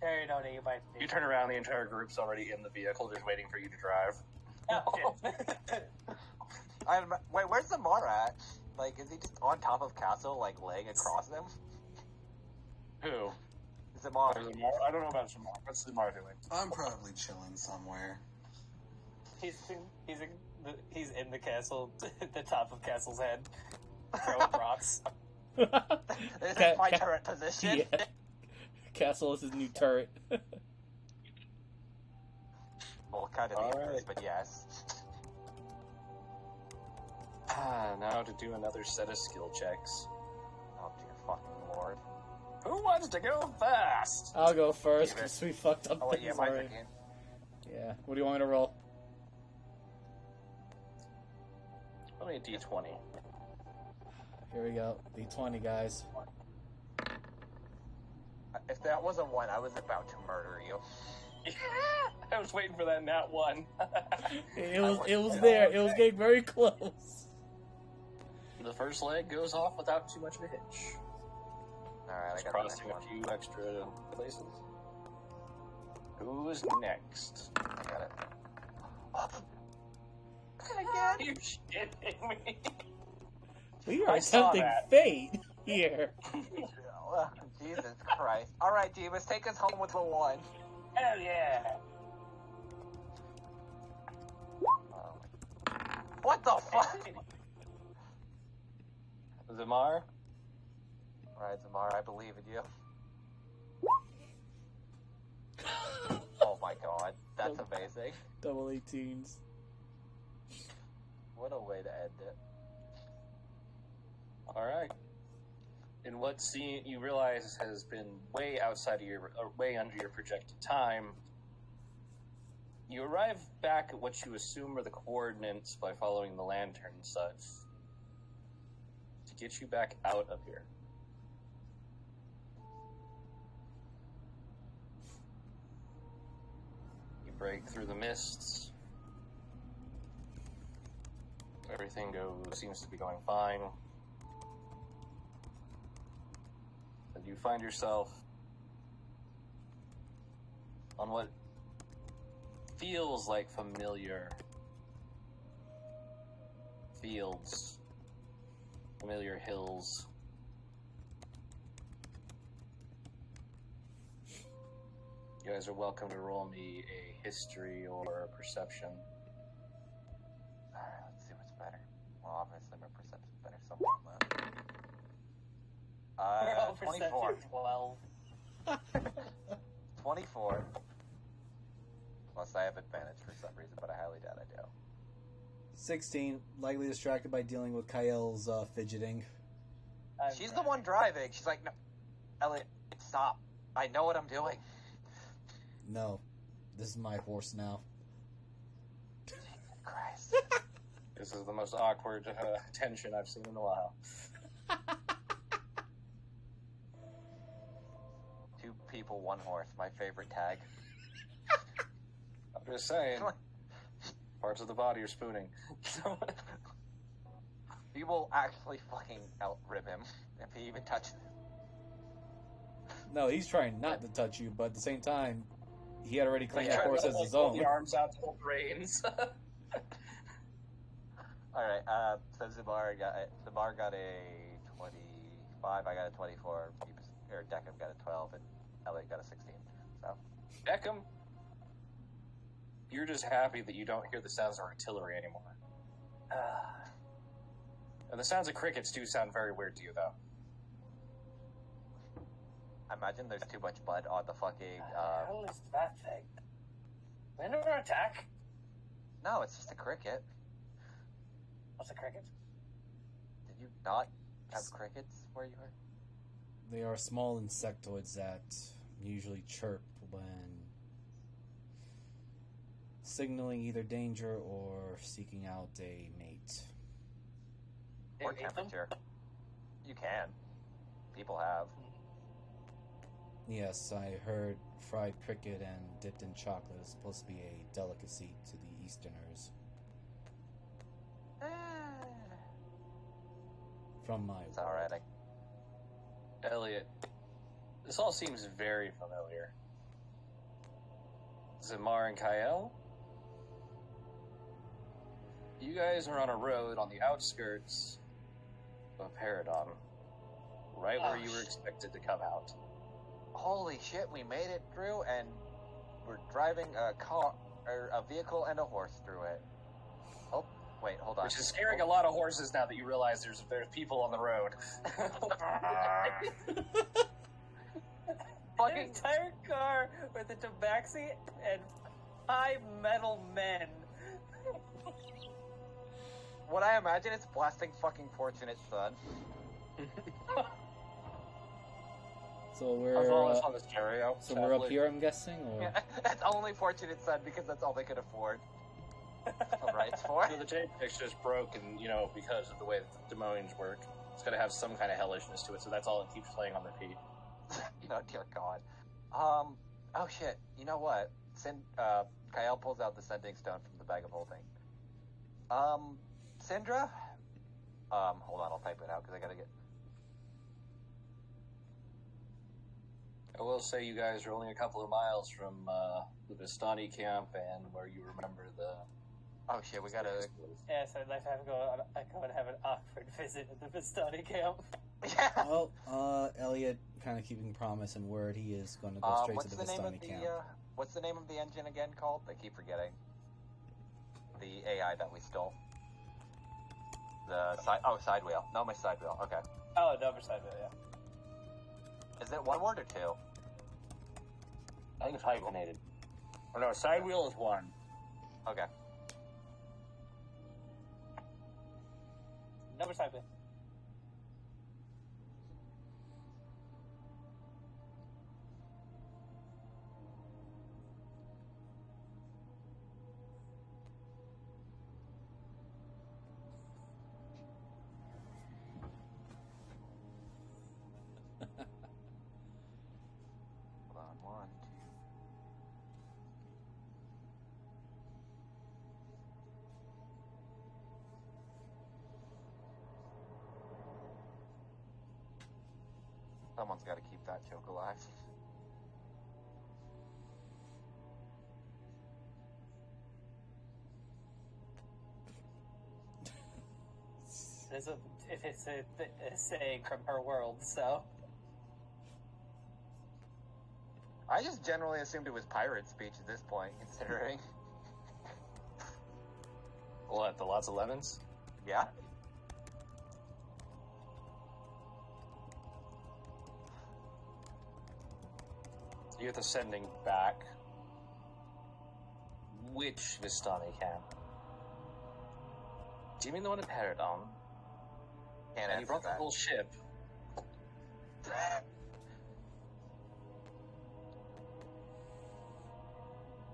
Terry, no, you might be. You turn around, the entire group's already in the vehicle, just waiting for you to drive. Oh, Wait, where's Zamar at? Like, is he just on top of Castle, like, laying across them? Who? Zamar. I don't know about Zamar. What's Zamar doing? I'm probably chilling somewhere. He's in the castle, the top of Castle's head, throwing rocks. This is my turret position. Yeah. Castle is his new turret. Well, kind of the inverse, but yes. Now to do another set of skill checks. Oh dear fucking lord. Who wants to go fast? I'll go first because we fucked up Oh wait, yeah, things mine's already. again. Yeah. What do you want me to roll? Only a D20. Here we go. D20, guys. If that was a 1, I was about to murder you. I was waiting for that nat 1. It was there. It was getting very close. The first leg goes off without too much of a hitch. Alright, I Just got crossing the a next few extra places. Who's next? one. I got it. Again? You're shitting me. We are I saw attempting that. fate here. Oh, Jesus Christ. Alright, Divas, take us home with a 1. Hell yeah! What the fuck? Zamar? Alright, Zamar, I believe in you. Oh my god, that's amazing. Double 18s. What a way to end it. Alright. In what scene you realize has been way outside of your, or way under your projected time, you arrive back at what you assume are the coordinates by following the lantern and such to get you back out of here. You break through the mists. Everything seems to be going fine. And you find yourself on what feels like familiar fields, familiar hills. You guys are welcome to roll me a history or a perception. Alright, let's see what's better. Well, obviously my perception's better somewhere on that. 24. 12. 24. Plus I have advantage for some reason, but I highly doubt I do. 16, likely distracted by dealing with Kyle's fidgeting. She's the one driving. She's like, no, Elliot, stop. I know what I'm doing. No. This is my horse now. Jesus Christ. This is the most awkward tension I've seen in a while. 2 people, 1 horse. My favorite tag. I'm just saying, parts of the body are spooning. We will actually fucking outrib him if he even touches him. No, he's trying not to touch you, but at the same time, he had already claimed Yeah, that horse as hold his own. the arms out to hold reins. Alright, so Zamar got a 25, I got a 24. or Deckham got a 12, and Elliot got a 16. So, Beckham, you're just happy that you don't hear the sounds of artillery anymore. And the sounds of crickets do sound very weird to you, though. I imagine there's too much blood on the fucking. What is that thing? Under attack? No, it's just a cricket. What's a cricket? Did you not have crickets where you were? They are small insectoids that usually chirp when signaling either danger or seeking out a mate. Or They eat them? temperature. You can. People have. Yes, I heard fried cricket and dipped in chocolate is supposed to be a delicacy to the Easterners. From my It's alright. Elliot, this all seems very familiar. Zamar and Kyle? You guys are on a road on the outskirts of Paradon, right where you were expected to come out. Holy shit, we made it through, and we're driving a car, or a vehicle and a horse through it. Oh, wait, hold on. Which is scaring a lot of horses now that you realize there's people on the road. An entire car with a tabaxi and 5 metal men. What I imagine it's blasting fucking Fortunate Son. So As well we're as on the stereo. so we're up here, I'm guessing, or That's only Fortunate Son because that's all they could afford. The rights for. So the tape deck's just broke, and because of the way that the Demonians work, it's got to have some kind of hellishness to it. So that's all it keeps playing on repeat. Oh dear God. Oh shit. You know what? Kyle pulls out the sending stone from the bag of holding. Syndra? Hold on, I'll type it out because I gotta get. I will say you guys are only a couple of miles from the Vistani camp and where you remember the. Oh shit, we gotta. Yes, I'd like to go and have an awkward visit at the Vistani camp. Yeah. well, Elliot, kind of keeping promise and word, he is going to go straight to the Vistani camp. What's the name of the engine again called? I keep forgetting. The AI that we stole. The side wheel. No, my side wheel. Okay. Oh, the other side of it, yeah. Is it one word or two? I think it's hyphenated. Oh no, side wheel is one. Okay. Number side of it. Hold on, 1, 2. Someone's got to keep that joke alive. If it's a saying from her world, so. I just generally assumed it was pirate speech at this point, considering. What, the lots of lemons? Yeah. You have to sending back. Which Vistani camp? Do you mean the one in Paradon? Can't And you answer brought the that. whole ship.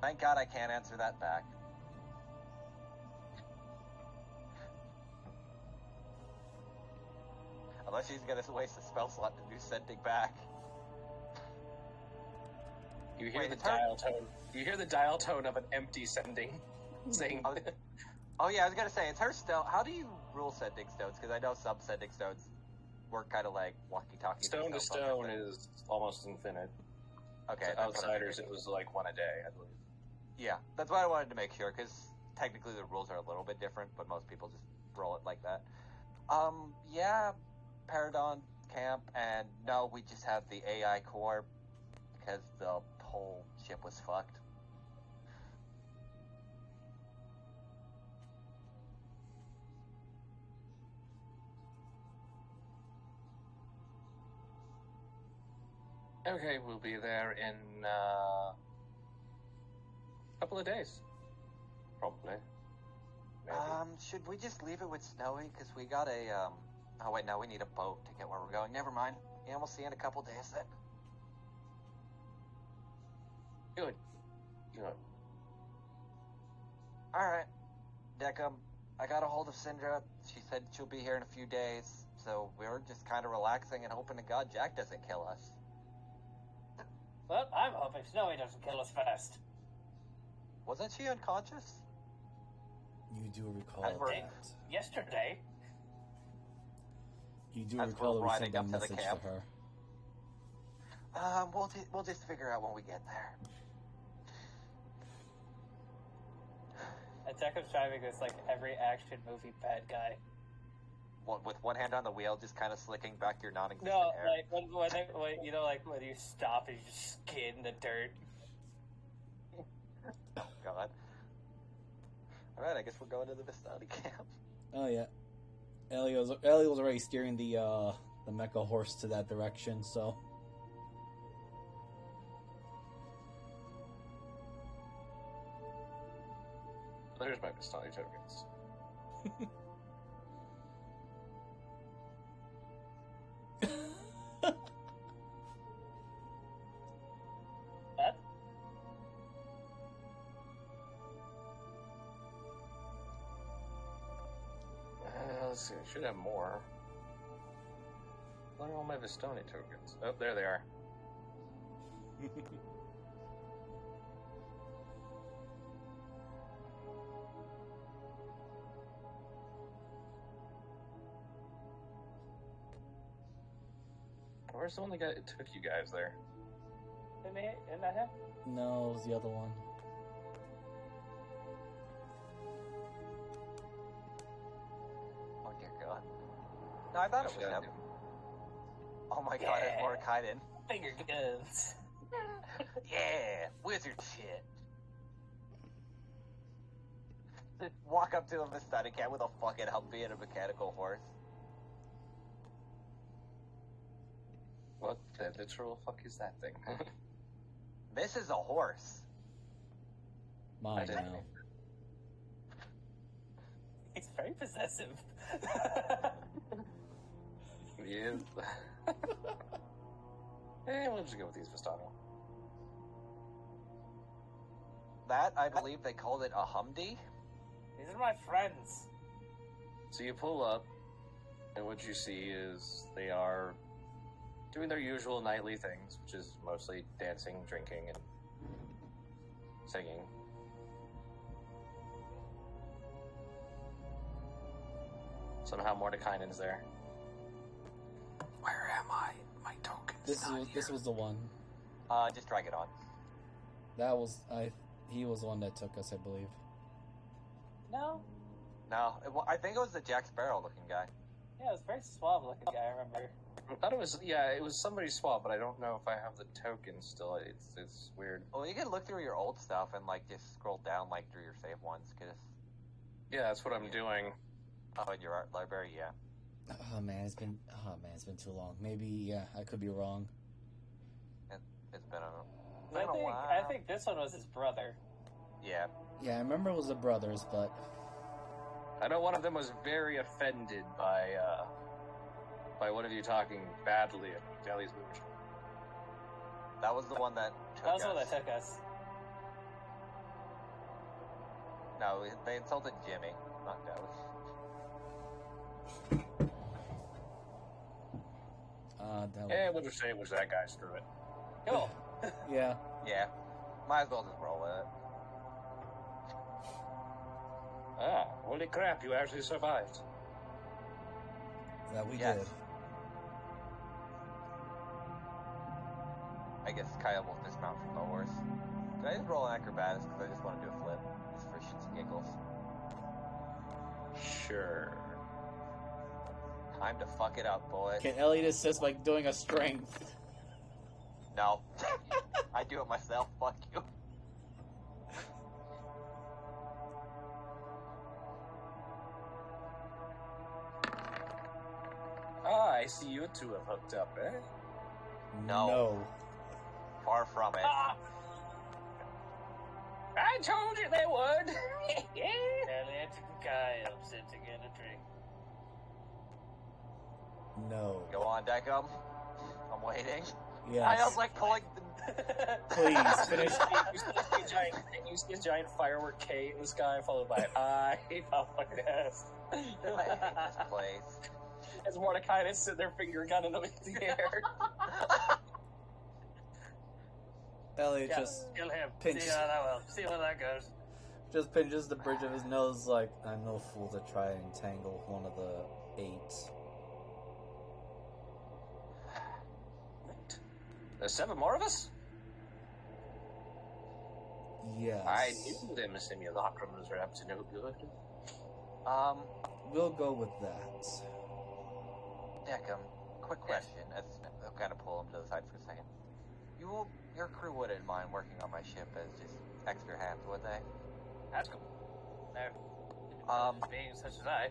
Thank God I can't answer that back. Unless she's gonna waste a spell slot to do sending back. You hear Wait, the it's her? dial tone. You hear the dial tone of an empty sending, saying, Oh yeah, I was gonna say, it's her stone. How do you rule sending stones? Because I know some sending stones work kind of like walkie-talkie. "Stone to stone is almost infinite." Okay, To that's what I outsiders, figured. it was like one a day, I believe. Yeah, that's what I wanted to make sure, because technically the rules are a little bit different, but most people just roll it like that. Yeah, Paradon camp, and no, we just have the AI core because the whole ship was fucked. Okay, we'll be there in a couple of days. Probably. Maybe. Should we just leave it with Snowy? Because we got a, oh wait, no, we need a boat to get where we're going. Never mind. Yeah, we'll see you in a couple days then. Good. Good. Alright. Deckham, I got a hold of Syndra. She said she'll be here in a few days. So we're just kind of relaxing and hoping to God Jack doesn't kill us. Well, I'm hoping Snowy doesn't kill us first. Wasn't she unconscious? You do recall As we're- that. Yesterday. You do As recall we're that we riding sent a up to the message to camp. her. We'll just figure out when we get there. And Deckham's driving this like every action movie bad guy. With one hand on the wheel, just kind of slicking back your non-existent No, hair. like when you know, like when you stop and you just skid in the dirt. Oh God. All right, I guess we're going to the Vistani camp. Oh yeah, Ellie was already steering the mecha horse to that direction. So There's my Vistani tokens. What? Let's see. I should have more. Where are all my Vistani tokens? Oh, there they are. Where's the one that took you guys there? Isn't that him? no, it was the other one. Oh dear God. No, I thought it was him. Oh my God, it's Yeah. Morikainen. Finger guns. Yeah, wizard shit. Just walk up to a Vistani camp with a fucking Humvee and a mechanical horse. What the literal fuck is that thing? This is a horse. Mine didn't- now. He's very possessive. Yeah. Hey, we'll just go with these Vistani. That, I believe they called it a Humvee. These are my friends. So you pull up, and what you see is they are doing their usual nightly things, which is mostly dancing, drinking, and singing. Somehow Mordekainen's there. Where am I? My token's not here. This was the one. Just drag it on. That was he was the one that took us, I believe. No? No, I think it was the Jack Sparrow looking guy. Yeah, it was a very suave looking guy, I remember. I thought it was, it was somebody swap, but I don't know if I have the token still. It's weird. Well, you can look through your old stuff and like just scroll down like through your save ones, cause Yeah, that's what I'm doing. in your art library, yeah. Oh man, it's been too long. Maybe I could be wrong. It's been I a while. I think this one was his brother. Yeah. Yeah, I remember it was the brothers, but I know one of them was very offended by one of you talking badly of Jelly's movie. That was the one that took That was us. one that took us. No, they insulted Jimmy, not Deli. We'll just say it was that guy. Screw it. Cool. yeah. Yeah. Might as well just roll with it. Ah, holy crap! You actually survived. That we Yes. did. I guess Kyle will dismount from the horse. Can I just roll an acrobatics because I just want to do a flip? Just for shits and giggles. Sure. Time to fuck it up, boys. Can Elliot assist by doing a strength? No. I do it myself, fuck you. Ah, I see you two have hooked up, eh? No. Far from it. Ah! I told you they would! Elliot and Kyle sitting in a tree. No. Go on, Deckham. I'm waiting. Yes. I was like pulling the... Please, finish. You see a giant firework K in the sky, followed by I pop my ass. I hate this place. As Mordecai is sitting there, finger gunning them in the air. Elliot just Kill him. pinch. See how that will. See how that goes. Just pinches the bridge of his nose like, I'm no fool to try and tangle one of the 8. There's 7 more of us? Yes. I knew them simulacrums were up to no good. We'll go with that. Deckham, quick question. I'll kind of pull him to the side for a second. Your crew wouldn't mind working on my ship as just extra hands, would they? That's cool. They're being such as I.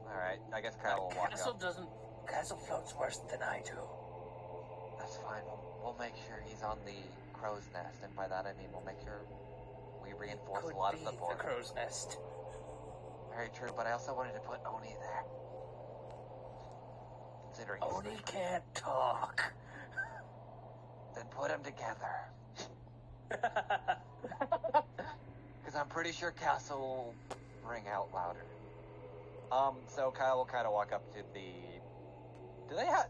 Alright, I guess Kyle will walk Castle up. Castle floats worse than I do. That's fine. We'll make sure he's on the crow's nest, and by that I mean we'll make sure we reinforce Could a lot be of the board. the crow's nest. Very true, but I also wanted to put Oni there. Considering he's Oni different. can't talk. Then put them together. Because I'm pretty sure Castle will ring out louder. So Kyle will kind of walk up to the...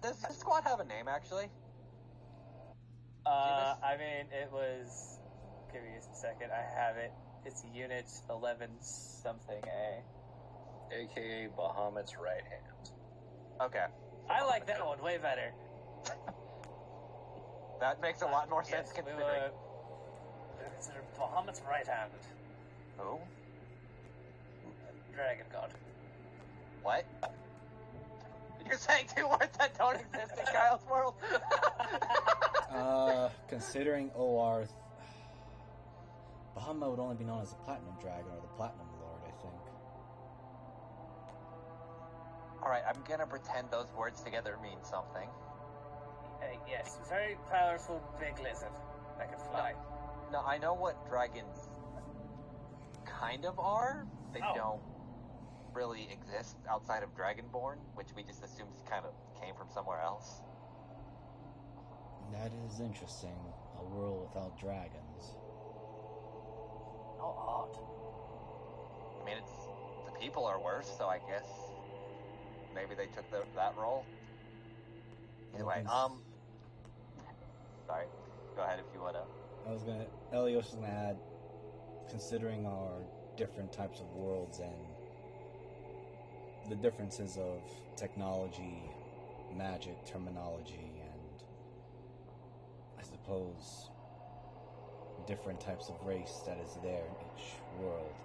Does this squad have a name, actually? I mean, it was... Give me a second, I have it. It's Unit 11 something A. AKA Bahamut's right hand. Okay. I like that one way better. That makes a lot more sense Yes, considering... we consider Bahamut's right hand. Who? Dragon God. What? You're saying 2 words that don't exist in Kyle's world? Considering OR, Bahamut would only be known as the Platinum Dragon or the Platinum Lord, I think. Alright, I'm gonna pretend those words together mean something. Yes, very powerful big lizard that can fly. No, I know what dragons kind of are. They don't really exist outside of Dragonborn, which we just assumed kind of came from somewhere else. That is interesting. A world without dragons. How odd. I mean, the people are worse, so I guess maybe they took that role. Either way, sorry. Go ahead if you wanna. Elios was gonna add, considering our different types of worlds and the differences of technology, magic, terminology, and I suppose different types of race that is there in each world.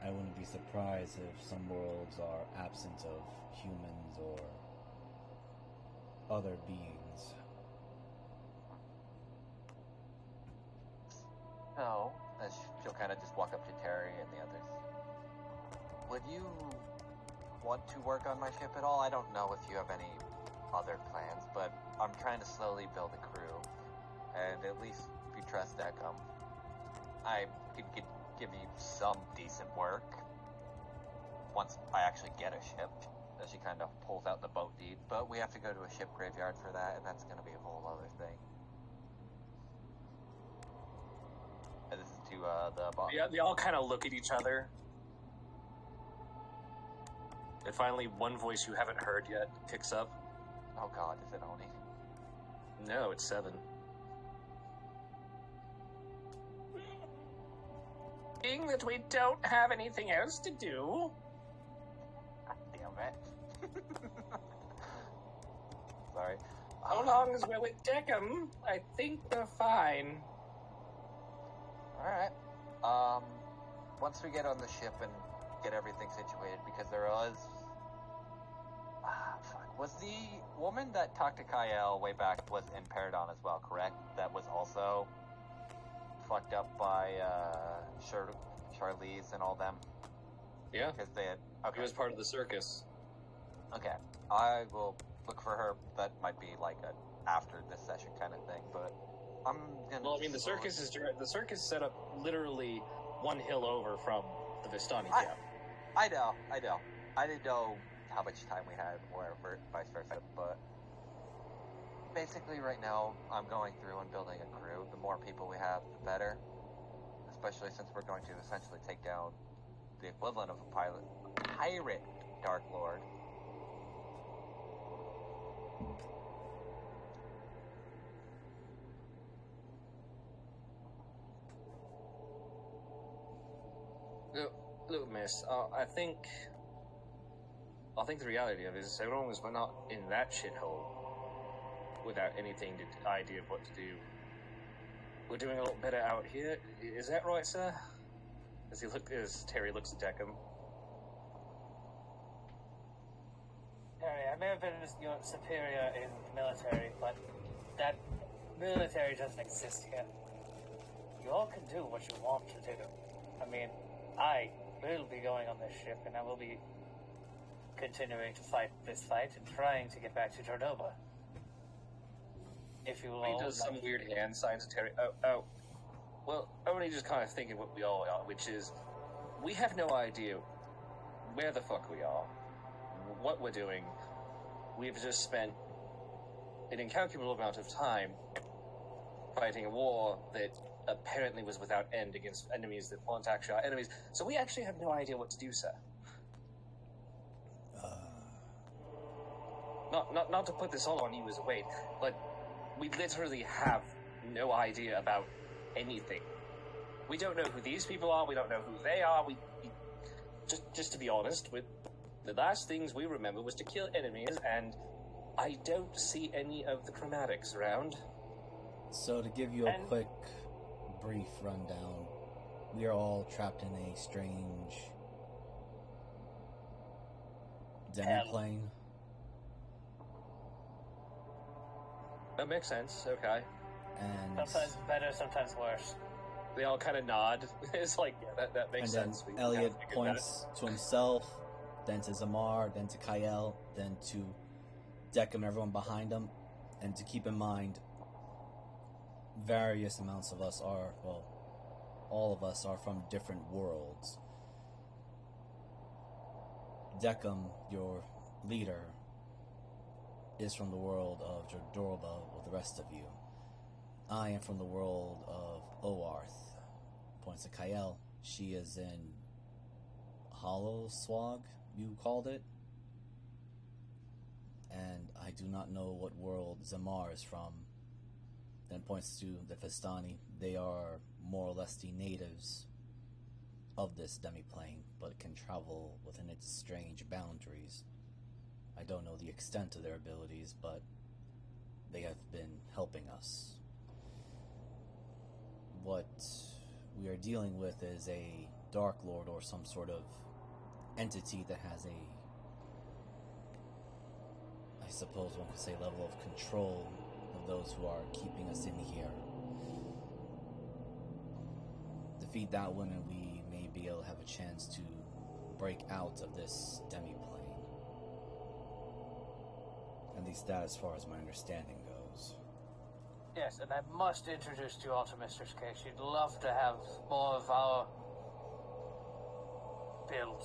I wouldn't be surprised if some worlds are absent of humans or other beings. No, as she'll kind of just walk up to Terry and the others. Would you want to work on my ship at all? I don't know if you have any other plans, but I'm trying to slowly build a crew. And at least if you trust Deckham, I could give you some decent work once I actually get a ship. As she kind of pulls out the boat deed, but we have to go to a ship graveyard for that, and that's going to be a whole other thing. And this is to the bottom. Yeah, they all kind of look at each other. And finally, one voice you haven't heard yet picks up. Oh god, is it Oni? No, it's 7. Being that we don't have anything else to do. Damn it. Sorry. How long as we're with Deckham, I think we're fine. Alright. Once we get on the ship and get everything situated, because there was Fuck. Was the woman that talked to Kyle way back was in Paradon as well, correct? That was also fucked up by Charlize and all them? Yeah, Because they had... he Okay. was part of the circus. Okay. I will look for her. That might be like a after this session kind of thing, but I'm gonna... Well, I mean, the circus set up literally one hill over from the Vistani camp. I know. I didn't know how much time we had, or vice versa, but basically right now I'm going through and building a crew. The more people we have, the better, especially since we're going to essentially take down the equivalent of a pirate Dark Lord. Look, miss, I think the reality of it is, so long as we're not in that shithole without anything to idea of what to do, we're doing a lot better out here. Is that right, sir? As Terry looks at Deckham. Harry, I may have been your superior in the military, but that military doesn't exist here. You all can do what you want to do. I mean, I will be going on this ship, and I will be continuing to fight this fight and trying to get back to Jordoba. If you will He all... does some weird hand signs to Terry. Well, only just kind of thinking what we all are, which is, we have no idea where the fuck we are, what we're doing. We've just spent an incalculable amount of time fighting a war that apparently was without end against enemies that weren't actually our enemies. So we actually have no idea what to do, sir. Not to put this all on you as a weight, but we literally have no idea about anything. We don't know who these people are. We don't know who they are. We just to be honest, with the last things we remember was to kill enemies, and I don't see any of the chromatics around. So to give you a quick, brief rundown, we are all trapped in a strange demi-plane. That makes sense. Okay. And sometimes better, sometimes worse. They all kind of nod. It's like, yeah, that makes sense. And then Elliot points to himself, then to Zamar, then to Kyle, then to Deckham, everyone behind him. And to keep in mind, various amounts of us are, well, all of us are from different worlds. Deckham, your leader, is from the world of Jordorba with the rest of you. I am from the world of Oarth. Points to Kyle. She is in Hollow Swag, you called it. And I do not know what world Zamar is from. Then points to the Vistani. They are more or less the natives of this demi-plane, but can travel within its strange boundaries. I don't know the extent of their abilities, but they have been helping us. What we are dealing with is a Dark Lord or some sort of entity that has a, I suppose one could say, level of control of those who are keeping us in here. Defeat that one and we may be able to have a chance to break out of this demi-plane. At least that as far as my understanding goes. Yes, and I must introduce you all to Mistress K. She'd love to have more of our build.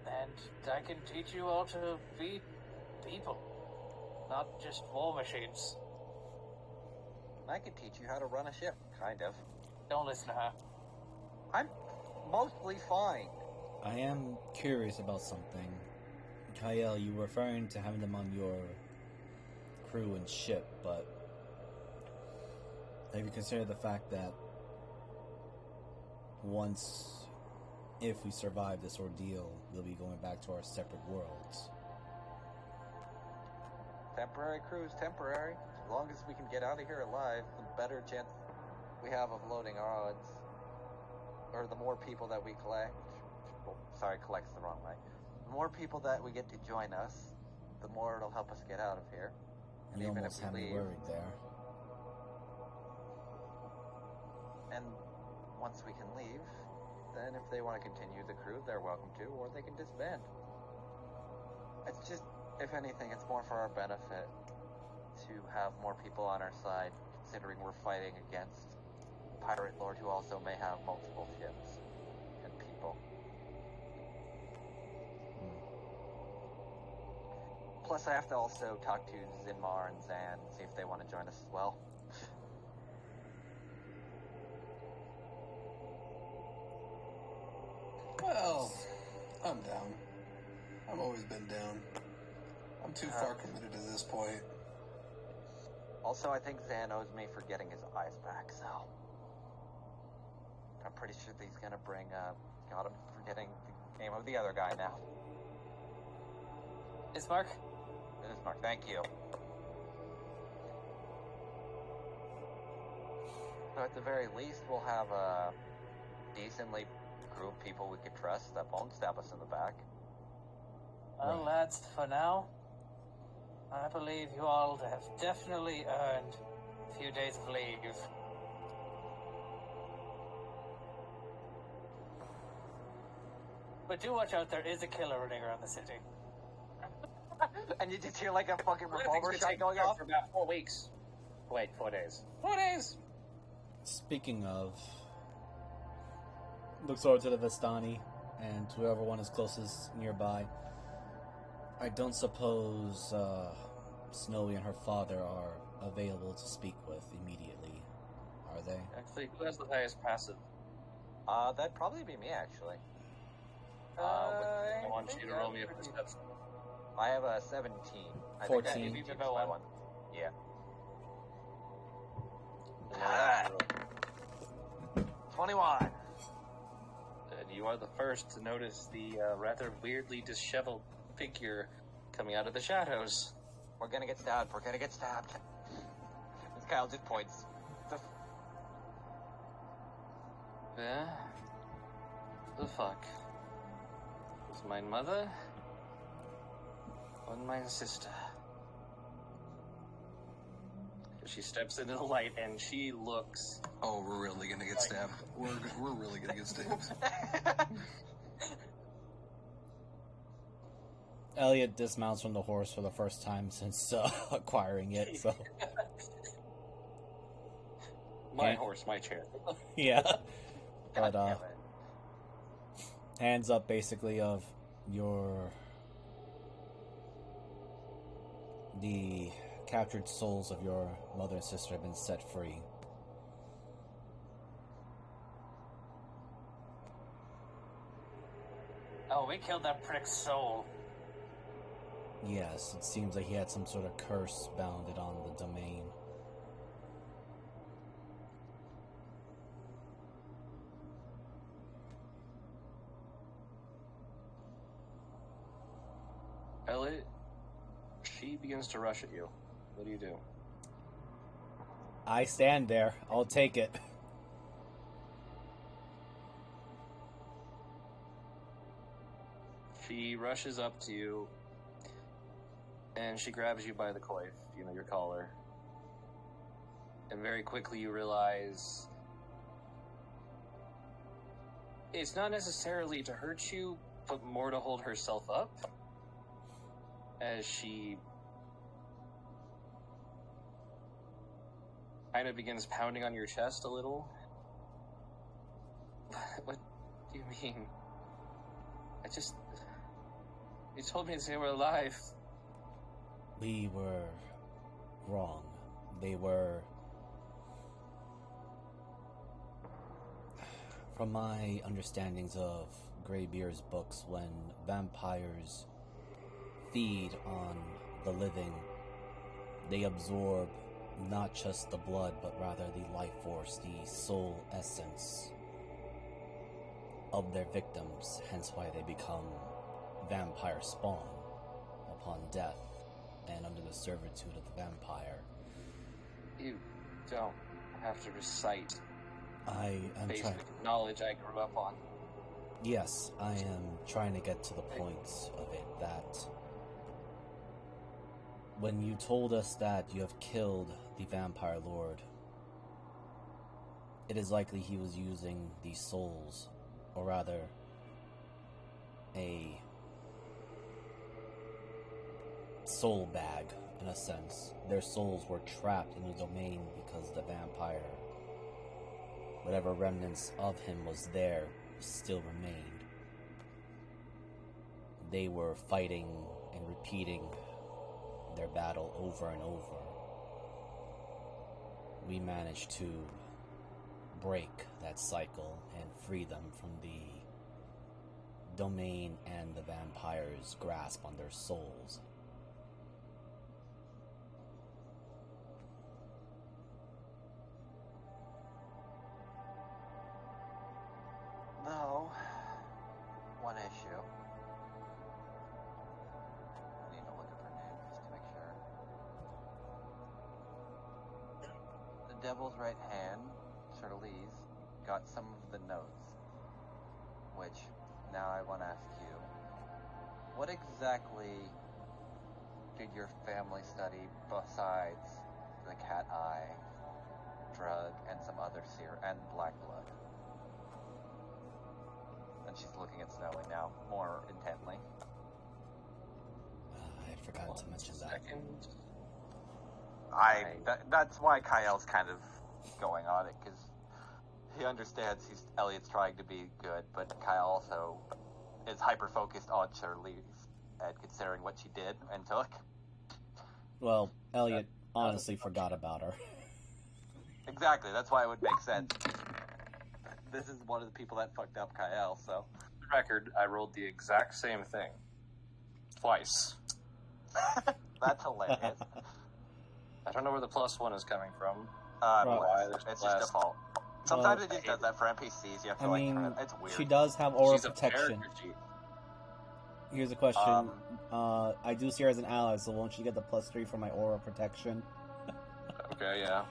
And I can teach you all to be people, not just war machines. I can teach you how to run a ship, kind of. Don't listen to her. I'm mostly fine. I am curious about something. Kyle, you were referring to having them on your crew and ship, but have you considered the fact that if we survive this ordeal, we'll be going back to our separate worlds? Temporary crew's temporary. As long as we can get out of here alive, the better chance we have of loading our odds. or the more people that we collect, well, sorry, collect's the wrong way. The more people that we get to join us, the more it'll help us get out of here. And You even almost if had we me leave, worried there. and once we can leave, then if they want to continue the crew, they're welcome to, or they can disband. It's just, if anything, it's more for our benefit to have more people on our side, considering we're fighting against a pirate lord who also may have multiple ships and people. Plus, I have to also talk to Zinmar and Zan, see if they want to join us as well. Well, I'm down. I've always been down. I'm too far committed at this point. Also, I think Zan owes me for getting his eyes back, so... I'm pretty sure that he's gonna bring, got him for getting the name of the other guy now. Ismark? It is Mark, thank you. So at the very least, we'll have a decently crew of people we can trust that won't stab us in the back. Well, Right. lads, for now, I believe you all have definitely earned a few days of leave. But do watch out, there is a killer running around the city. And you just hear like a fucking Well, revolver things shot take going place off. for about 4 weeks. Wait, 4 days. 4 days! Speaking of, looks over to the Vistani and to whoever one is closest nearby. I don't suppose Snowy and her father are available to speak with immediately, are they? Actually, who has the highest passive? That'd probably be me, actually. I want you to roll me a perception. I have a 17. I 14. think Maybe that about my one. Yeah. Ah. 21. And you are the first to notice the rather weirdly disheveled figure coming out of the shadows. We're gonna get stabbed. We're gonna get stabbed. This Kyle just points. Yeah? The fuck? Is my mother? Or my sister? She steps into the light and she looks. Oh, we're really gonna get stabbed. We're really gonna get stabbed. Elliot dismounts from the horse for the first time since acquiring it, so My Yeah. horse, my chair. yeah. God But damn it. hands up basically of the captured souls of your mother and sister have been set free. Oh, we killed that prick's soul. Yes, it seems like he had some sort of curse bounded on the domain. Elliot, she begins to rush at you. What do you do? I stand there. I'll take it. She rushes up to you, and she grabs you by the coif, your collar. And very quickly you realize it's not necessarily to hurt you, but more to hold herself up. As she kind of begins pounding on your chest a little. What do you mean? You told me they were alive. We were wrong. They were... From my understandings of Greybeard's books, when vampires feed on the living, they absorb not just the blood, but rather the life force, the soul essence of their victims, hence why they become vampire spawn upon death and under the servitude of the vampire. You don't have to recite I am basic trying. knowledge I grew up on. Yes, I am trying to get to the point of it that when you told us that you have killed the Vampire Lord, it is likely he was using the souls, or rather, a soul bag, in a sense. Their souls were trapped in the domain because the vampire, whatever remnants of him was there, still remained. They were fighting and repeating their battle over and over. We managed to break that cycle and free them from the domain and the vampire's grasp on their souls. No. One issue. I need to look up her name just to make sure. The Devil's Right Hand, Charlize, got some of the notes. Which, now I want to ask you, what exactly did your family study besides the cat eye, drug, and some other and black blood? And she's looking at Snowy now, more intently. I had forgotten to mention that. That's why Kyle's kind of going on it, because he understands Elliot's trying to be good, but Kyle also is hyper-focused on Charlize, and considering what she did and took. Well, Elliot honestly forgot about her. Exactly, that's why it would make sense. This is one of the people that fucked up Kyle, so. For the record, I rolled the exact same thing. Twice. That's hilarious. I don't know where the +1 is coming from. Why It's just default. Sometimes it just does that for NPCs. You have to turn it. It's weird. She does have aura She's a protection. character sheet. Here's a question. I do see her as an ally, so won't she get the +3 for my aura protection? Okay, yeah.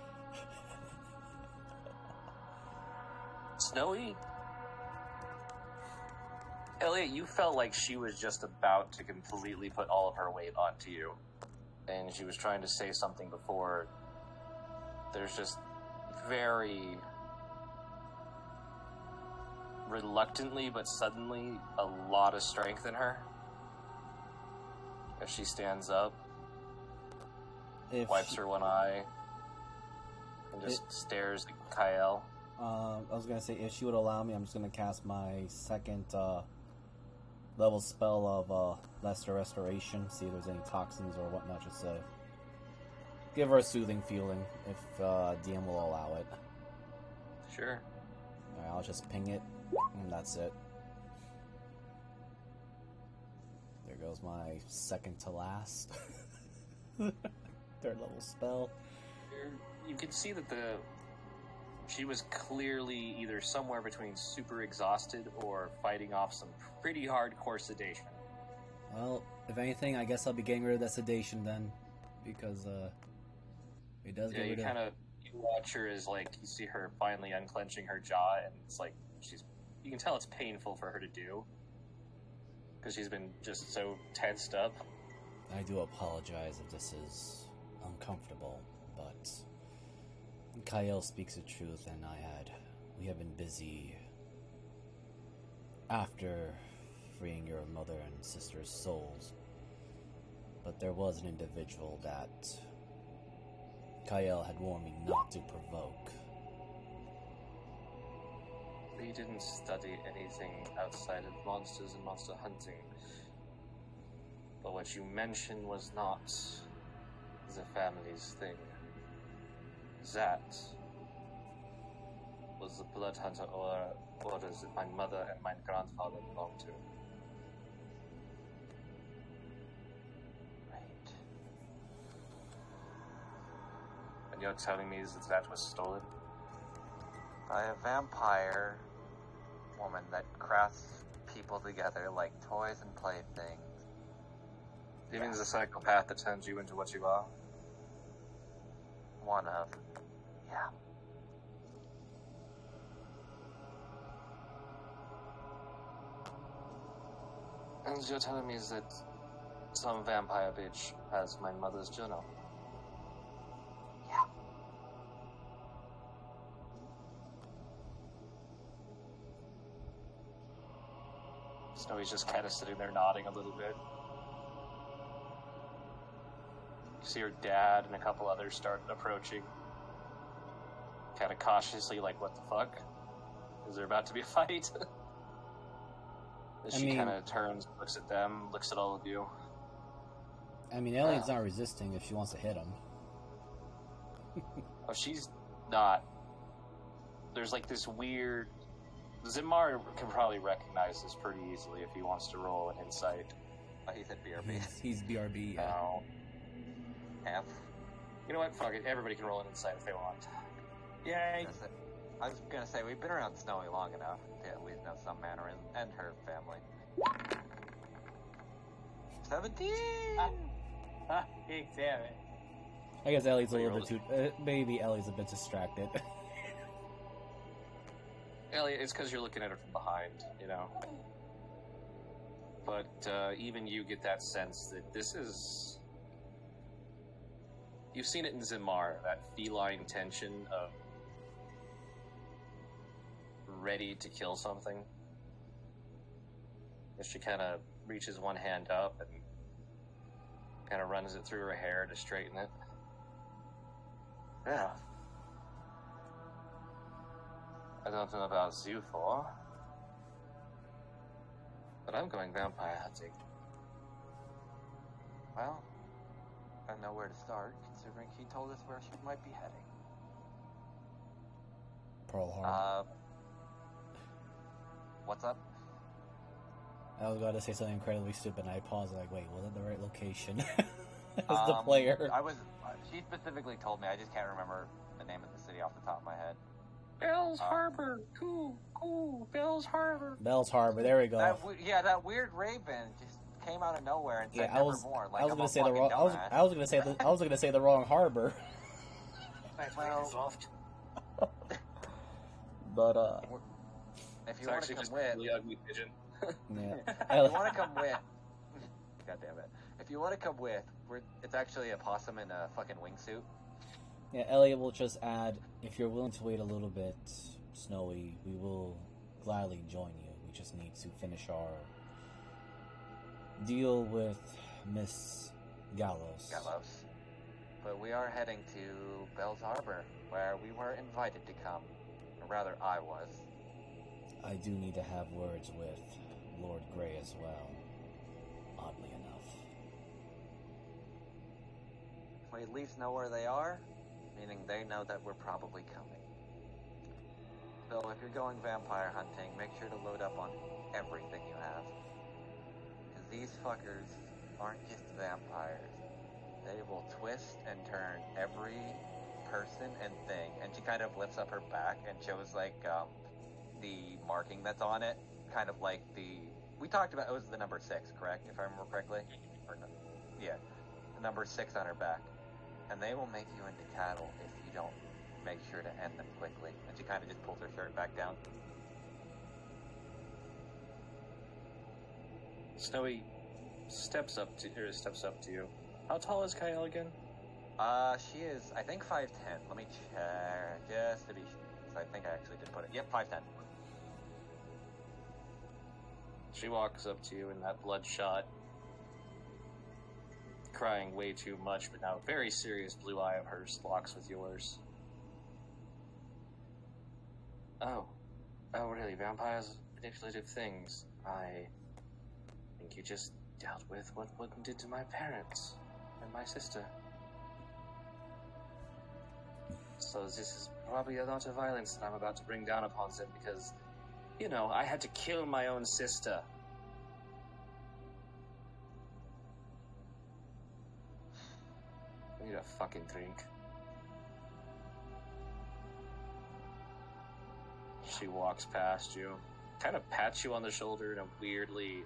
Snowy? Elliot, you felt like she was just about to completely put all of her weight onto you. And she was trying to say something before. There's just very reluctantly but suddenly a lot of strength in her. If she stands up, wipes her one eye, and just stares at Kyle. I was gonna say, if she would allow me, I'm just gonna cast my second level spell of Lesser Restoration, see if there's any toxins or whatnot, just to give her a soothing feeling, if DM will allow it. Sure. Alright, I'll just ping it, and that's it. There goes my second to last. Third level spell. You can see that she was clearly either somewhere between super exhausted or fighting off some pretty hardcore sedation. Well, if anything, I guess I'll be getting rid of that sedation then, because it does get rid of. You watch her as like you see her finally unclenching her jaw, and it's like you can tell it's painful for her to do because she's been just so tensed up. I do apologize if this is uncomfortable, but Kyle speaks the truth, and we have been busy after freeing your mother and sister's souls. But there was an individual that Kyle had warned me not to provoke. We didn't study anything outside of monsters and monster hunting. But what you mentioned was not the family's thing. That was the blood hunter orders that my mother and my grandfather belonged to. Right. And you're telling me that was stolen? By a vampire woman that crafts people together like toys and playthings. You mean the psychopath that turns you into what you are? One of. Yeah. And you're telling me that some vampire bitch has my mother's journal? Yeah. Snowy's just kind of sitting there nodding a little bit. You see her dad and a couple others start approaching. Kind of cautiously, like, what the fuck? Is there about to be a fight? She kind of turns, looks at them, looks at all of you. I mean, Elliot's not resisting if she wants to hit him. Oh, she's not. There's like this weird... Zimar can probably recognize this pretty easily if he wants to roll an insight. Oh, he said BRB. He's BRB. Yeah. No. F. You know what? Fuck it. Everybody can roll an insight if they want. Yay! I was gonna say, we've been around Snowy long enough to at least know some mannerism, and her family. 17! Damn it. I guess Ellie's a little bit too... maybe Ellie's a bit distracted. Elliot, it's because you're looking at her from behind, you know? But even you get that sense that this is... You've seen it in Zimar, that feline tension of ready to kill something. As she kind of reaches one hand up and kind of runs it through her hair to straighten it. Yeah. I don't know about you four, but I'm going vampire hunting. Well, I know where to start, considering he told us where she might be heading. Pearl Harbor. What's up? I was about to say something incredibly stupid, and I paused like, wait, was it the right location? As the player. She specifically told me, I just can't remember the name of the city off the top of my head. Bell's Harbor! Cool, Bell's Harbor! Bell's Harbor, there we go. That weird raven just came out of nowhere and said I was gonna say the wrong. I was gonna say the wrong harbor. Ravenloft. But if you want to come with, really ugly pigeon. yeah. if you want to come with, God damn it! If you want to come with, it's actually a possum in a fucking wingsuit. Yeah, Elliot will just add, if you're willing to wait a little bit, Snowy, we will gladly join you. We just need to finish our deal with Miss Gallows. But we are heading to Bell's Harbor, where we were invited to come. Or rather, I was. I do need to have words with Lord Grey as well, oddly enough. We at least know where they are, meaning they know that we're probably coming. So if you're going vampire hunting, make sure to load up on everything you have. Because these fuckers aren't just vampires. They will twist and turn every person and thing. And she kind of lifts up her back and shows like the marking that's on it. Kind of like we talked about, it was the number 6, correct? If I remember correctly? Or no? Yeah. The number 6 on her back. And they will make you into cattle if you don't make sure to end them quickly. And she kind of just pulls her shirt back down. Snowy steps up to you. How tall is Kyle again? She is, I think, 5'10". Let me check, just to be sure. I think I actually did put it. Yep, 5'10". She walks up to you in that bloodshot, crying way too much, but now very serious blue eye of hers locks with yours. Oh, really? Vampires, manipulative things. I think you just dealt with what Woodman did to my parents and my sister. So this is probably a lot of violence that I'm about to bring down upon them because, you know, I had to kill my own sister. I need a fucking drink. She walks past you, kind of pats you on the shoulder in a weirdly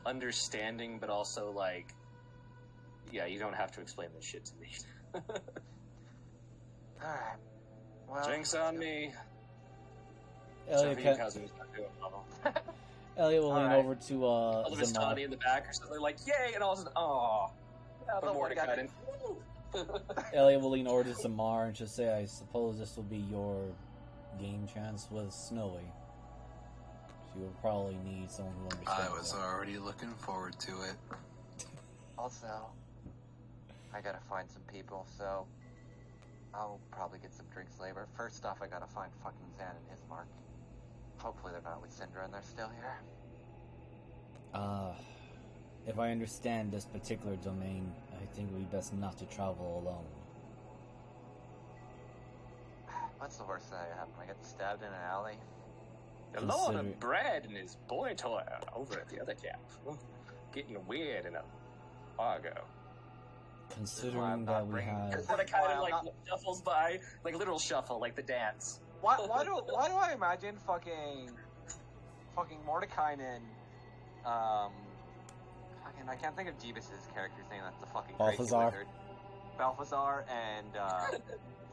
understanding, but also like, yeah, you don't have to explain this shit to me. Alright. Well, Drinks on me. Elliot, Except for you cousins, not doing well. Elliot will lean Alright. over to All of his Zamar. Tawny in the back or something like, yay, and all of a sudden, aw. But the one guy Mordecai didn't. Elliot will lean over to Zamar and just say, I suppose this will be your game chance with Snowy. She will probably need someone who understands. I was already looking forward to it. Also, I gotta find some people, so I'll probably get some drinks later. First off, I gotta find fucking Zan and his mark. Hopefully they're not with Syndra and they're still here. If I understand this particular domain, I think it would be best not to travel alone. What's the worst that happened? I get stabbed in an alley? A lot Consider- of bread and his boy toy over at the other camp. Getting weird in a Fargo. Considering that we have... Mordecai like shuffles by, like literal shuffle, like the dance. Why do I imagine fucking Mordecai and fucking I can't think of Jeebus's character's name. That's the fucking crazy Balthazar. wizard. Balthazar and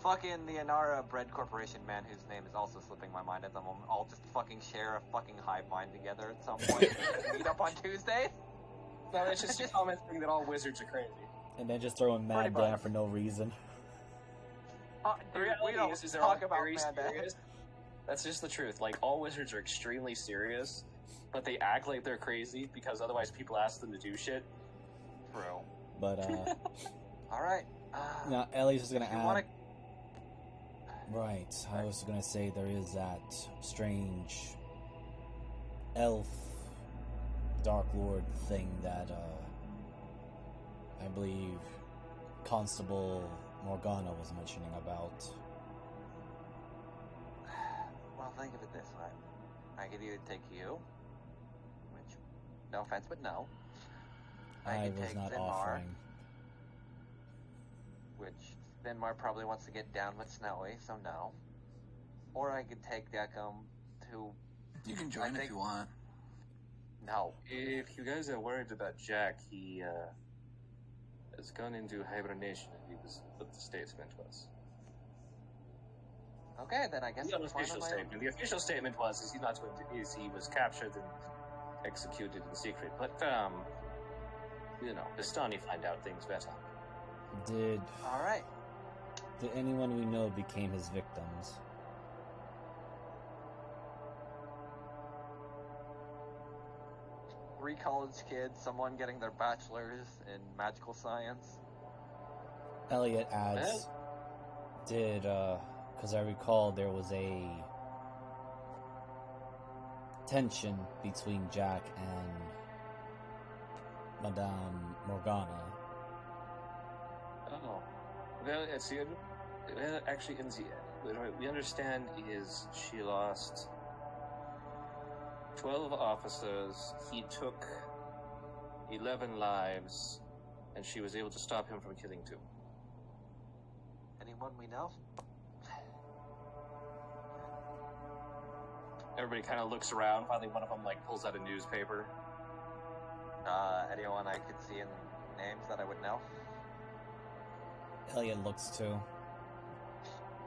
fucking the Inara Bread Corporation man, whose name is also slipping my mind at the moment. All just fucking share a fucking hive mind together at some point. Meet up on Tuesdays. No, it's just a comment thing that all wizards are crazy. And then just throwing Mad Pretty Dan much. for no reason. The Dude, we reality don't is they're all talk about very Mad Dan. serious. That's just the truth. Like, all wizards are extremely serious, but they act like they're crazy because otherwise people ask them to do shit. True. But, Alright. now Ellie's just gonna You add... wanna- Right, I was gonna say there is that strange elf Dark Lord thing that, I believe Constable Morgana was mentioning about. Well, think of it this way. I could either take you, which, no offense, but no. I could was take not Finmar, offering. which Finmar probably wants to get down with Snowy, so no. Or I could take Deckham, who... You can join if you want. No. If you guys are worried about Jack, he has gone into hibernation. He was what the statement was. Okay, then I guess The I'm fine unofficial on my own. statement. The official statement was is he not going to, is he was captured and executed in secret. But you know, Bastani find out things better. Did Alright. anyone we know became his victims? 3 college kids, someone getting their bachelor's in magical science. Elliot adds, did, because I recall there was a tension between Jack and Madame Morgana. Oh, well, it's the well, actually in the what we understand is she lost 12 officers. He took 11 lives, and she was able to stop him from killing 2. Anyone we know? Everybody kind of looks around. Finally, one of them like pulls out a newspaper. Anyone I could see in names that I would know? Elliot looks too.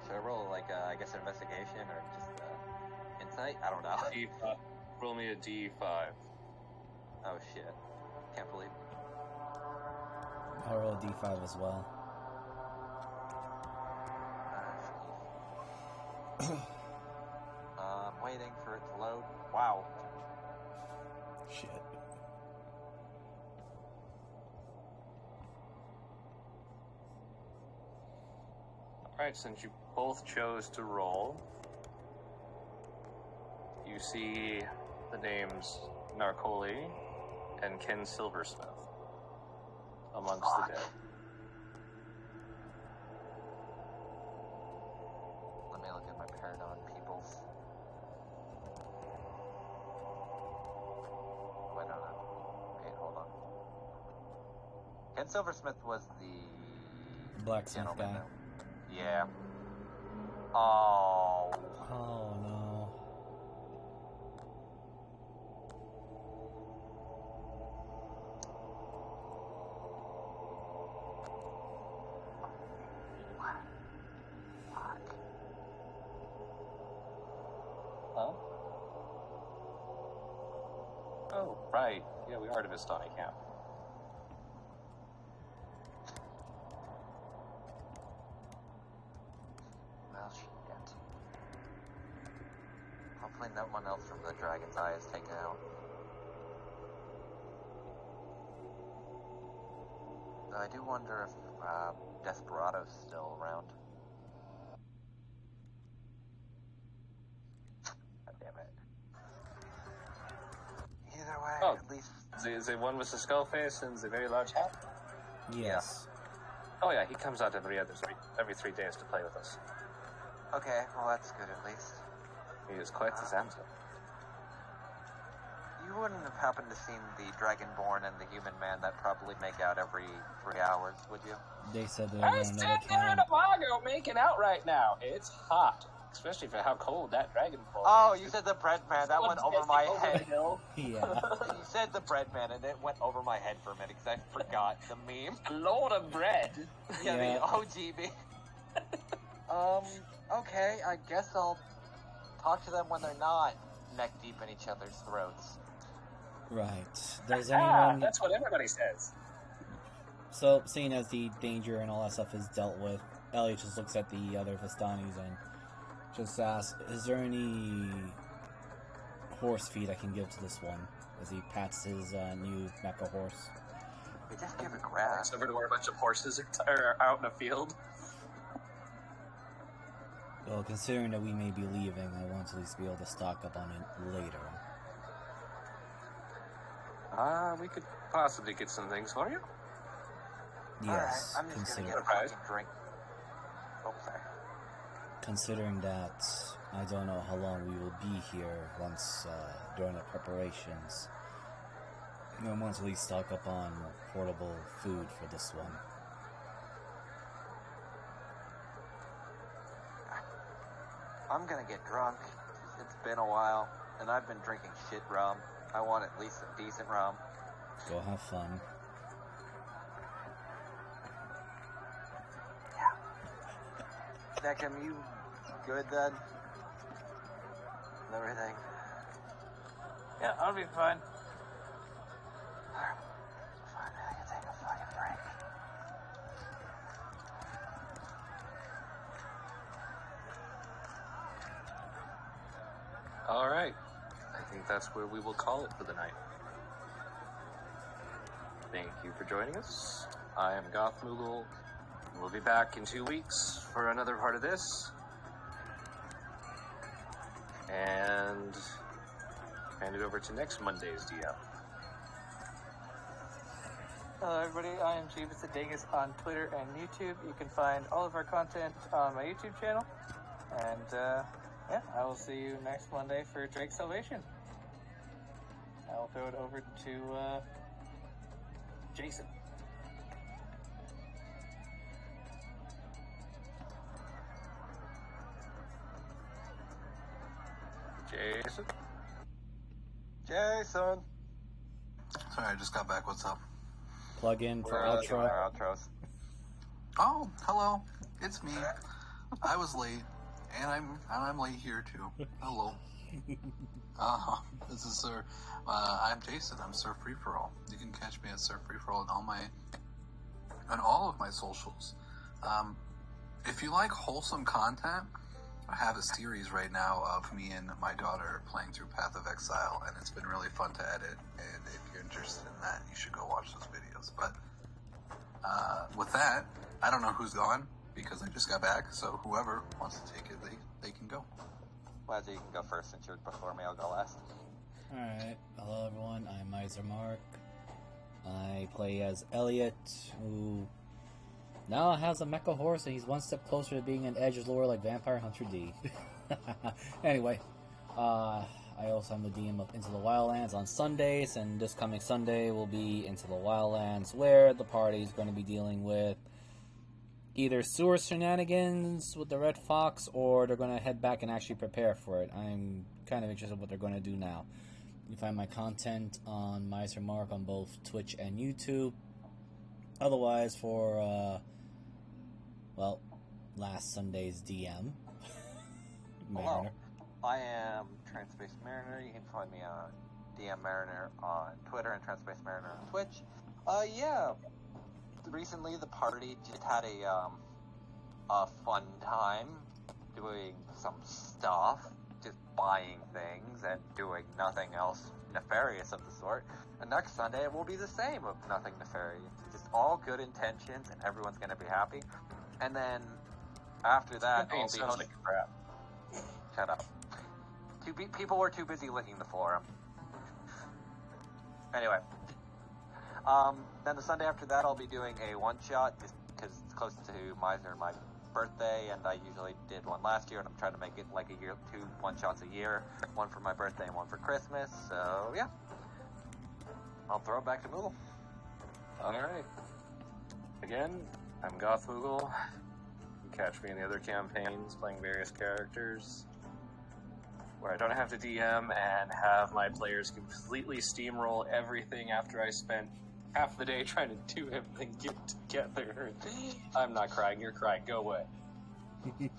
Should I roll, like, I guess, investigation or just insight? I don't know. D5. Roll me a D5. Oh, shit. Can't believe. I'll roll a d5 as well. I'm waiting for it to load. Wow. Shit. Alright, since you both chose to roll, you see the names Narcoli and Ken Silversmith amongst the dead. Let me look at my Paragon peoples. Wait, no. Wait, hold on. Ken Silversmith was the... Blacksmith gentleman guy. that- Yeah. Oh. Oh no. Fuck. Huh? right. Yeah, we are to Vistani camp. Well, shit. Hopefully no one else from the Dragon's Eye is taken out. Though I do wonder if Desperado's still around. God damn it. Either way, Oh. at least... The one with the skull face and the very large hat? Yes. Oh yeah, he comes out every 3 days to play with us. Okay, well that's good at least. He is quite the Zamza. You wouldn't have happened to seen the Dragonborn and the Human Man that probably make out every 3 hours, would you? They said they're I going stand to there in camp. Amago making out right now. It's hot. Especially for how cold that dragon boy Oh, is. you said the bread man. That went over my head. Hill. Yeah. You said the bread man, and it went over my head for a minute because I forgot the meme. Lord of bread. Yeah, Yeah. the OG meme. Okay, I guess I'll talk to them when they're not neck deep in each other's throats. Right. Does Ah, anyone... that's what everybody says. So, seeing as the danger and all that stuff is dealt with, Elliot just looks at the other Vistanis and just asks, is there any horse feed I can give to this one? As he pats his new mecha horse. We just give it grass. Over to where a bunch of horses are out in a field. Well, considering that we may be leaving, I want to at least be able to stock up on it later. We could possibly get some things for you. Yes, Alright, I'm just gonna get a Surprise. fucking drink. Oh, sorry. considering that I don't know how long we will be here once during the preparations. I want to at least stock up on portable food for this one. I'm gonna get drunk. It's been a while, and I've been drinking shit rum. I want at least some decent rum. Go have fun. Neckham, you good then? And everything? Yeah, I'll be fine. Fine, I can take a fucking break. All right. I think that's where we will call it for the night. Thank you for joining us. I am Goth Moogle. We'll be back in 2 weeks for another part of this. And hand it over to next Monday's DM. Hello everybody, I am Jeebus the Dingus on Twitter and YouTube. You can find all of our content on my YouTube channel. And yeah, I will see you next Monday for Drake's Salvation. I'll throw it over to Jason. Jason? Jason! Sorry, I just got back. What's up? Plug in for We're doing outro. our outros. Oh, hello. It's me. I was late, and I'm late here too. Hello. This is Sir. I'm Jason. I'm Sir Free for All. You can catch me at Sir Free for All on all of my socials. If you like wholesome content, I have a series right now of me and my daughter playing through Path of Exile, and it's been really fun to edit. And if you're interested in that, you should go watch those videos. But with that, I don't know who's gone because I just got back. So whoever wants to take it, they can go. Well, you can go first since you're before me. I'll go last. Alright, hello everyone, I'm Miser Mark. I play as Elliot, who now has a mecha horse and he's one step closer to being an edgelord like Vampire Hunter D. Anyway, I also am the DM of Into the Wildlands on Sundays, and this coming Sunday will be Into the Wildlands, where the party is going to be dealing with either sewer shenanigans with the Red Fox, or they're going to head back and actually prepare for it. I'm kind of interested in what they're going to do now. You can find my content on Miser Mark on both Twitch and YouTube. Otherwise, for, last Sunday's DM, Hello. Mariner. I am Transpace Mariner. You can find me on DM Mariner on Twitter and Transpace Mariner on Twitch. Yeah. Recently, the party just had a fun time doing some stuff, just buying things and doing nothing else nefarious of the sort. And next Sunday, it will be the same of nothing nefarious. Just all good intentions, and everyone's going to be happy. And then after that, I'll be sounds like crap. Shut up. People were too busy licking the floor. Anyway. Then the Sunday after that, I'll be doing a one-shot, just because it's close to my birthday, and I usually did one last year, and I'm trying to make it like a year, 2 one-shots a year. One for my birthday and one for Christmas, so yeah. I'll throw it back to Moogle. Alright. Again, I'm Goth Moogle. You can catch me in the other campaigns playing various characters, where I don't have to DM and have my players completely steamroll everything after I spent half the day trying to do everything get together. I'm not crying, you're crying, go away.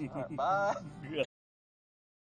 Alright, bye.